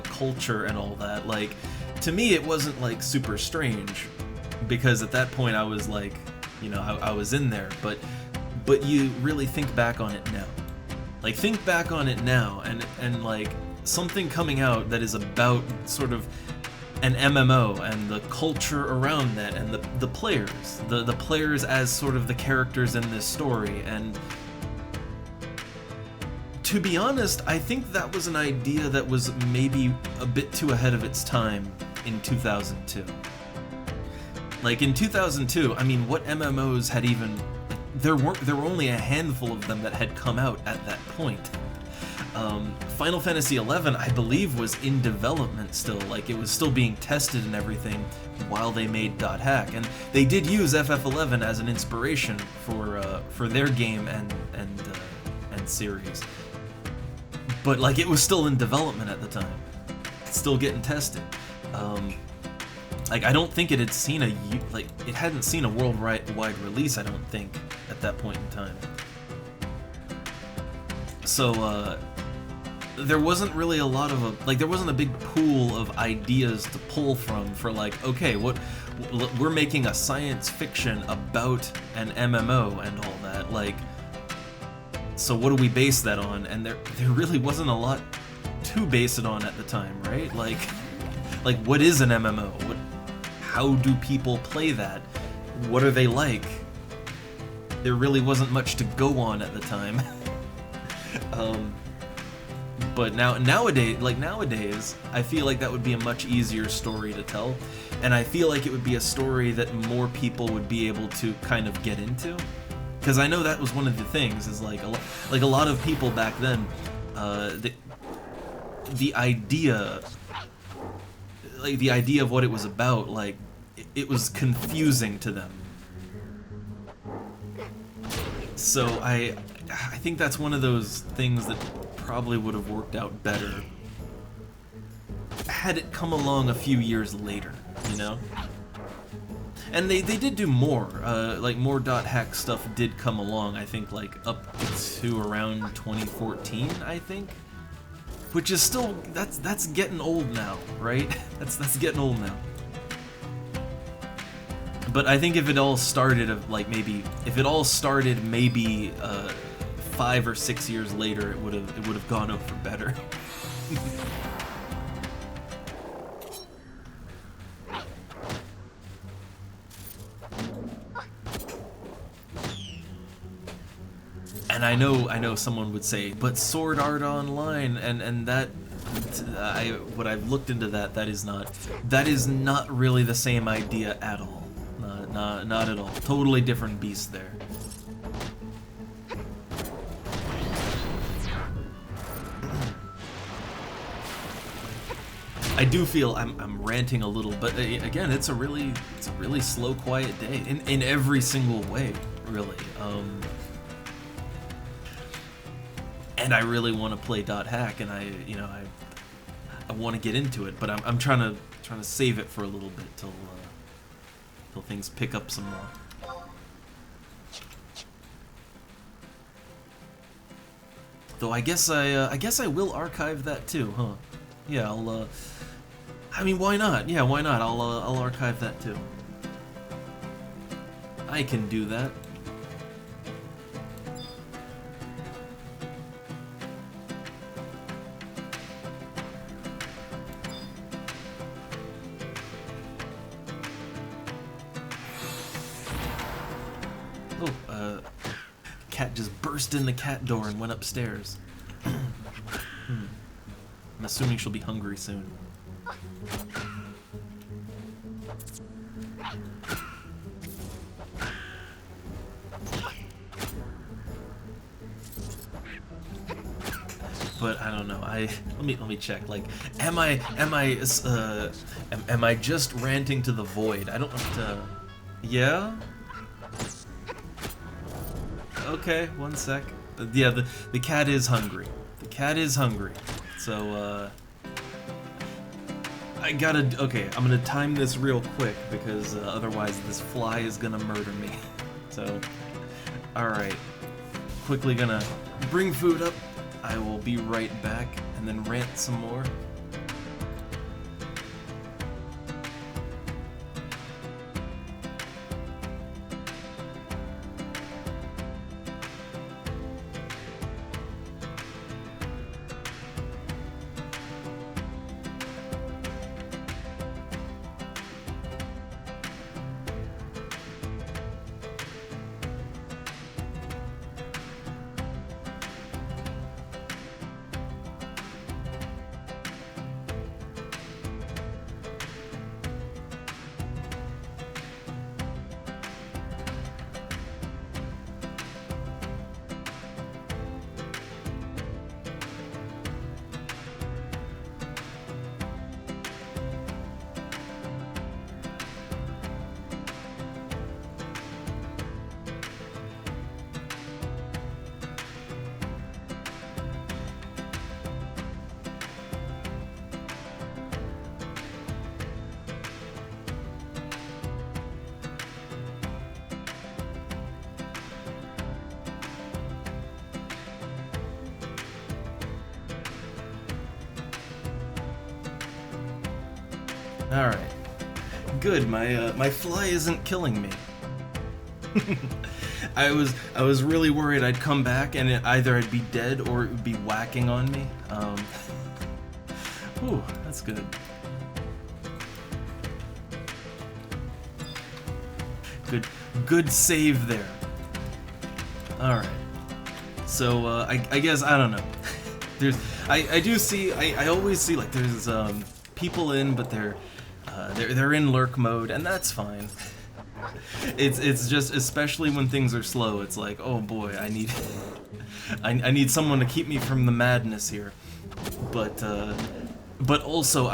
A: culture and all that, like, to me it wasn't, like, super strange, because at that point I was, like, you know, I was in there, but you really think back on it now. Like, think back on it now, and like, something coming out that is about sort of an MMO and the culture around that, and the players, the players as sort of the characters in this story. And to be honest, I think that was an idea that was maybe a bit too ahead of its time in 2002. Like, in 2002, I mean, what MMOs had even... There were only a handful of them that had come out at that point. Final Fantasy XI, I believe, was in development still. Like, it was still being tested and everything while they made dot hack, and they did use FF11 as an inspiration for their game and series. But, like, it was still in development at the time, still getting tested. Like, I don't think it had seen it hadn't seen a worldwide release, I don't think, at that point in time. So, there wasn't really a lot of there wasn't a big pool of ideas to pull from for, like, okay, we're making a science fiction about an MMO and all that, like, so what do we base that on? And there really wasn't a lot to base it on at the time, right? Like what is an MMO? How do people play that? What are they like? There really wasn't much to go on at the time. But nowadays, I feel like that would be a much easier story to tell, and I feel like it would be a story that more people would be able to kind of get into, because I know that was one of the things, is like a lot of people back then, the idea of what it was about, like, it was confusing to them. So I think that's one of those things that probably would have worked out better had it come along a few years later, you know? And they did do more, like, more dot hack stuff did come along, I think, like, up to around 2014, I think? Which is still, that's getting old now, right? That's getting old now. But I think if it all started, maybe 5 or 6 years later, it would have gone over better. And I know someone would say, but Sword Art Online, and that, what I've looked into that is not really the same idea at all. Not at all. Totally different beast there. I do feel I'm ranting a little, but again, it's a really slow, quiet day in every single way, really. And I really want to play .hack, and I want to get into it, but I'm trying to save it for a little bit till things pick up some more. Though I guess I will archive that too, huh? Yeah, I'll. I mean, why not? Yeah, why not? I'll archive that too. I can do that. Cat just burst in the cat door and went upstairs. I'm assuming she'll be hungry soon. But I don't know. Let me check. Like, am I just ranting to the void? I don't want to. Yeah. Okay, one sec. Yeah, the cat is hungry. The cat is hungry. So, I gotta... Okay, I'm gonna time this real quick, because otherwise this fly is gonna murder me. So, alright. Quickly gonna bring food up. I will be right back, and then rant some more. Alright. Good, my fly isn't killing me. I was really worried I'd come back and either I'd be dead or it would be whacking on me. Ooh, that's good. Good save there. Alright. So, I guess, I don't know. I do see, I always see, like, there's, people in, but they're in lurk mode, and that's fine. It's just, especially when things are slow, it's like, oh boy, I need someone to keep me from the madness here. But also,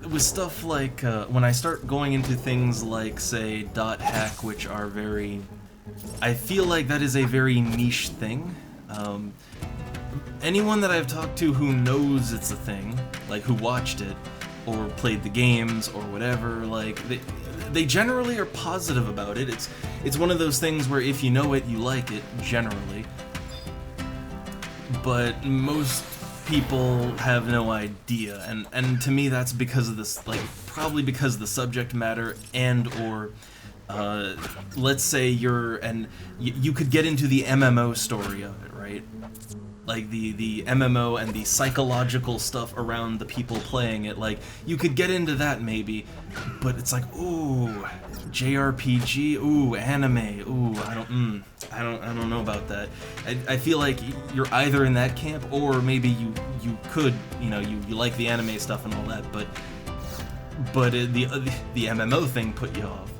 A: with stuff like, when I start going into things like, say, .hack, which are very, I feel like that is a very niche thing. Anyone that I've talked to who knows it's a thing, like who watched it, or played the games, or whatever, like, they generally are positive about it. It's one of those things where if you know it, you like it, generally. But most people have no idea, and to me that's because of this, like, probably because of the subject matter, and or let's say you could get into the MMO story of it, right? Like the MMO and the psychological stuff around the people playing it, like, you could get into that maybe, but it's like, ooh, JRPG, ooh, anime, ooh, I don't know about that. I feel like you're either in that camp, or maybe you could, you like the anime stuff and all that, but the MMO thing put you off.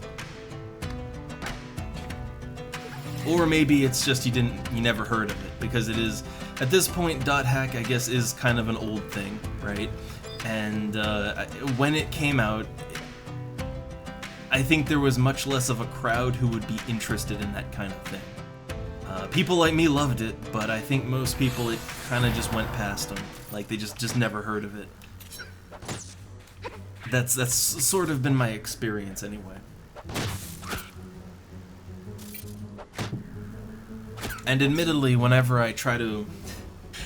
A: Or maybe it's just you never heard of it, because it is, at this point, .hack, I guess, is kind of an old thing, right? And when it came out, I think there was much less of a crowd who would be interested in that kind of thing. People like me loved it, but I think most people, it kind of just went past them. Like, they just never heard of it. That's sort of been my experience anyway. And admittedly, whenever I try to...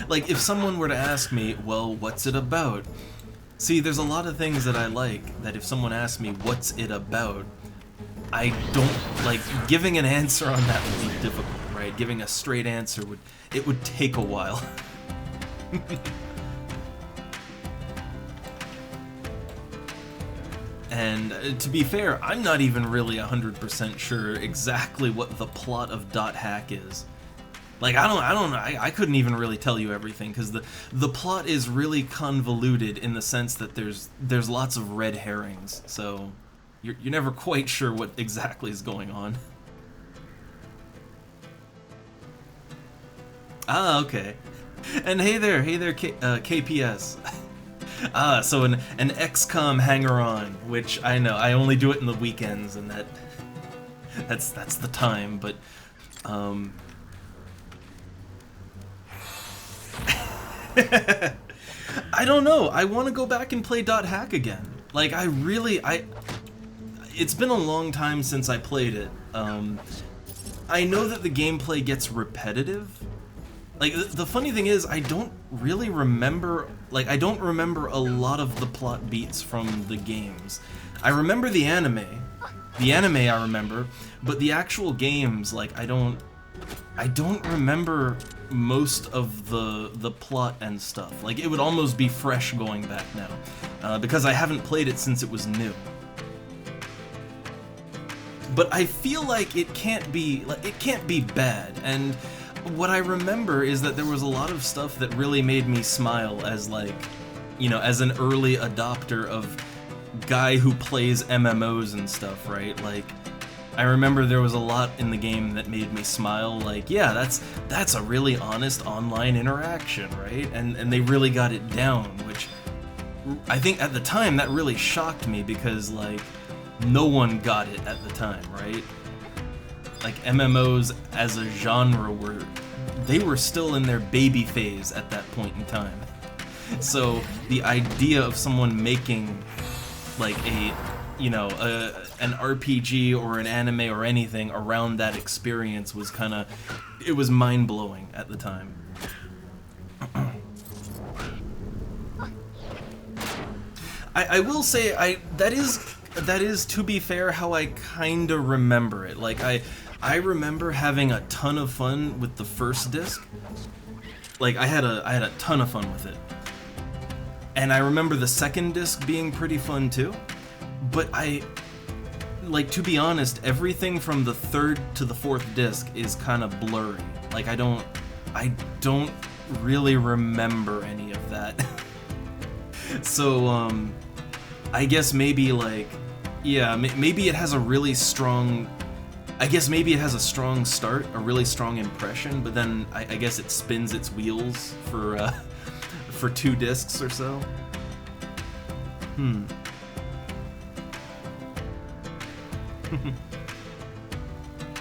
A: Like, if someone were to ask me, well, what's it about? See, there's a lot of things that I like that if someone asked me, what's it about? I don't... Like, giving an answer on that would be difficult, right? Giving a straight answer would take a while. And to be fair, I'm not even really 100% sure exactly what the plot of .hack is. Like, I don't know, I couldn't even really tell you everything, because the plot is really convoluted in the sense that there's lots of red herrings, so you're never quite sure what exactly is going on. Ah, okay. And hey there, KPS. So an XCOM hanger-on, which I know, I only do it in the weekends, and that's the time, but, I don't know, I want to go back and play .hack again. Like, it's been a long time since I played it. I know that the gameplay gets repetitive. Like, the funny thing is, I don't really remember, like, I don't remember a lot of the plot beats from the games. I remember the anime. The anime I remember, but the actual games, like, I don't remember most of the plot and stuff. Like, it would almost be fresh going back now, because I haven't played it since it was new. But I feel like it can't be bad, and what I remember is that there was a lot of stuff that really made me smile as, like, you know, as an early adopter of guy who plays MMOs and stuff, right? Like, I remember there was a lot in the game that made me smile, like, yeah, that's a really honest online interaction, right? And they really got it down, which I think at the time that really shocked me, because, like, no one got it at the time, right? Like, MMOs as a genre were still in their baby phase at that point in time. So the idea of someone making, like, an RPG or an anime or anything around that experience was it was mind-blowing at the time. I will say, that is, to be fair, how I kinda remember it. Like, I remember having a ton of fun with the first disc. Like, I had a ton of fun with it. And I remember the second disc being pretty fun too. But to be honest, everything from the third to the fourth disc is kind of blurry. Like, I don't really remember any of that. So, I guess maybe, like, yeah, maybe it has a really strong... I guess maybe it has a strong start, a really strong impression, but then I guess it spins its wheels for 2 discs or so.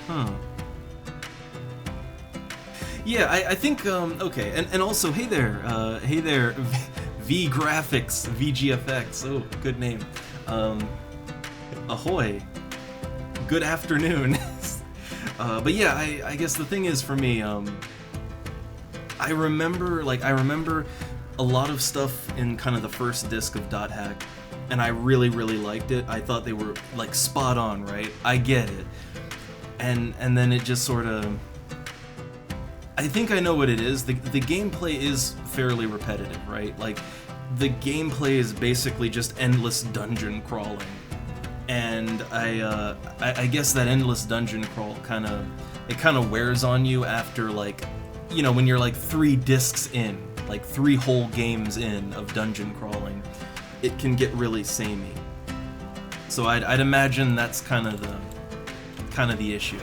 A: Huh. Yeah, I think, okay, and also, hey there, V Graphics, VGFX, oh, good name. Ahoy. Good afternoon. But yeah, I guess the thing is, for me, I remember a lot of stuff in kind of the first disc of .hack, and I really, really liked it. I thought they were, like, spot on, right? I get it. And then it just sort of... I think I know what it is. The gameplay is fairly repetitive, right? Like, the gameplay is basically just endless dungeon crawling. And I guess that endless dungeon crawl kind of wears on you after, like, you know, when you're like 3 discs in, like 3 whole games in of dungeon crawling, it can get really samey. So I'd imagine that's kind of the issue.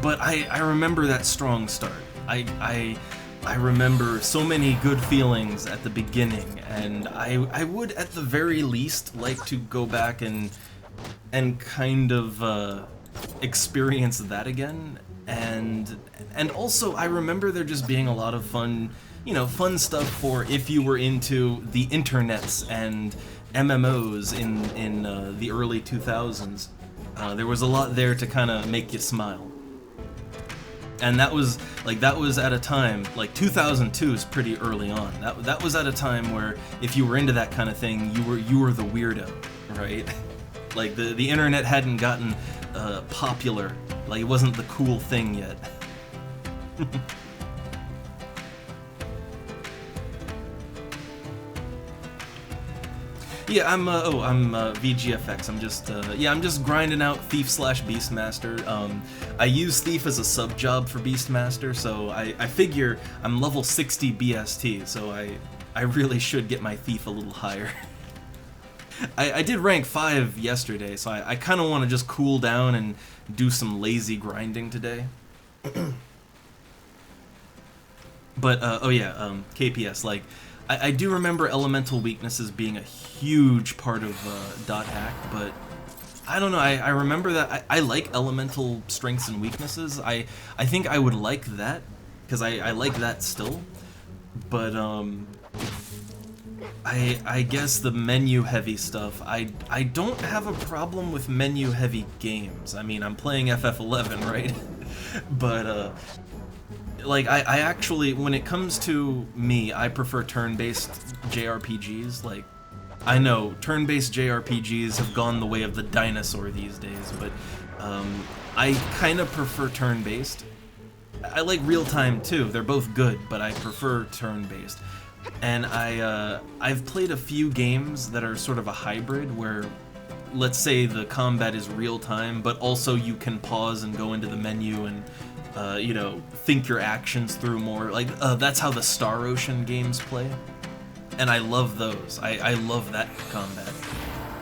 A: But I remember that strong start. I I remember so many good feelings at the beginning, and I would at the very least like to go back and kind of experience that again. And also I remember there just being a lot of fun, fun stuff for if you were into the internets and MMOs in the early 2000s. There was a lot there to kind of make you smile. And that was at a time, like 2002 is pretty early on. That was at a time where if you were into that kind of thing, you were the weirdo, right? Like the internet hadn't gotten popular. Like it wasn't the cool thing yet. Yeah, I'm VGFX. I'm just grinding out Thief/Beastmaster. I use Thief as a sub job for Beastmaster, so I figure I'm level 60 BST, so I really should get my Thief a little higher. I did rank 5 yesterday, so I kind of want to just cool down and do some lazy grinding today. But KPS, like, I do remember elemental weaknesses being a huge part of .hack, but I don't know, I remember that I like elemental strengths and weaknesses. I think I would like that, because I like that still, but I guess the menu-heavy stuff, I don't have a problem with menu-heavy games. I mean, I'm playing FF11, right? But, like, I actually, when it comes to me, I prefer turn-based JRPGs. Like, I know, turn-based JRPGs have gone the way of the dinosaur these days, but I kind of prefer turn-based. I like real-time, too. They're both good, but I prefer turn-based. And I've played a few games that are sort of a hybrid, where, let's say the combat is real-time, but also you can pause and go into the menu and think your actions through more. Like, that's how the Star Ocean games play. And I love those. I love that combat.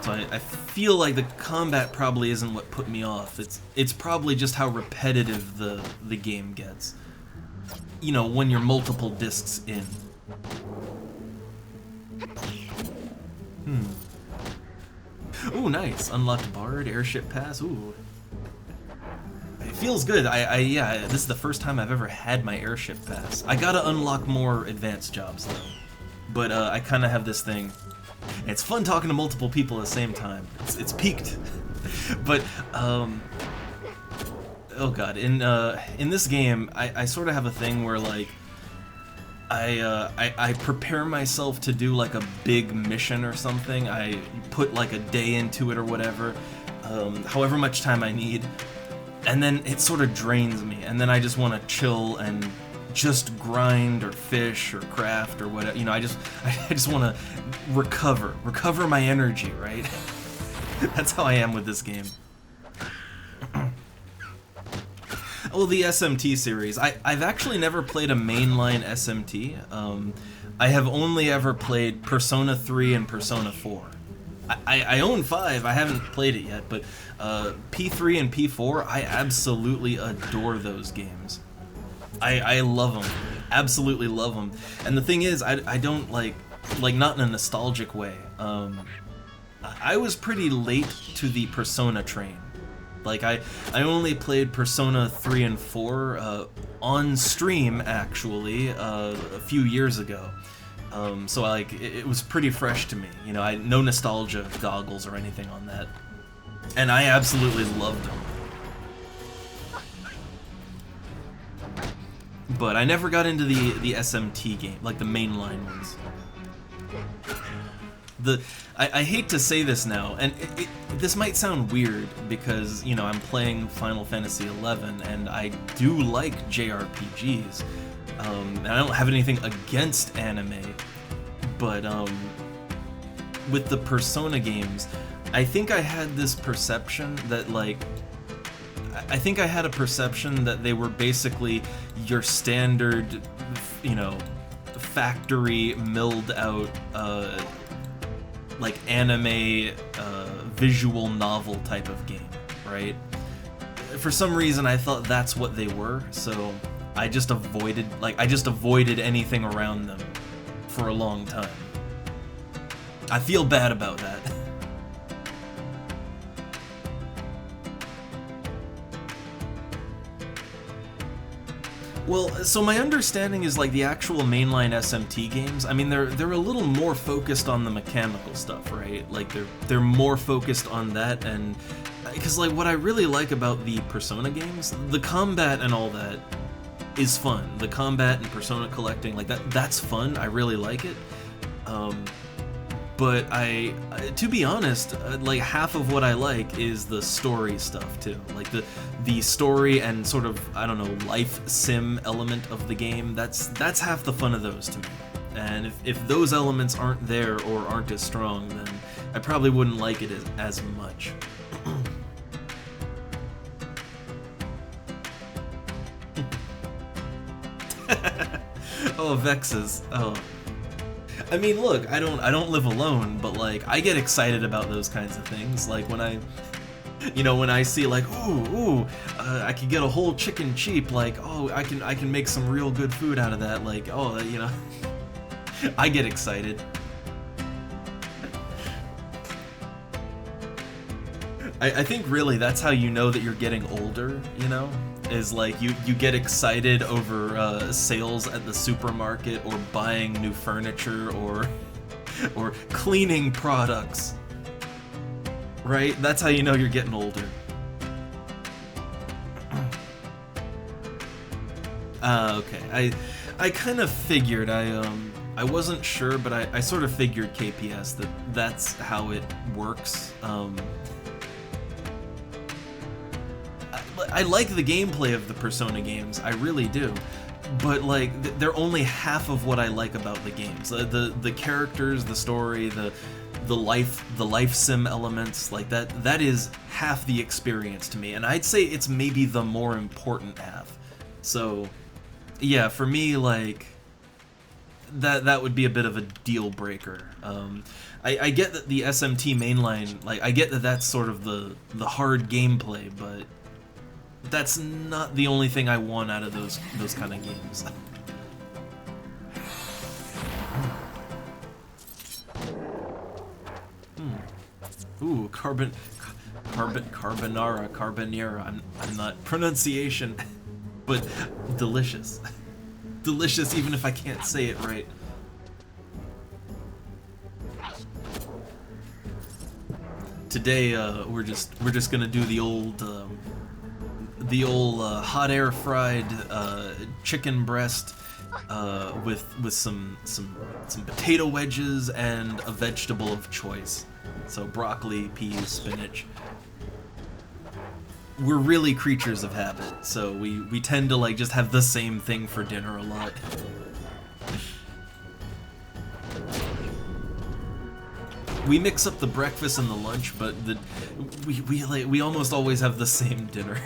A: So I feel like the combat probably isn't what put me off. It's probably just how repetitive the game gets. When you're multiple discs in. Ooh, nice. Unlocked Bard, Airship Pass, ooh. It feels good. Yeah, this is the first time I've ever had my Airship Pass. I gotta unlock more advanced jobs, though. But I kind of have this thing. It's fun talking to multiple people at the same time. It's peaked. But, oh god, in this game, I sort of have a thing where, like, I prepare myself to do, like, a big mission or something. I put, like, a day into it or whatever, however much time I need, and then it sort of drains me, and then I just want to chill and just grind or fish or craft or whatever. I just want to recover my energy, right? That's how I am with this game. Well, the SMT series. I've actually never played a mainline SMT. I have only ever played Persona 3 and Persona 4. I own 5, I haven't played it yet, but P3 and P4, I absolutely adore those games. I love them. Absolutely love them. And the thing is, I don't like not in a nostalgic way. I was pretty late to the Persona train. Like, I only played Persona 3 and 4 on stream, actually, a few years ago. So, like, it was pretty fresh to me. No nostalgia goggles or anything on that. And I absolutely loved them. But I never got into the SMT game, like the mainline ones. I hate to say this now, and this might sound weird because, I'm playing Final Fantasy XI, and I do like JRPGs, and I don't have anything against anime, but with the Persona games, I think I had this perception that, like, I think I had a perception that they were basically your standard, factory milled out, like, anime visual novel type of game, right? For some reason I thought that's what they were, so I just avoided anything around them for a long time. I feel bad about that. Well, so my understanding is like the actual mainline SMT games, I mean they're a little more focused on the mechanical stuff, right? Like they're more focused on that, and because like what I really like about the Persona games, the combat and all that is fun. The combat and Persona collecting, like that's fun. I really like it. But to be honest, like half of what I like is the story stuff too. Like the story and sort of, I don't know, life sim element of the game. That's half the fun of those to me. And if those elements aren't there or aren't as strong, then I probably wouldn't like it as much. Oh, Vexes. Oh. I mean, look, I don't live alone, but like I get excited about those kinds of things. Like when I see like, I could get a whole chicken cheap. Like, oh, I can make some real good food out of that. Like, oh, I get excited. I think really that's how you know that you're getting older. Is like you get excited over sales at the supermarket, or buying new furniture, or cleaning products, right? That's how you know you're getting older. Okay. I kind of figured. I wasn't sure, but I sort of figured KPS that's how it works. I like the gameplay of the Persona games, I really do, but like they're only half of what I like about the games. The characters, the story, the life sim elements, like that is half the experience to me, and I'd say it's maybe the more important half. So yeah, for me, like that would be a bit of a deal breaker. I get that the SMT mainline, like I get that that's sort of the hard gameplay, but that's not the only thing I want out of those kind of games. Ooh, carbonara. I'm not pronunciation, but delicious. Delicious, even if I can't say it right. Today, we're just gonna do the old hot air fried chicken breast with some potato wedges and a vegetable of choice. So broccoli, peas, spinach. We're really creatures of habit, so we tend to like just have the same thing for dinner a lot. We mix up the breakfast and the lunch, but we almost always have the same dinner.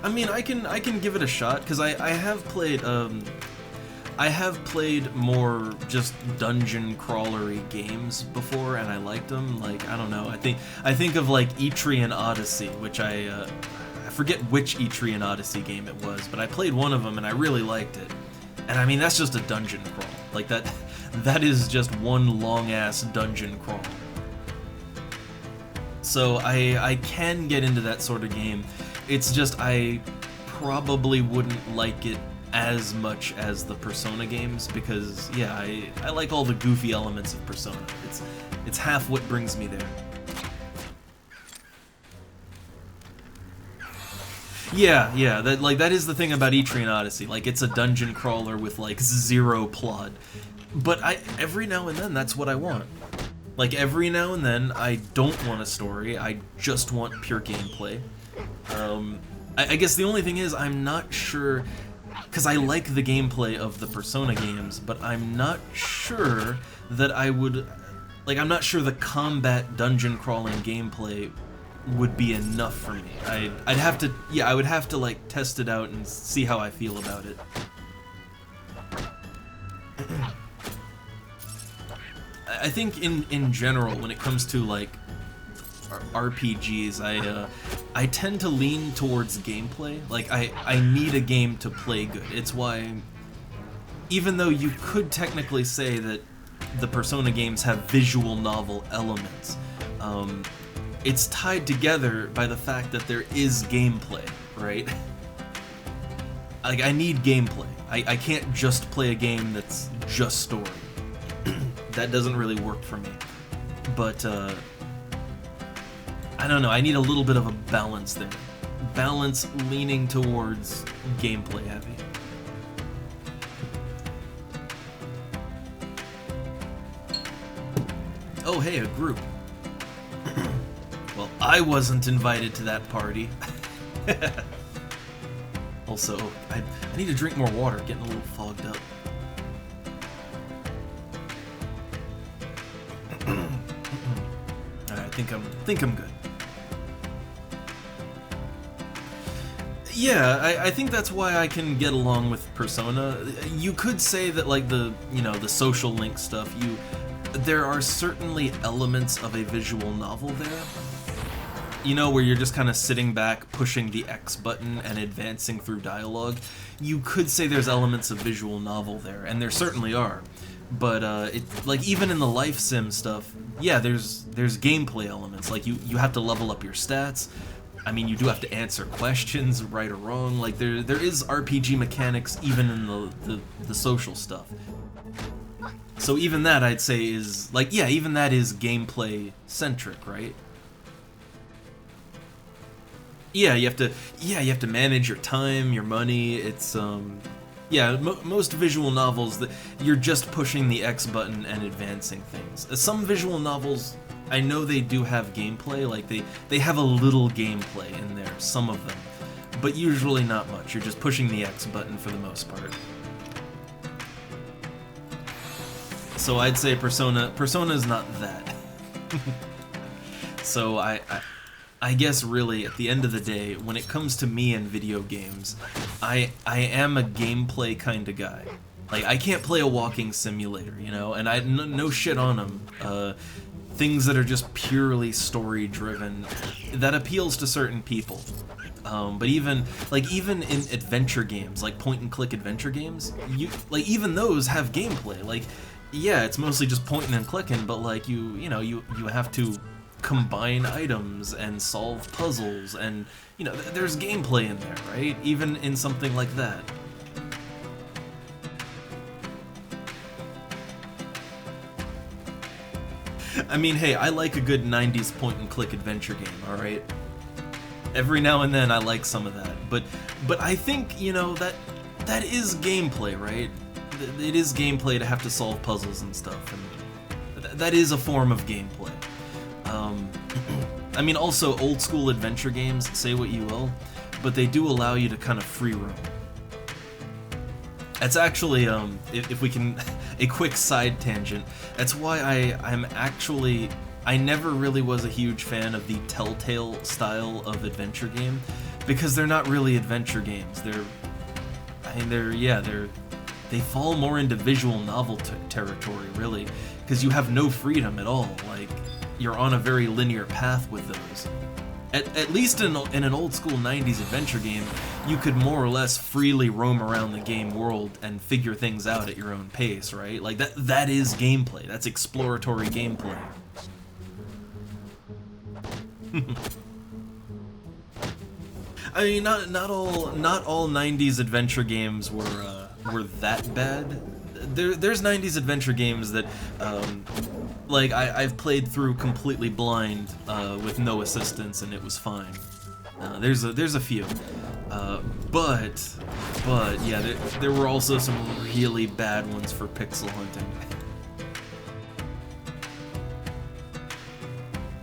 A: I mean, I can give it a shot, because I have played more just dungeon crawlery games before, and I liked them. Like, I don't know, I think of like Etrian Odyssey, which I forget which Etrian Odyssey game it was, but I played one of them and I really liked it. And I mean, that's just a dungeon crawl. Like that is just one long ass dungeon crawl. So I can get into that sort of game. It's just I probably wouldn't like it as much as the Persona games, because yeah, I like all the goofy elements of Persona. It's half what brings me there. Yeah, that is the thing about Etrian Odyssey. Like, it's a dungeon crawler with like zero plot. But every now and then that's what I want. Like, every now and then I don't want a story, I just want pure gameplay. I guess the only thing is, I'm not sure, because I like the gameplay of the Persona games, but I'm not sure that I would, like, I'm not sure the combat dungeon crawling gameplay would be enough for me. I would have to like test it out and see how I feel about it. I think in general, when it comes to like RPGs, I tend to lean towards gameplay. Like, I need a game to play good. It's why, even though you could technically say that the Persona games have visual novel elements, it's tied together by the fact that there is gameplay, right? Like, I need gameplay. I can't just play a game that's just story. That doesn't really work for me. But, I don't know, I need a little bit of a balance there. Balance leaning towards gameplay heavy. Oh hey, a group. Well, I wasn't invited to that party. Also, I need to drink more water, getting a little fogged up. Alright, I think I'm good. Yeah, I think that's why I can get along with Persona. You could say that, like, the social link stuff, there are certainly elements of a visual novel there. You know, where you're just kind of sitting back, pushing the X button and advancing through dialogue. You could say there's elements of visual novel there, and there certainly are. But like, even in the life sim stuff, yeah, there's gameplay elements. Like, you have to level up your stats. I mean, you do have to answer questions, right or wrong. Like, there is RPG mechanics even in the social stuff. So even that, I'd say, is like, yeah, even that is gameplay centric, right? Yeah, you have to manage your time, your money. It's yeah, most visual novels, that you're just pushing the X button and advancing things. Some visual novels, I know they do have gameplay, like they have a little gameplay in there, some of them, but usually not much. You're just pushing the X button for the most part. So I'd say Persona's not that. So I guess really, at the end of the day, when it comes to me and video games, I am a gameplay kind of guy. Like, I can't play a walking simulator, you know, and no shit on them. Things that are just purely story-driven, that appeals to certain people. But even in adventure games, like point-and-click adventure games, even those have gameplay. Like, yeah, it's mostly just pointing and clicking, but like, you have to combine items and solve puzzles, and there's gameplay in there, right? Even in something like that. I mean, hey, I like a good 90s point-and-click adventure game, alright? Every now and then I like some of that, but I think, that is gameplay, right? It is gameplay to have to solve puzzles and stuff, and that is a form of gameplay. I mean, also, old school adventure games, say what you will, but they do allow you to kind of free roam. That's actually, if we can, a quick side tangent, that's why I never really was a huge fan of the Telltale style of adventure game, because they're not really adventure games. They fall more into visual novel territory, really, because you have no freedom at all. Like, you're on a very linear path with those. At least in an old school 90s adventure game, you could more or less freely roam around the game world and figure things out at your own pace, right? Like, that is gameplay. That's exploratory gameplay. I mean, not all 90s adventure games were that bad. There's 90s adventure games that, like, I've played through completely blind, with no assistance, and it was fine. There's a few, but yeah, there were also some really bad ones for pixel hunting.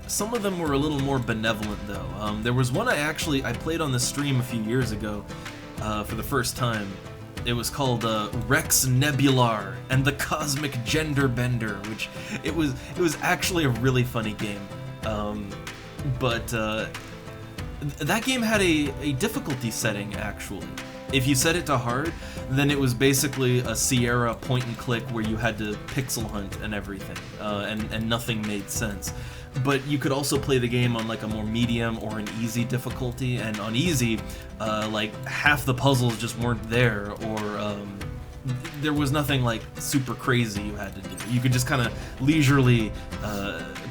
A: Some of them were a little more benevolent, though. There was one I played on the stream a few years ago, for the first time. It was called Rex Nebular and the Cosmic Gender Bender, which it was actually a really funny game. But that game had a difficulty setting, actually. If you set it to hard, then it was basically a Sierra point and click where you had to pixel hunt and everything, and nothing made sense. But you could also play the game on like a more medium or an easy difficulty, and on easy, like half the puzzles just weren't there, or there was nothing like super crazy you had to do. You could just kind of leisurely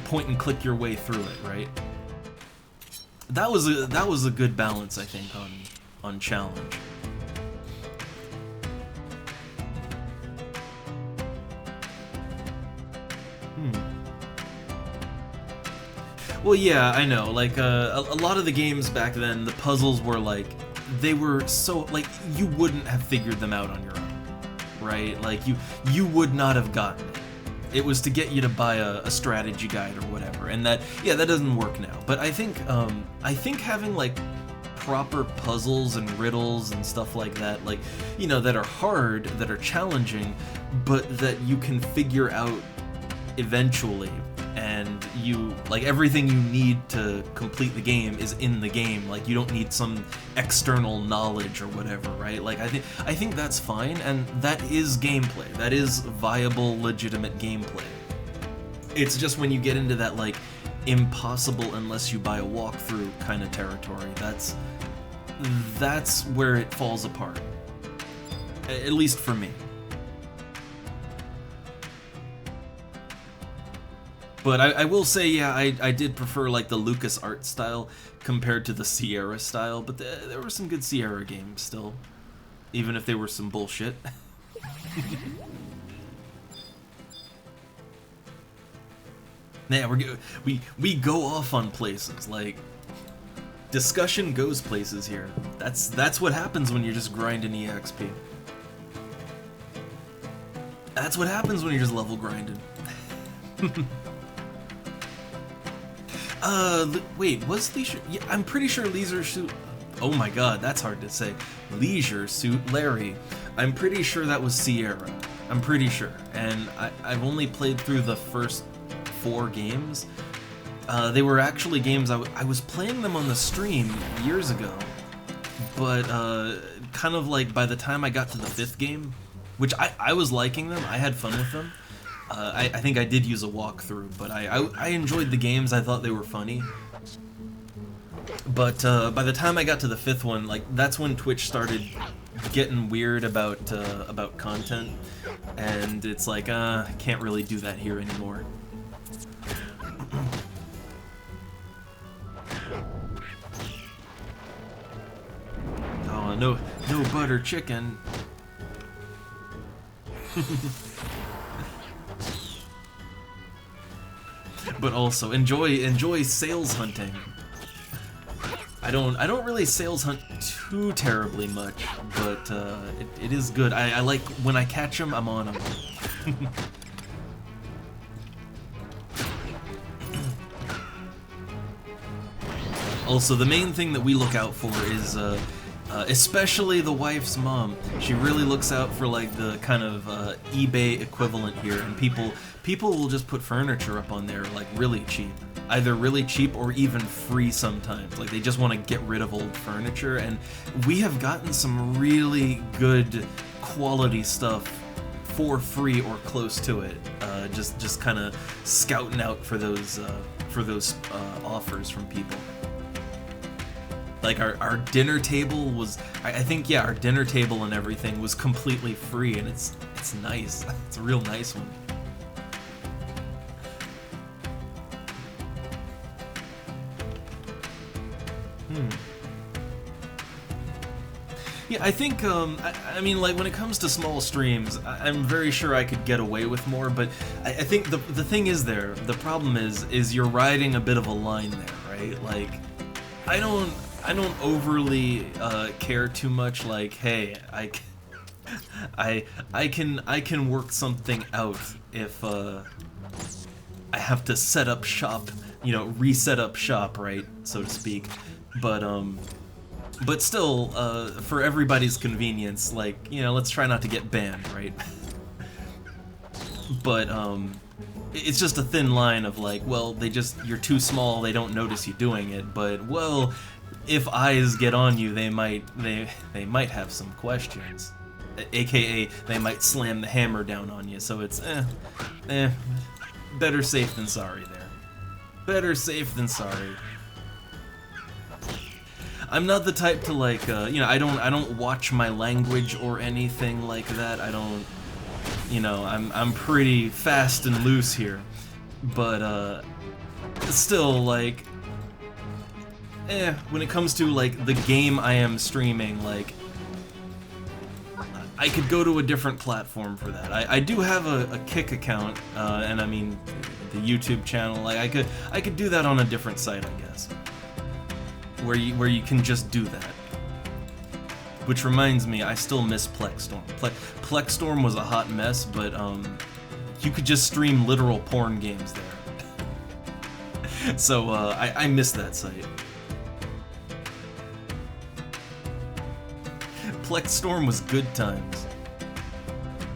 A: point and click your way through it, right? That was a good balance, I think, on challenge. Well, yeah, I know. Like a lot of the games back then, the puzzles were like, they were so like you wouldn't have figured them out on your own, right? Like you would not have gotten it. It was to get you to buy a strategy guide or whatever, and that doesn't work now. But I think having like proper puzzles and riddles and stuff like that, like, you know, that are hard, that are challenging, but that you can figure out eventually, and you like everything you need to complete the game is in the game. Like, you don't need some external knowledge or whatever, right? Like, I think that's fine, and that is gameplay. That is viable, legitimate gameplay. It's just when you get into that like impossible unless you buy a walkthrough kind of territory, that's where it falls apart. At least for me. But I will say, yeah, I did prefer like the Lucas art style compared to the Sierra style, but there were some good Sierra games still, even if they were some bullshit. Yeah, we go off on places, like discussion goes places here. That's what happens when you're just grinding EXP. That's what happens when you're just level grinding. Wait, was Leisure... Yeah, I'm pretty sure Leisure Suit... Oh my god, that's hard to say. Leisure Suit Larry. I'm pretty sure that was Sierra. I'm pretty sure. And I've only played through the first 4 games. They were actually games... I was playing them on the stream years ago. But, kind of like by the time I got to the 5th game, which I was liking them, I had fun with them. I think I did use a walkthrough, but I enjoyed the games. I thought they were funny. But by the time I got to the 5th one, like, that's when Twitch started getting weird about content, and it's like, I can't really do that here anymore. Oh, no butter chicken. But also enjoy sales hunting. I don't really sales hunt too terribly much, but it is good. I like when I catch them, I'm on them. Also, the main thing that we look out for is especially the wife's mom. She really looks out for like the kind of eBay equivalent here, and people will just put furniture up on there like really cheap. Either really cheap or even free sometimes. Like, they just want to get rid of old furniture, and we have gotten some really good quality stuff for free or close to it. Just kind of scouting out for those offers from people. Like our dinner table was, I think, yeah, our dinner table and everything was completely free, and it's nice. It's a real nice one. Yeah, I think, I mean, like, when it comes to small streams, I'm very sure I could get away with more, but I think the thing is there, the problem is you're riding a bit of a line there, right? Like, I don't overly care too much, like, hey, I can work something out if I have to set up shop, you know, reset up shop, right, so to speak. But still, for everybody's convenience, like, you know, let's try not to get banned, right? But it's just a thin line of like, well, you're too small, they don't notice you doing it, but, well, if eyes get on you, they might have some questions, aka they might slam the hammer down on you. So it's better safe than sorry there. Better safe than sorry. I'm not the type to like, you know, I don't watch my language or anything like that. I don't, you know, I'm pretty fast and loose here, but still, like, when it comes to like the game I am streaming, like, I could go to a different platform for that. I do have a Kick account, and I mean the YouTube channel. Like I could do that on a different site, I guess, where you can just do that. Which reminds me, I still miss Plexstorm. Plexstorm was a hot mess, but you could just stream literal porn games there. So I miss that site. Plexstorm was good times.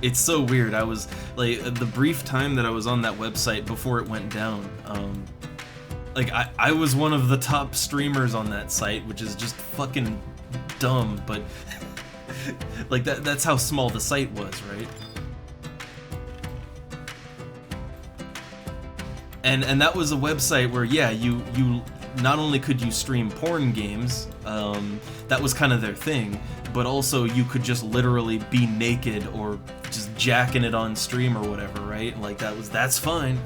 A: It's so weird. I was like, the brief time that I was on that website before it went down, like I was one of the top streamers on that site, which is just fucking dumb, but like that's how small the site was, right? And that was a website where, yeah, you not only could you stream porn games, that was kind of their thing, but also you could just literally be naked or just jacking it on stream or whatever, right? Like that's fine.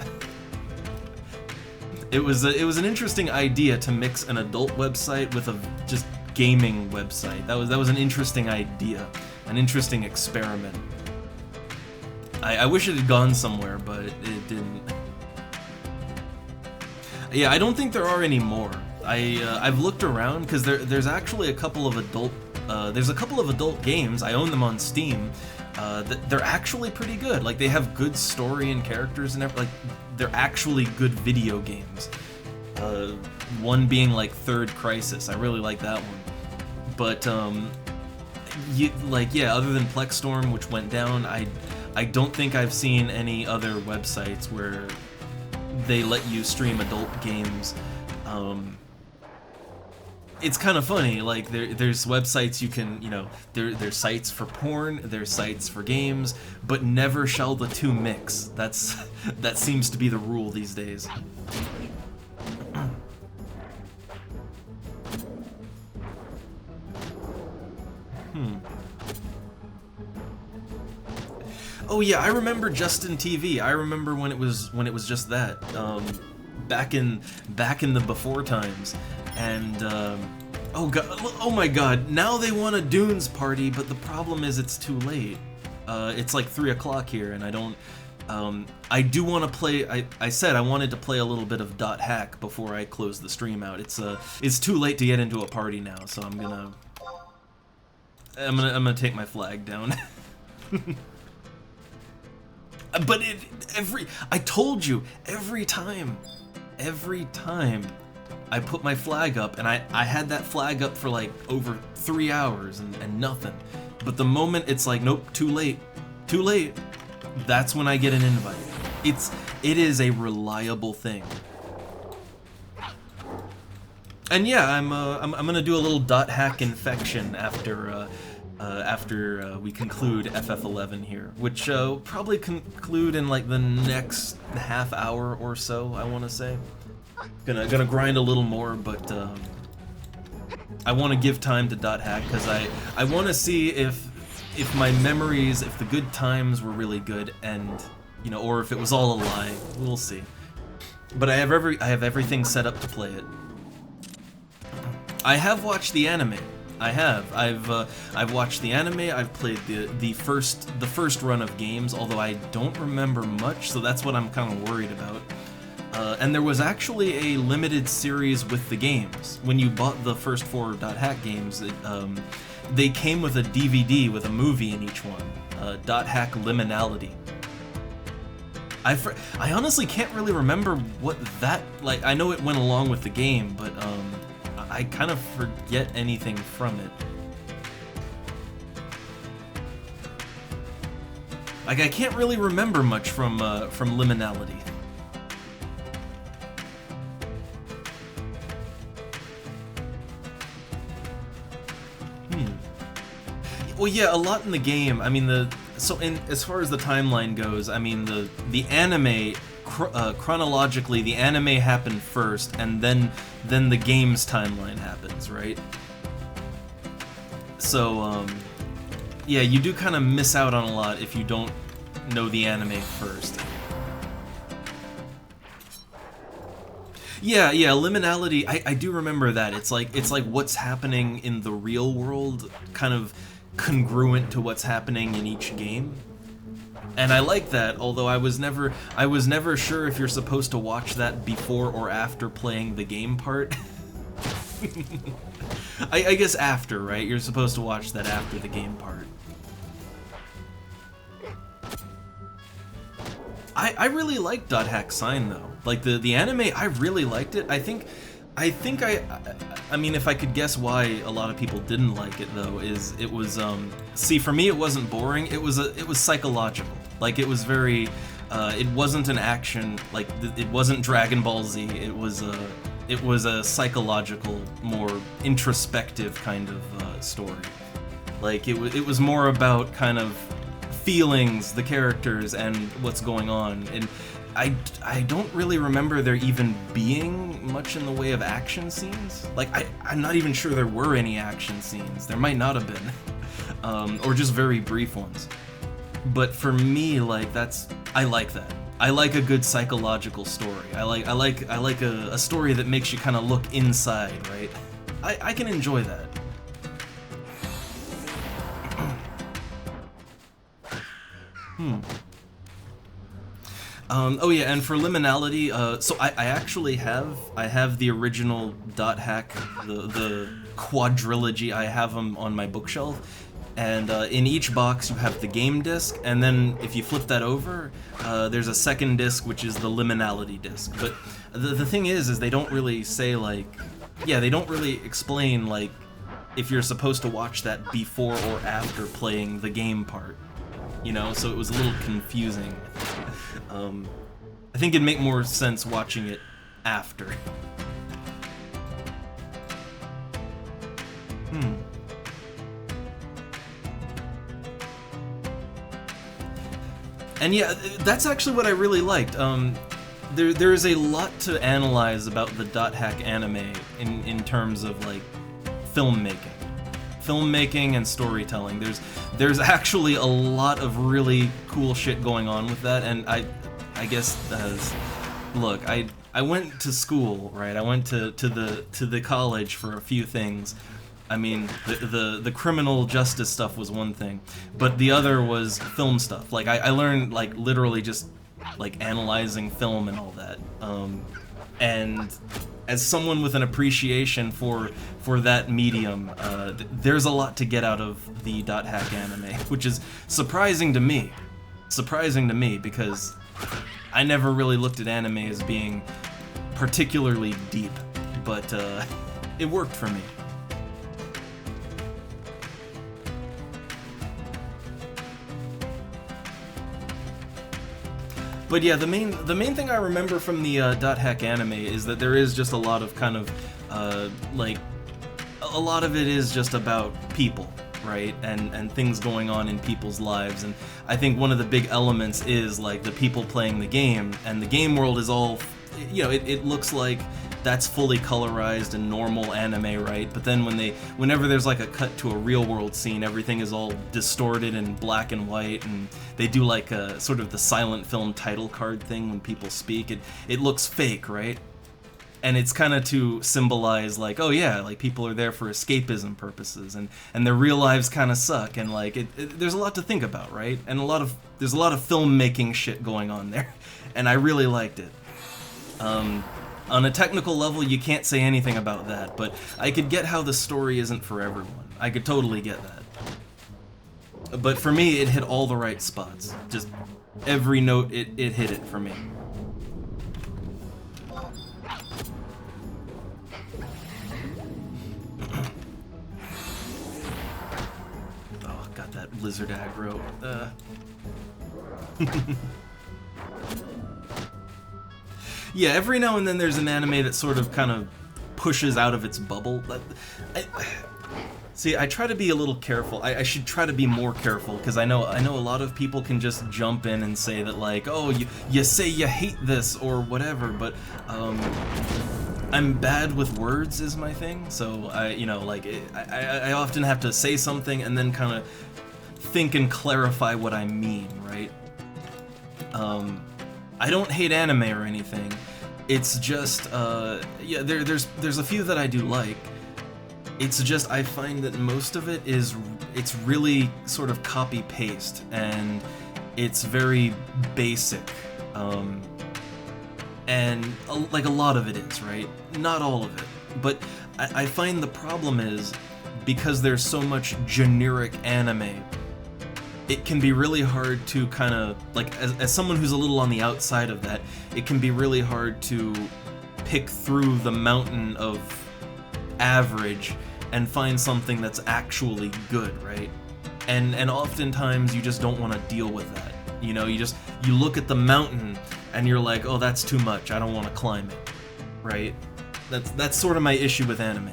A: It was an interesting idea to mix an adult website with a just gaming website. That was an interesting idea, an interesting experiment. I wish it had gone somewhere, but it didn't. Yeah, I don't think there are any more. I've looked around because there's actually a couple of adult games. I own them on Steam. They're actually pretty good. Like, they have good story and characters and everything. Like, they're actually good video games. One being like Third Crisis. I really like that one. But other than Plexstorm, which went down, I don't think I've seen any other websites where they let you stream adult games. It's kind of funny, like there's websites you can, you know, there's sites for porn, there's sites for games, but never shall the two mix. That seems to be the rule these days. Oh yeah, I remember Justin TV. I remember when it was just that. Back in the before times, and oh my god, now they want a Dunes party, but the problem is it's too late. It's like 3 o'clock here, and I don't. I do want to play. I said I wanted to play a little bit of .hack before I close the stream out. It's too late to get into a party now, so I'm gonna take my flag down. But I told you, every time I put my flag up, and I had that flag up for like over 3 hours and nothing. But the moment it's like, nope, too late, that's when I get an invite. It is a reliable thing. And yeah, I'm gonna do a little .hack infection after we conclude FF11 here, which will probably conclude in like the next half hour or so, I want to say. Gonna grind a little more, but I want to give time to .hack because I want to see if my memories, if the good times were really good, and you know, or if it was all a lie. We'll see. But I have everything set up to play it. I have watched the anime. I've watched the anime. I've played the first run of games, although I don't remember much, so that's what I'm kind of worried about. And there was actually a limited series with the games. When you bought the first 4 .hack games, they came with a DVD with a movie in each one. .hack Liminality. I honestly can't really remember what that, like, I know it went along with the game, but I kind of forget anything from it. Like, I can't really remember much from Liminality. Well, yeah, a lot in the game. I mean, as far as the timeline goes, I mean, the anime chronologically, the anime happened first, and then the game's timeline happens, right? So, yeah, you do kind of miss out on a lot if you don't know the anime first. Yeah, liminality. I do remember that. It's like what's happening in the real world, kind of congruent to what's happening in each game. And I like that, although I was never sure if you're supposed to watch that before or after playing the game part. I guess after, right? You're supposed to watch that after the game part. I really liked .hack Sign though. Like the anime, I really liked it. I mean, if I could guess why a lot of people didn't like it though, is it was see, for me it wasn't boring. It was psychological. Like it was very it wasn't an action, like it wasn't Dragon Ball Z. It was a psychological, more introspective kind of story. Like it was more about kind of feelings, the characters, and what's going on. And I don't really remember there even being much in the way of action scenes. Like I'm not even sure there were any action scenes. There might not have been, or just very brief ones. But for me, like I like that. I like a good psychological story. I like a story that makes you kind of look inside, right? I can enjoy that. Oh yeah, and for liminality, so I actually have the original .hack, the quadrilogy. I have them on my bookshelf, and in each box you have the game disc, and then if you flip that over, there's a second disc which is the liminality disc. But the thing is they don't really say like, yeah, they don't really explain like if you're supposed to watch that before or after playing the game part. You know, so it was a little confusing. I think it'd make more sense watching it after. And yeah, that's actually what I really liked. There's a lot to analyze about the .hack anime in terms of like filmmaking and storytelling. There's actually a lot of really cool shit going on with that, and I guess look, I went to school, right? I went to the college for a few things. I mean, the criminal justice stuff was one thing, but the other was film stuff. Like I learned like literally just like analyzing film and all that. And as someone with an appreciation for that medium, there's a lot to get out of the .hack anime, which is surprising to me. Surprising to me because I never really looked at anime as being particularly deep, but it worked for me. But yeah, the main thing I remember from the .hack anime is that there is just a lot of kind of like a lot of it is just about people, right? And things going on in people's lives. And I think one of the big elements is like the people playing the game, and the game world is all, you know, it looks like that's fully colorized and normal anime, right? But then whenever there's like a cut to a real world scene, everything is all distorted and black and white, and they do like a sort of the silent film title card thing when people speak. It looks fake, right? And it's kind of to symbolize like, oh yeah, like people are there for escapism purposes, and their real lives kind of suck, and like there's a lot to think about, right? And there's a lot of filmmaking shit going on there, and I really liked it. On a technical level, you can't say anything about that, but I could get how the story isn't for everyone. I could totally get that. But for me, it hit all the right spots. Just every note, it hit it for me. Oh, got that lizard aggro. Yeah, every now and then there's an anime that sort of kind of pushes out of its bubble. See, I try to be a little careful. I should try to be more careful, because I know a lot of people can just jump in and say that, like, oh, you say you hate this or whatever, but I'm bad with words is my thing. So I often have to say something and then kind of think and clarify what I mean, right? I don't hate anime or anything. It's just yeah, there's a few that I do like. It's just I find that most of it's really sort of copy-paste, and it's very basic. And like a lot of it is, right? Not all of it. But I find the problem is, because there's so much generic anime, it can be really hard to kind of, like, as someone who's a little on the outside of that, it can be really hard to pick through the mountain of average and find something that's actually good, right? And oftentimes you just don't want to deal with that. You know, you look at the mountain and you're like, oh, that's too much, I don't want to climb it, right? That's sort of my issue with anime.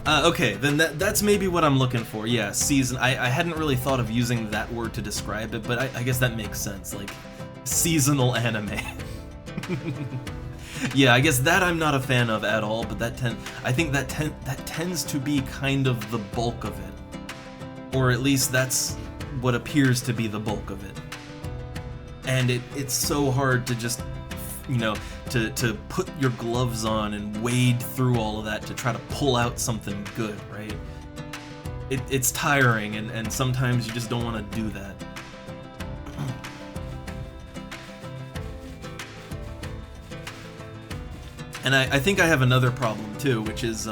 A: Okay, then that's maybe what I'm looking for. Yeah, season. I hadn't really thought of using that word to describe it, but I guess that makes sense. Like, seasonal anime. Yeah, I guess that I'm not a fan of at all, but I think that tends to be kind of the bulk of it. Or at least that's what appears to be the bulk of it. And it's so hard to just, you know, to put your gloves on and wade through all of that to try to pull out something good, right? It's tiring, and sometimes you just don't want to do that. And I think I have another problem too, which is,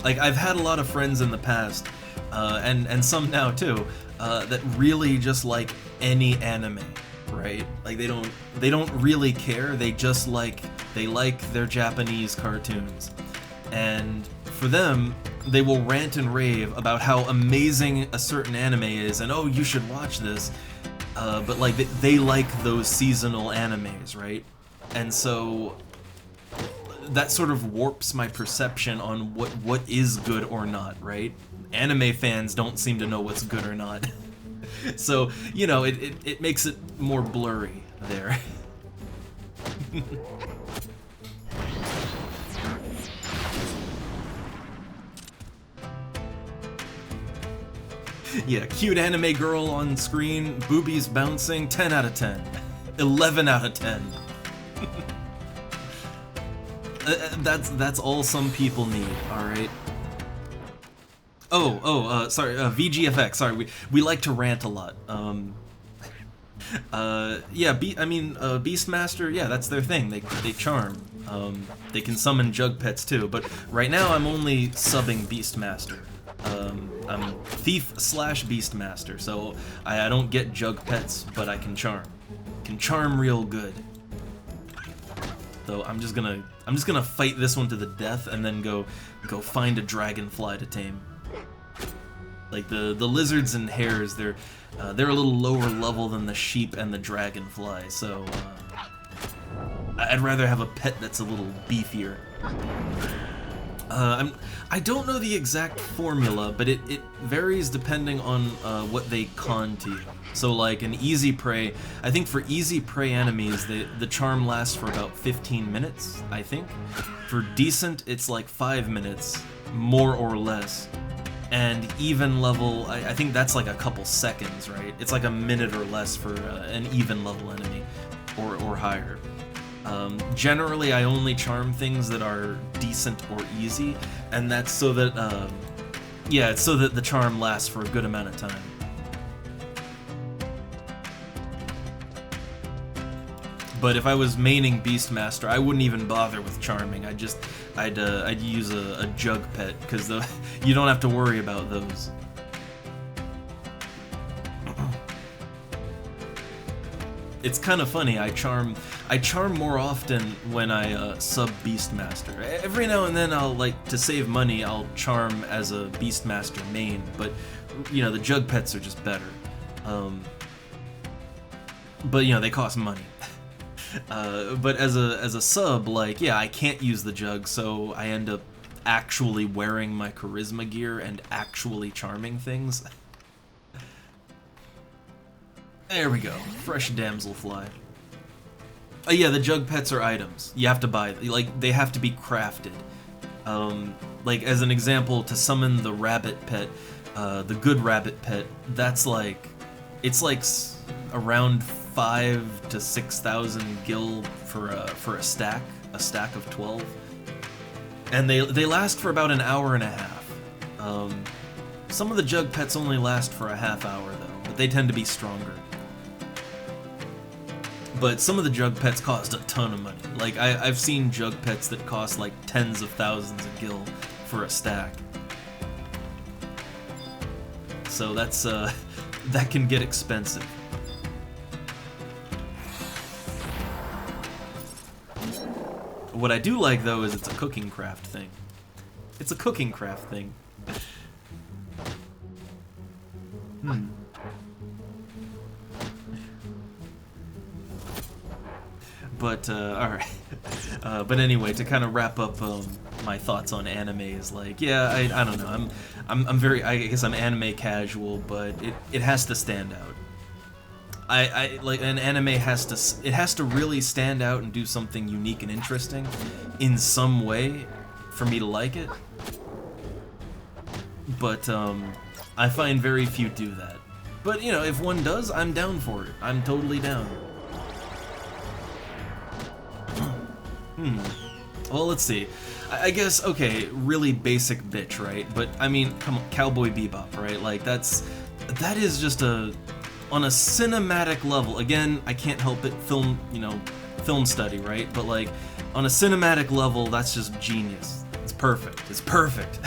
A: like, I've had a lot of friends in the past, and some now too, that really just like any anime, right? Like, they don't really care. They just like their Japanese cartoons, and for them, they will rant and rave about how amazing a certain anime is, and oh, you should watch this. But like they like those seasonal animes, right? And so that sort of warps my perception on what is good or not, right? Anime fans don't seem to know what's good or not. So, you know, it makes it more blurry there. Yeah, cute anime girl on screen, boobies bouncing, 10 out of 10. 11 out of 10. That's all some people need, alright? Sorry, VGFX, sorry, we like to rant a lot. Yeah, Beastmaster, yeah, that's their thing, they charm. They can summon jug pets too, but right now I'm only subbing Beastmaster. I'm Thief/Beastmaster, so I don't get jug pets, but I can charm. Can charm real good. So I'm just gonna fight this one to the death and then go find a dragonfly to tame. Like the lizards and hares, they're a little lower level than the sheep and the dragonfly, so I'd rather have a pet that's a little beefier. I don't know the exact formula, but it varies depending on what they con to you. So like an easy prey, I think for easy prey enemies, the charm lasts for about 15 minutes, I think. For decent, it's like 5 minutes, more or less. And even level, I think that's like a couple seconds, right? It's like a minute or less for an even level enemy, or higher. Generally, I only charm things that are decent or easy, and that's so that, yeah, it's so that the charm lasts for a good amount of time. But if I was maining Beastmaster, I wouldn't even bother with charming. I'd use a jug pet, because you don't have to worry about those. It's kind of funny, I charm more often when I sub Beastmaster. Every now and then I'll, like, to save money, I'll charm as a Beastmaster main, but, you know, the jug pets are just better. But, you know, they cost money. But as a sub, like, yeah, I can't use the jug, so I end up actually wearing my charisma gear and actually charming things. There we go. Fresh damselfly. Yeah, the jug pets are items. You have to buy, like, they have to be crafted. Like, as an example, to summon the rabbit pet, the good rabbit pet, that's like, it's like around 5 to 6,000 gil for a stack of 12. And they last for about an hour and a half. Some of the jug pets only last for a half hour though, but they tend to be stronger. But some of the jug pets cost a ton of money. Like, I've seen jug pets that cost like tens of thousands of gil for a stack. So that's, that can get expensive. What I do like, though, is it's a cooking craft thing. It's a cooking craft thing. But, alright. But anyway, to kind of wrap up my thoughts on anime is like, yeah, I don't know, I'm very, I guess I'm anime casual, but it has to stand out. I like, an anime has to really stand out and do something unique and interesting in some way for me to like it. But, I find very few do that. But, you know, if one does, I'm down for it. I'm totally down. Well, let's see. I guess, okay, really basic bitch, right? But, I mean, come on, Cowboy Bebop, right? Like, that is just on a cinematic level. Again, I can't help it, film study, right? But, like, on a cinematic level, that's just genius. It's perfect. It's perfect.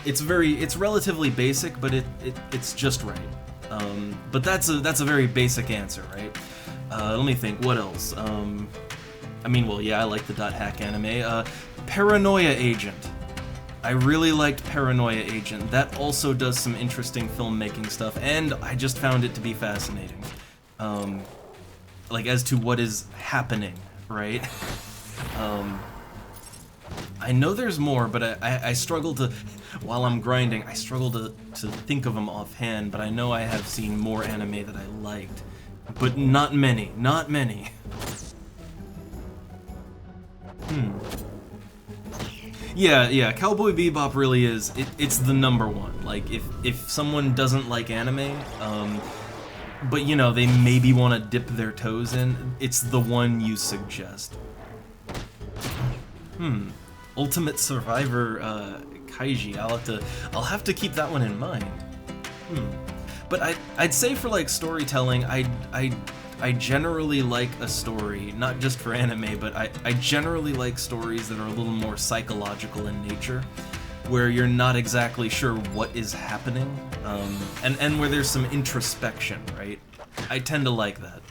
A: It's relatively basic, but it's just right. But that's a very basic answer, right? Let me think, what else? I mean, well, yeah, I like the .hack anime. Paranoia Agent. I really liked Paranoia Agent. That also does some interesting filmmaking stuff, and I just found it to be fascinating. Like, as to what is happening, right? I know there's more, but I struggle to, while I'm grinding, I struggle to think of them offhand, but I know I have seen more anime that I liked. But not many, not many. Yeah, Cowboy Bebop really is, it's the number one. Like, if someone doesn't like anime, but, you know, they maybe want to dip their toes in, it's the one you suggest. Ultimate Survivor, Kaiji, I'll have to keep that one in mind. But I'd say for, like, storytelling, I generally like a story, not just for anime, but I generally like stories that are a little more psychological in nature, where you're not exactly sure what is happening, and where there's some introspection, right? I tend to like that.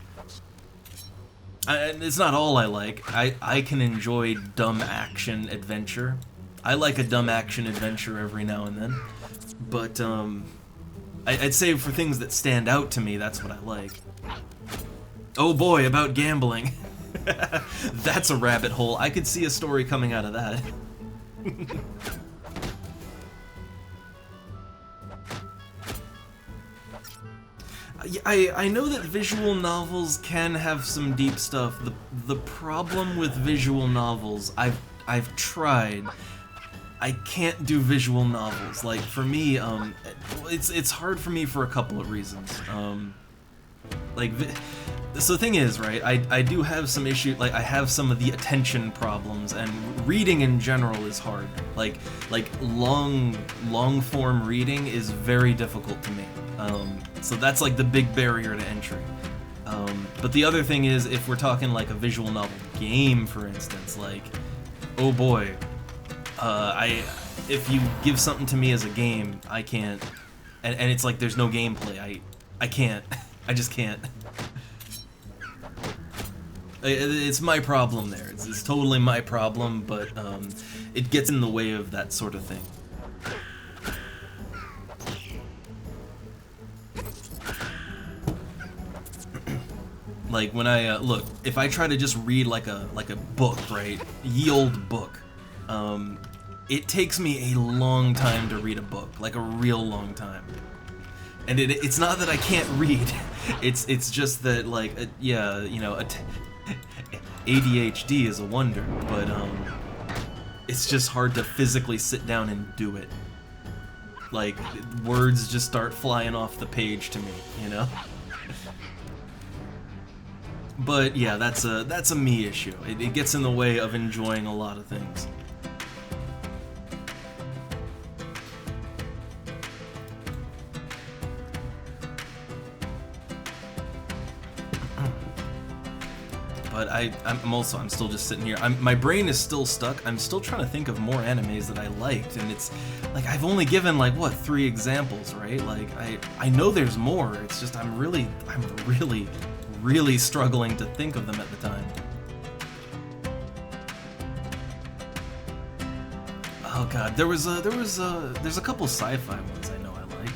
A: It's not all I like. I can enjoy dumb action adventure. I like a dumb action adventure every now and then, but I'd say for things that stand out to me, that's what I like. Oh boy, about gambling. That's a rabbit hole. I could see a story coming out of that. I know that visual novels can have some deep stuff. The problem with visual novels, I've tried. I can't do visual novels. Like, for me, it's hard for me for a couple of reasons. So the thing is, right, I do have some issues, like, I have some of the attention problems, and reading in general is hard. Like long form reading is very difficult to me. So that's, like, the big barrier to entry. But the other thing is, if we're talking, like, a visual novel game, for instance, like, oh boy, if you give something to me as a game, I can't, and it's like there's no gameplay, I can't. I just can't. It's my problem there. It's totally my problem, but it gets in the way of that sort of thing. Like when I look, if I try to just read like a book, right, ye old book, it takes me a long time to read a book, like a real long time. And it's not that I can't read, it's just that like yeah, you know, ADHD is a wonder, but it's just hard to physically sit down and do it. Like words just start flying off the page to me, you know. But yeah, that's a me issue. It gets in the way of enjoying a lot of things. But I'm still just sitting here. My brain is still stuck. I'm still trying to think of more animes that I liked, and it's like I've only given like what 3 examples, right? Like I know there's more. It's just I'm really struggling to think of them at the time. Oh god, there's a couple sci-fi ones I know I liked.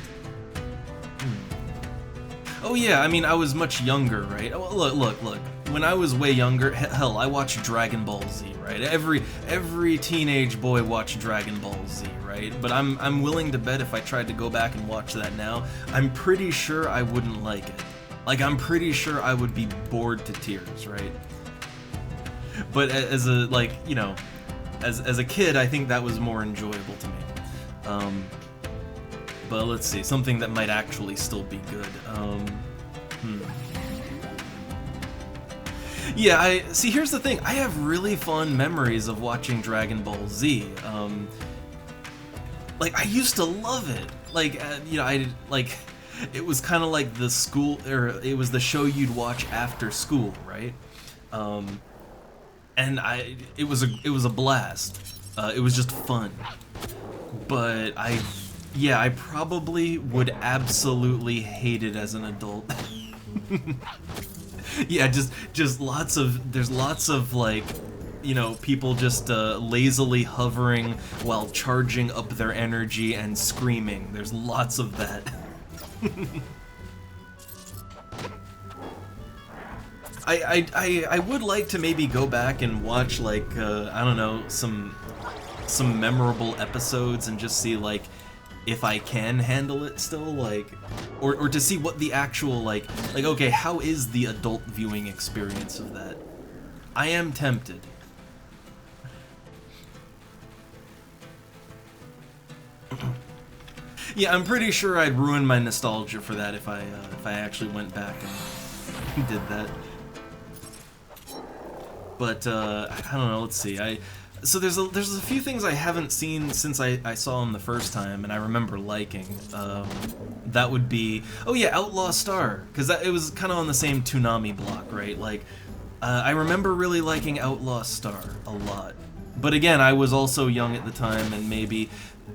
A: Oh yeah, I mean I was much younger, right? Oh, look. When I was way younger, hell, I watched Dragon Ball Z, right? Every teenage boy watched Dragon Ball Z, right? But I'm willing to bet if I tried to go back and watch that now, I'm pretty sure I wouldn't like it. Like I'm pretty sure I would be bored to tears, right? But as a like, you know, as a kid, I think that was more enjoyable to me. But let's see, something that might actually still be good. Yeah, see. Here's the thing. I have really fond memories of watching Dragon Ball Z. Like I used to love it. Like you know, it was kind of like the school, or it was the show you'd watch after school, right? And it was a blast. It was just fun. But I probably would absolutely hate it as an adult. Yeah, just there's lots of like, you know, people just lazily hovering while charging up their energy and screaming. There's lots of that. I would like to maybe go back and watch like I don't know, some memorable episodes and just see like if I can handle it still, like, or to see what the actual like okay, how is the adult viewing experience of that? I am tempted. Yeah, I'm pretty sure I'd ruin my nostalgia for that if I actually went back and did that. But I don't know. Let's see. So there's a few things I haven't seen since I saw them the first time, and I remember liking. That would be, oh yeah, Outlaw Star, because it was kind of on the same Toonami block, right? Like, I remember really liking Outlaw Star a lot. But again, I was also young at the time, and maybe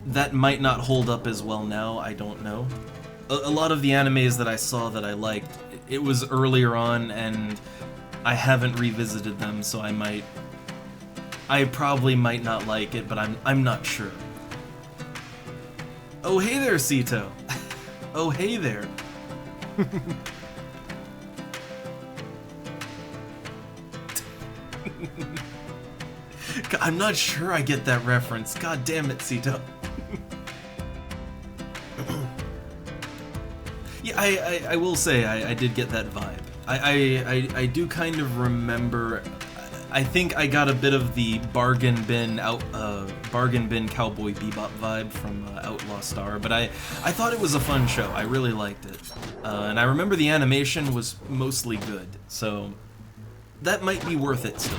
A: that might not hold up as well now. I don't know. A lot of the animes that I saw that I liked, it was earlier on, and I haven't revisited them, so I probably might not like it, but I'm not sure. Oh hey there, Sito. Oh hey there. I'm not sure I get that reference. God damn it, Sito. Yeah, I will say I did get that vibe. I do kind of remember. I think I got a bit of the bargain bin Cowboy Bebop vibe from Outlaw Star, but I thought it was a fun show. I really liked it, and I remember the animation was mostly good, so that might be worth it still.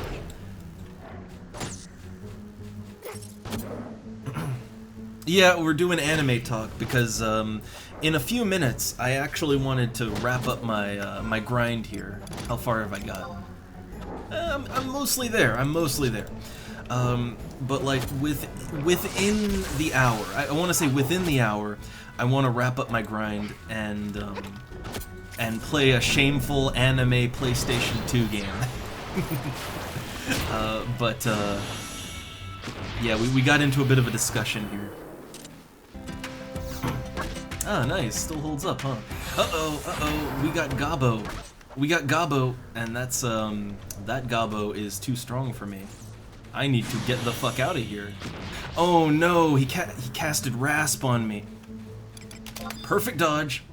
A: Yeah, we're doing anime talk because in a few minutes I actually wanted to wrap up my grind here. How far have I gotten? I'm mostly there. But like within the hour, I want to say within the hour, I want to wrap up my grind and play a shameful anime PlayStation 2 game. Yeah, we got into a bit of a discussion here. Ah, nice. Still holds up, huh? Uh-oh, we got Gabo. We got Gabo, and that's, that Gabo is too strong for me. I need to get the fuck out of here. Oh no, he casted Rasp on me. Perfect dodge.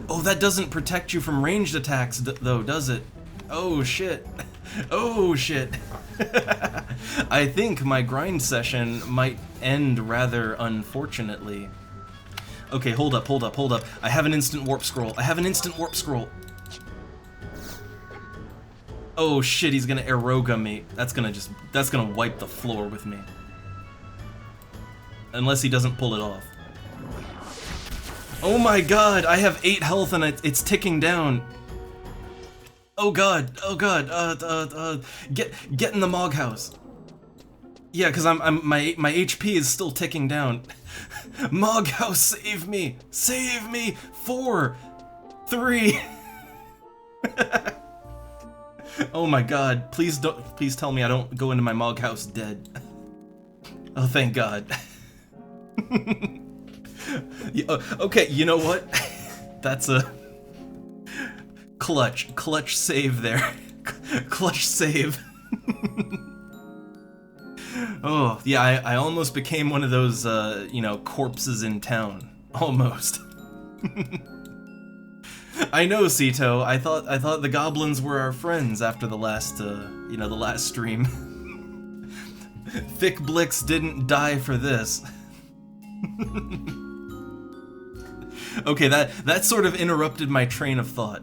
A: Oh, that doesn't protect you from ranged attacks, though, does it? Oh shit. Oh shit. I think my grind session might end rather unfortunately. Okay, hold up. I have an instant warp scroll. Oh shit, he's gonna Eroga me. That's gonna wipe the floor with me. Unless he doesn't pull it off. Oh my god, I have 8 health and it's ticking down. Oh god, get in the Mog House. Yeah, cause my HP is still ticking down. Mog House, save me! 4, 3. Oh my god, please tell me I don't go into my Mog House dead. Oh, thank god. Okay, you know what? That's a clutch save there. Clutch save. Oh, yeah, I almost became one of those, you know, corpses in town. Almost. I know, Sito. I thought the goblins were our friends after the last, you know, the last stream. Thick Blix didn't die for this. Okay, that sort of interrupted my train of thought.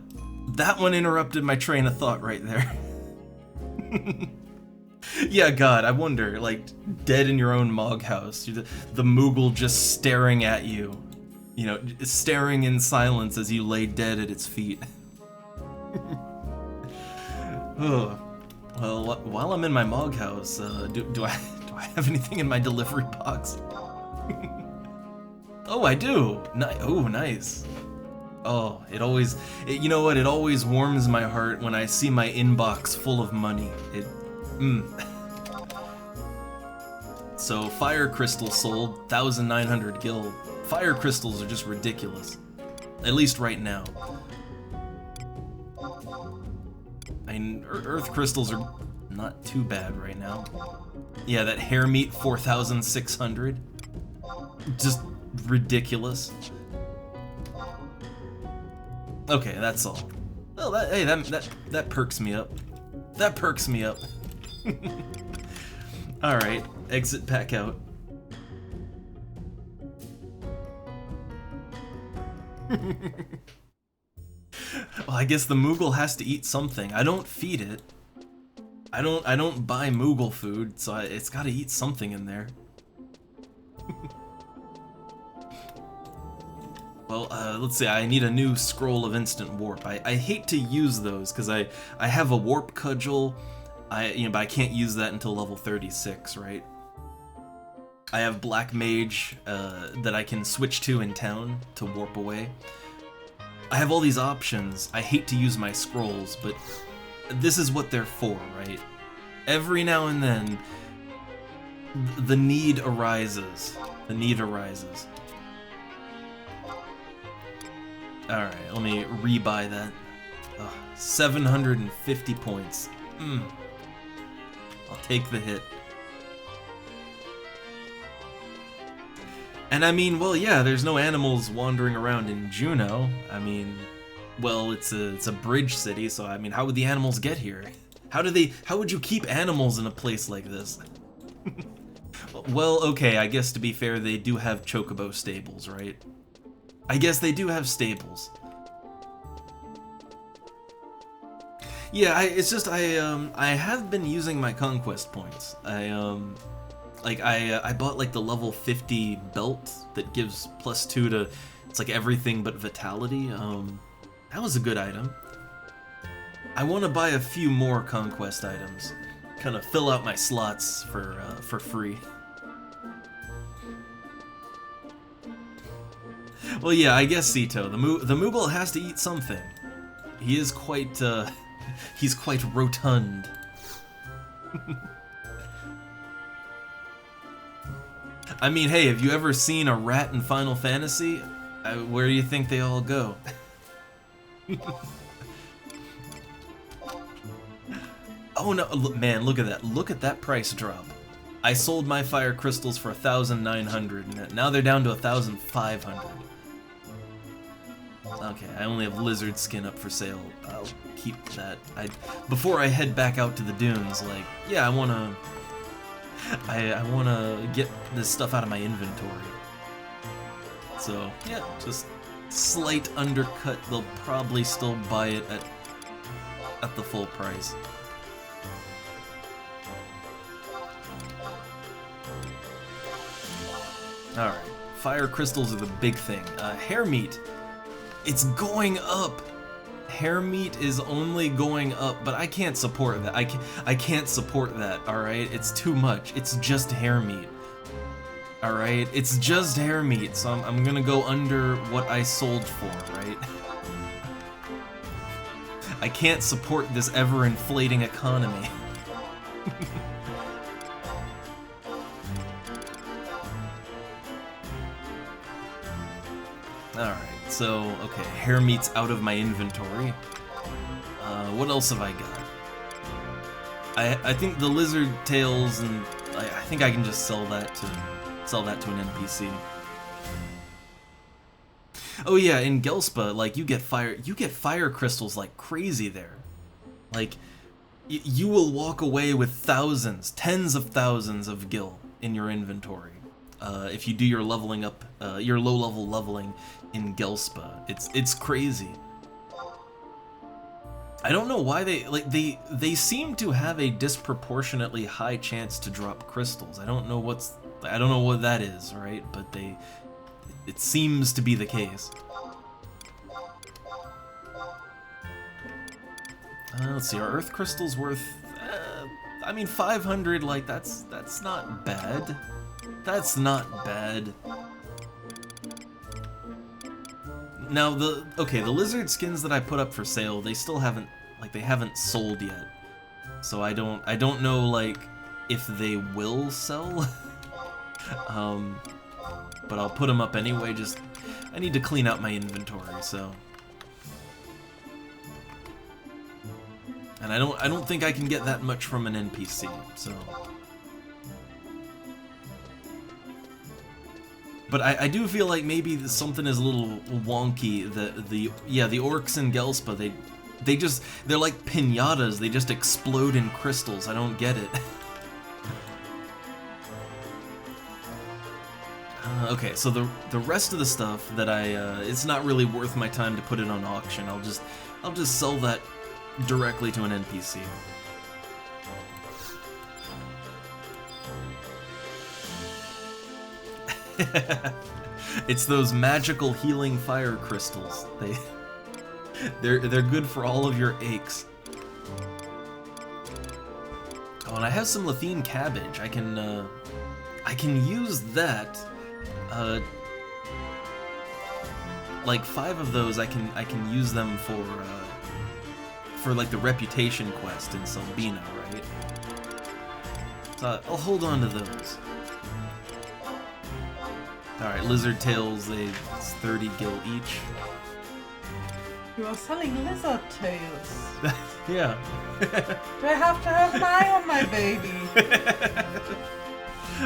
A: That one interrupted my train of thought right there. Yeah, God, I wonder, like, dead in your own Mog House, the Moogle just staring at you. You know, staring in silence as you lay dead at its feet. Oh, well, while I'm in my Mog House, do I have anything in my delivery box? Oh, I do. Oh, nice. Oh, you know what? It always warms my heart when I see my inbox full of money. So, fire crystal sold, 1,900 gil. Fire crystals are just ridiculous. At least right now. I mean, earth crystals are not too bad right now. Yeah, that hair meat, 4,600. Just ridiculous. Okay, that's all. Well, that perks me up. That perks me up. Alright, exit pack out. Well, I guess the Moogle has to eat something. I don't feed it. I don't buy Moogle food, so it's gotta eat something in there. Well, let's see, I need a new scroll of instant warp. I hate to use those, because I have a warp cudgel, but I can't use that until level 36, right? I have Black Mage that I can switch to in town to warp away. I have all these options. I hate to use my scrolls, but this is what they're for, right? Every now and then, the need arises. The need arises. Alright, let me rebuy that. 750 points. I'll take the hit. And I mean, well, yeah, there's no animals wandering around in Juneau. I mean, well, it's a bridge city, so I mean, how would the animals get here? How would you keep animals in a place like this? Well, okay, I guess to be fair, they do have chocobo stables, right? I guess they do have stables. Yeah, I have been using my conquest points. I bought like the level 50 belt that gives +2 to, it's like everything but vitality. That was a good item. I want to buy a few more conquest items, kind of fill out my slots for free. Well, yeah, I guess Sito, the Moogle has to eat something. He is quite, he's quite rotund. I mean, hey, have you ever seen a rat in Final Fantasy? Where do you think they all go? Oh no, man, look at that. Look at that price drop. I sold my fire crystals for 1,900, and now they're down to 1,500. Okay, I only have lizard skin up for sale. I'll keep that. Before I head back out to the dunes, like, yeah, I wanna get this stuff out of my inventory. So yeah, just slight undercut. They'll probably still buy it at the full price. Alright, fire crystals are the big thing. Hair meat, it's going up. Hair meat is only going up, but I can't support that. I can't support that, alright? It's too much. It's just hair meat. Alright? It's just hair meat, so I'm gonna go under what I sold for, right? I can't support this ever-inflating economy. Alright, so, okay, hair meat's out of my inventory. What else have I got? I think the lizard tails, and I think I can just sell that to an NPC. Oh yeah, in Gelspa, like, you get fire crystals like crazy there. Like, you will walk away with thousands, tens of thousands of gil in your inventory. If you do your leveling up, your low-level leveling in Gelspa. It's crazy. I don't know why they seem to have a disproportionately high chance to drop crystals. I don't know what that is, right? But it seems to be the case. Let's see, are earth crystals worth I mean 500, like that's not bad. That's not bad. Now the lizard skins that I put up for sale, they still haven't sold yet. So I don't know like if they will sell. But I'll put them up anyway. Just I need to clean out my inventory, so. And I don't think I can get that much from an NPC, so. But I do feel like maybe something is a little wonky. The orcs in Gelspa, they're like pinatas. They just explode in crystals. I don't get it. Okay, so the rest of the stuff that it's not really worth my time to put it on auction. I'll just sell that directly to an NPC. It's those magical healing fire crystals. They're good for all of your aches. Oh, and I have some Lathine cabbage. I can use that. Like 5 of those, I can use them for like the reputation quest in Selbina, right? So I'll hold on to those. Alright, lizard tails, it's 30 gil each.
B: You are selling lizard tails.
A: Yeah.
B: Do I have to have an eye on my baby?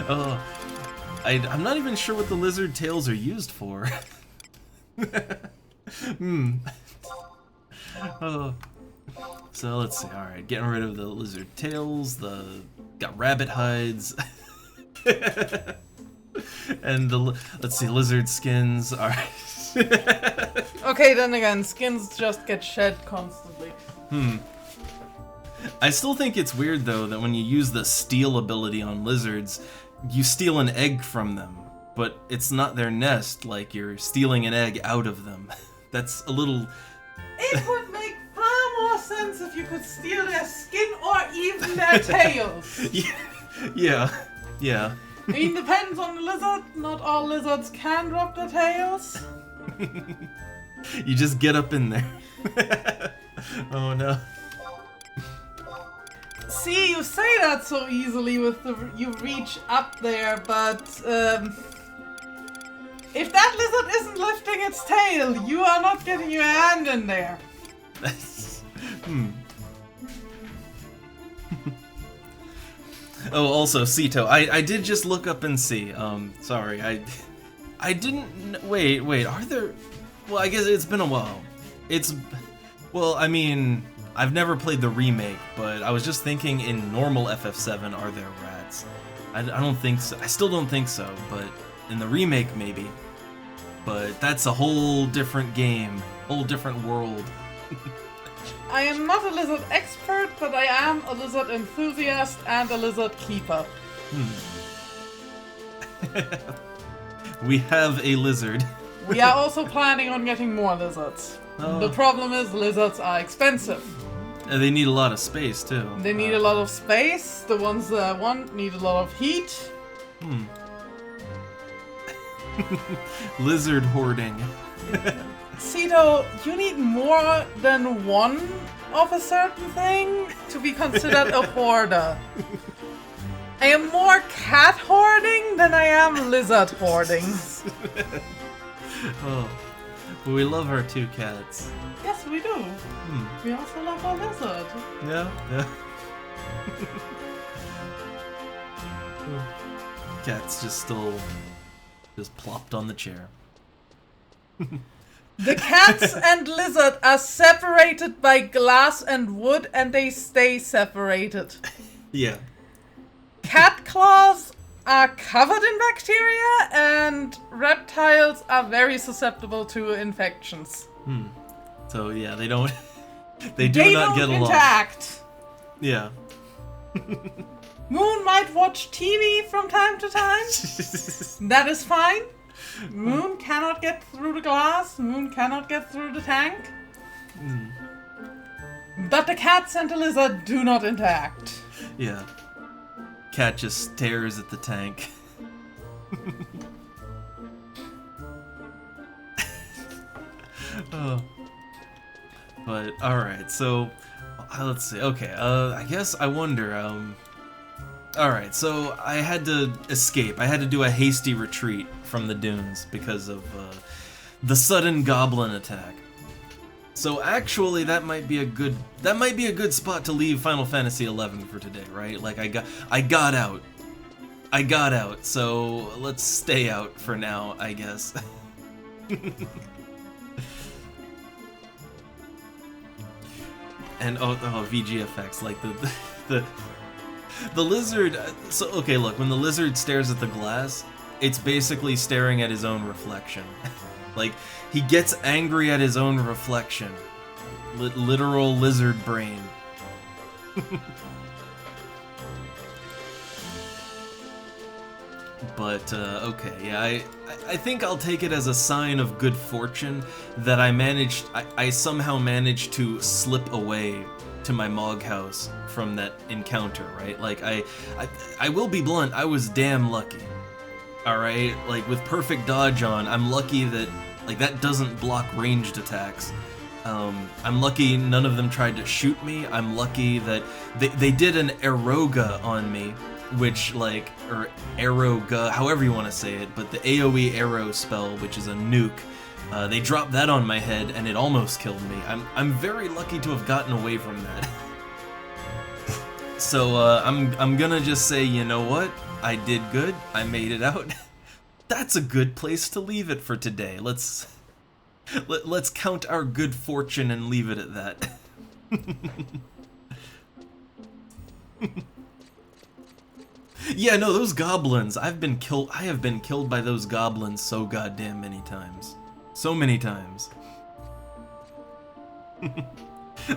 A: Oh, I'm not even sure what the lizard tails are used for. Oh. So let's see. Alright, getting rid of the lizard tails, got rabbit hides. And let's see, lizard skins. Alright.
B: Okay, then again, skins just get shed constantly.
A: I still think it's weird though that when you use the steal ability on lizards, you steal an egg from them, but it's not their nest, like you're stealing an egg out of them. That's a little...
B: It would make far more sense if you could steal their skin or even their tails.
A: Yeah.
B: I mean, depends on the lizard. Not all lizards can drop their tails.
A: You just get up in there. Oh no.
B: See, you say that so easily with you reach up there, but if that lizard isn't lifting its tail, you are not getting your hand in there.
A: Oh, also, Sito, I did just look up and see. Sorry, I didn't. Wait, are there. Well, I guess it's been a while. Well, I mean, I've never played the remake, but I was just thinking in normal FF7, are there rats? I don't think so. I still don't think so, but in the remake, maybe. But that's a whole different game, whole different world.
B: I am not a lizard expert, but I am a lizard enthusiast and a lizard keeper.
A: We have a lizard.
B: We are also planning on getting more lizards. The problem is lizards are expensive.
A: And they need a lot of space, too.
B: They need a lot of space. The ones that I want need a lot of heat.
A: Lizard hoarding.
B: Cito, you need more than one of a certain thing to be considered a hoarder. I am more cat hoarding than I am lizard hoarding.
A: Oh, but we love our 2 cats.
B: Yes, we do. We also love our lizard.
A: Yeah. Cat's just plopped on the chair.
B: The cats and lizard are separated by glass and wood, and they stay separated.
A: Yeah.
B: Cat claws are covered in bacteria, and reptiles are very susceptible to infections.
A: So yeah, they don't. They not get along.
B: Interact.
A: Yeah.
B: Moon might watch TV from time to time. That is fine. Moon cannot get through the glass. Moon cannot get through the tank. But the cats and the lizard do not interact.
A: Yeah. Cat just stares at the tank. But alright, so let's see. Okay, I guess I wonder. Alright, so I had to escape. I had to do a hasty retreat from the dunes because of the sudden goblin attack. So actually, that might be a good spot to leave Final Fantasy XI for today, right? Like I got out. So let's stay out for now, I guess. And VG effects, like the lizard. So okay, look, when the lizard stares at the glass, it's basically staring at his own reflection. Like he gets angry at his own reflection. Literal lizard brain. But okay, yeah, I think I'll take it as a sign of good fortune that I somehow managed to slip away to my Mog house from that encounter, right? Like I will be blunt, I was damn lucky. All right, like with perfect dodge on, I'm lucky that like that doesn't block ranged attacks. I'm lucky none of them tried to shoot me. I'm lucky that they did an eroga on me, which like, or eroga, however you want to say it, but the AoE arrow spell, which is a nuke, they dropped that on my head and it almost killed me. I'm very lucky to have gotten away from that. So I'm gonna just say, you know what? I did good. I made it out. That's a good place to leave it for today. Let's count our good fortune and leave it at that. Yeah, no, those goblins. I have been killed by those goblins so goddamn many times. So many times.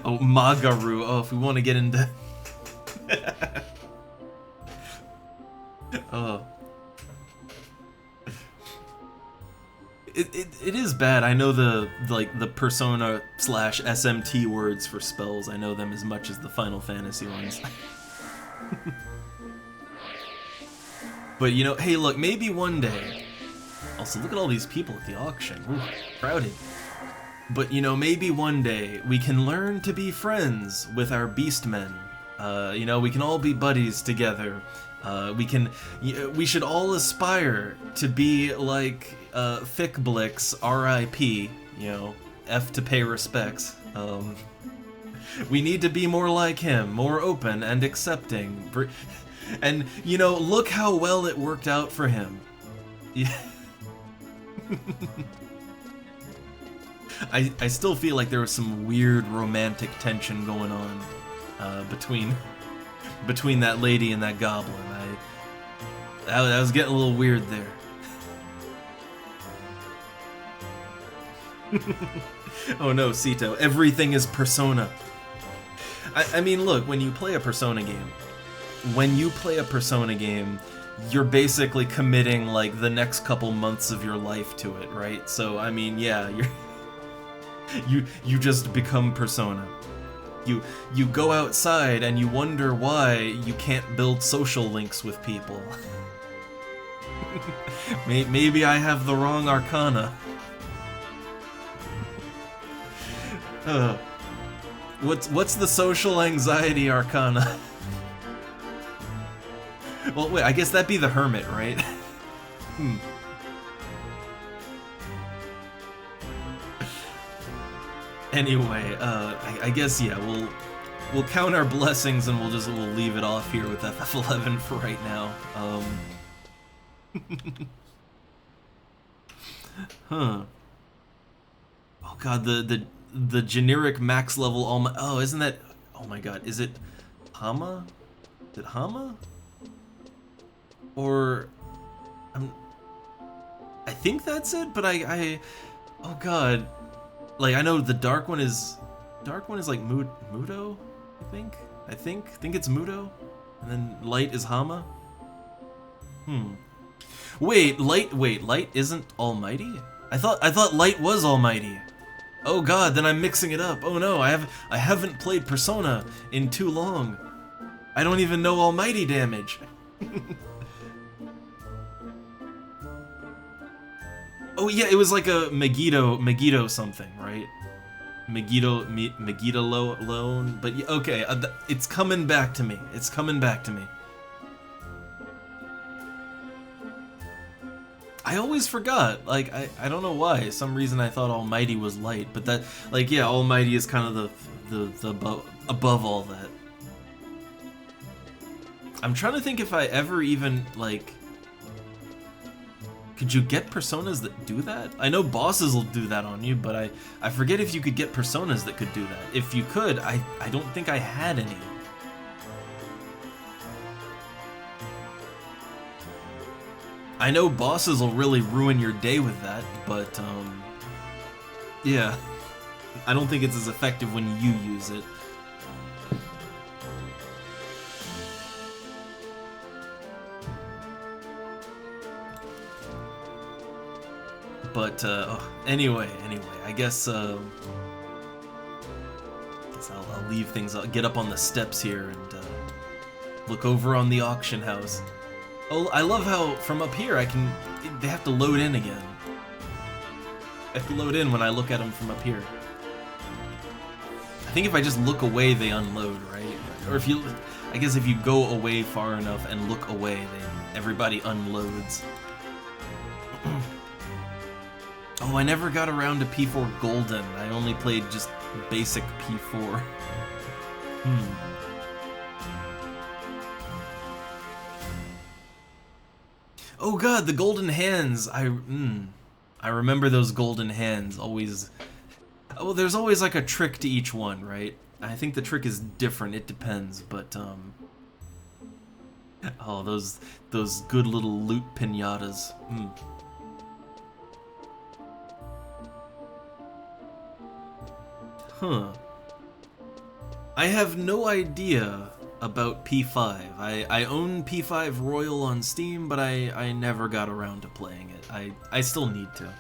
A: Oh, Magaru. Oh, if we want to get into... Oh. It is bad. I know the Persona / SMT words for spells. I know them as much as the Final Fantasy ones. But you know, hey, look, maybe one day. Also, look at all these people at the auction. Ooh, crowded. But you know, maybe one day we can learn to be friends with our beastmen. You know, we can all be buddies together. We should all aspire to be like Fickblix, R.I.P. You know, F to pay respects. We need to be more like him, more open and accepting. And, you know, look how well it worked out for him. Yeah. I still feel like there was some weird romantic tension going on between that lady and that goblin. That was getting a little weird there. Oh no, Sito, everything is Persona. I mean, look, when you play a Persona game, you're basically committing like the next couple months of your life to it, right? So I mean, yeah, you just become Persona. You go outside and you wonder why you can't build social links with people. Maybe I have the wrong arcana. What's the social anxiety arcana? Well, wait, I guess that'd be the hermit, right? Anyway, I guess, yeah, we'll count our blessings and we'll leave it off here with FF11 for right now. Huh. Oh god, the generic max level oh, isn't that, oh my god, is it Hama? Is it Hama? Or I think that's it, but I oh god. Like, I know the dark one is like Mudo, I think it's Mudo, and then light is Hama. Wait, light isn't Almighty? I thought light was Almighty. Oh god, then I'm mixing it up. Oh no, I haven't played Persona in too long. I don't even know Almighty damage. Oh yeah, it was like a Megiddo something, right? Megiddo loan, but yeah, okay, it's coming back to me. It's coming back to me. I always forgot, like, I don't know why. Some reason I thought Almighty was light, but that, like, yeah, Almighty is kind of the above all that. I'm trying to think if I ever even, like, could you get personas that do that? I know bosses will do that on you, but I forget if you could get personas that could do that. If you could, I don't think I had any. I know bosses will really ruin your day with that, but, yeah. I don't think it's as effective when you use it. But, anyway, I guess, I'll leave things, I'll get up on the steps here and, look over on the auction house. Oh, I love how from up here they have to load in again. I have to load in when I look at them from up here. I think if I just look away, they unload, right? Or I guess if you go away far enough and look away, then everybody unloads. Oh, I never got around to P4 Golden. I only played just basic P4. Oh god, the golden hands! I remember those golden hands, always... Well, there's always like a trick to each one, right? I think the trick is different, it depends, but, oh, those good little loot pinatas. Huh. I have no idea about P5. I own P5 Royal on Steam, but I never got around to playing it. I still need to.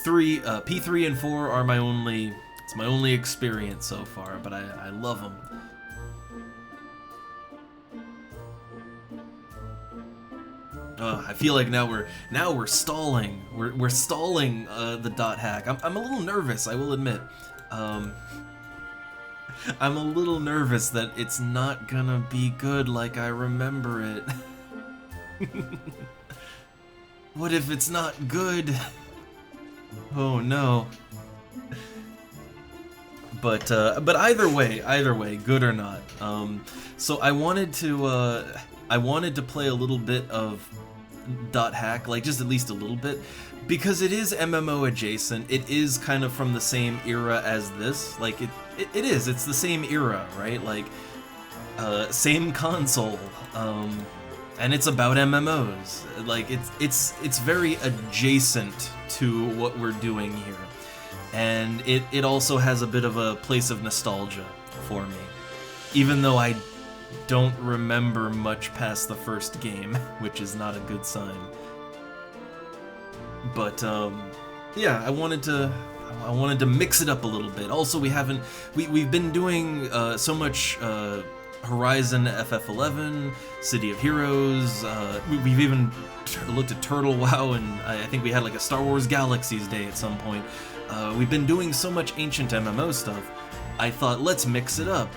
A: P3 and 4 are my only experience so far, but I love them. I feel like now we're stalling. We're stalling the dot hack. I'm a little nervous, I will admit. I'm a little nervous that it's not gonna be good like I remember it. What if it's not good? Oh no. But either way, good or not. So I wanted to play a little bit of .hack, like just at least a little bit, because it is MMO adjacent. It is kind of from the same era as this. Like it is. It's the same era, right? Like same console. And it's about MMOs. Like it's very adjacent to what we're doing here. And it also has a bit of a place of nostalgia for me. Even though I don't remember much past the first game, which is not a good sign. But yeah, I wanted to mix it up a little bit. Also, we've been doing so much Horizon FF11, City of Heroes. We've even looked at Turtle WoW, and I think we had like a Star Wars Galaxies Day at some point. We've been doing so much ancient MMO stuff. I thought, let's mix it up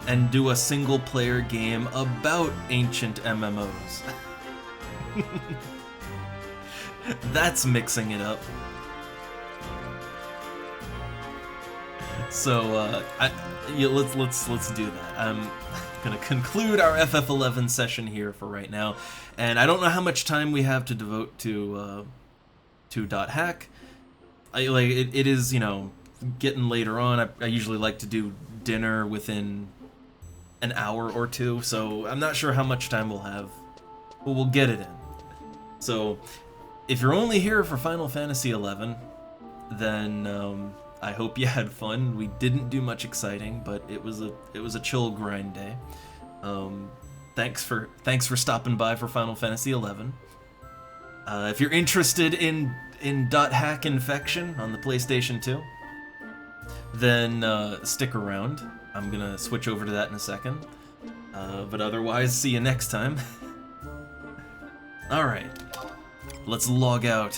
A: and do a single-player game about ancient MMOs. That's mixing it up. So let's do that. I'm gonna conclude our FF11 session here for right now, and I don't know how much time we have to devote to .hack. It is, you know, getting later on. I usually like to do dinner within an hour or two, so I'm not sure how much time we'll have, but we'll get it in. So if you're only here for Final Fantasy XI, then I hope you had fun. We didn't do much exciting, but it was a chill grind day. Thanks for stopping by for Final Fantasy XI. If you're interested in .hack Infection on the PlayStation 2, then stick around. I'm gonna switch over to that in a second. But otherwise, see you next time. Alright, let's log out.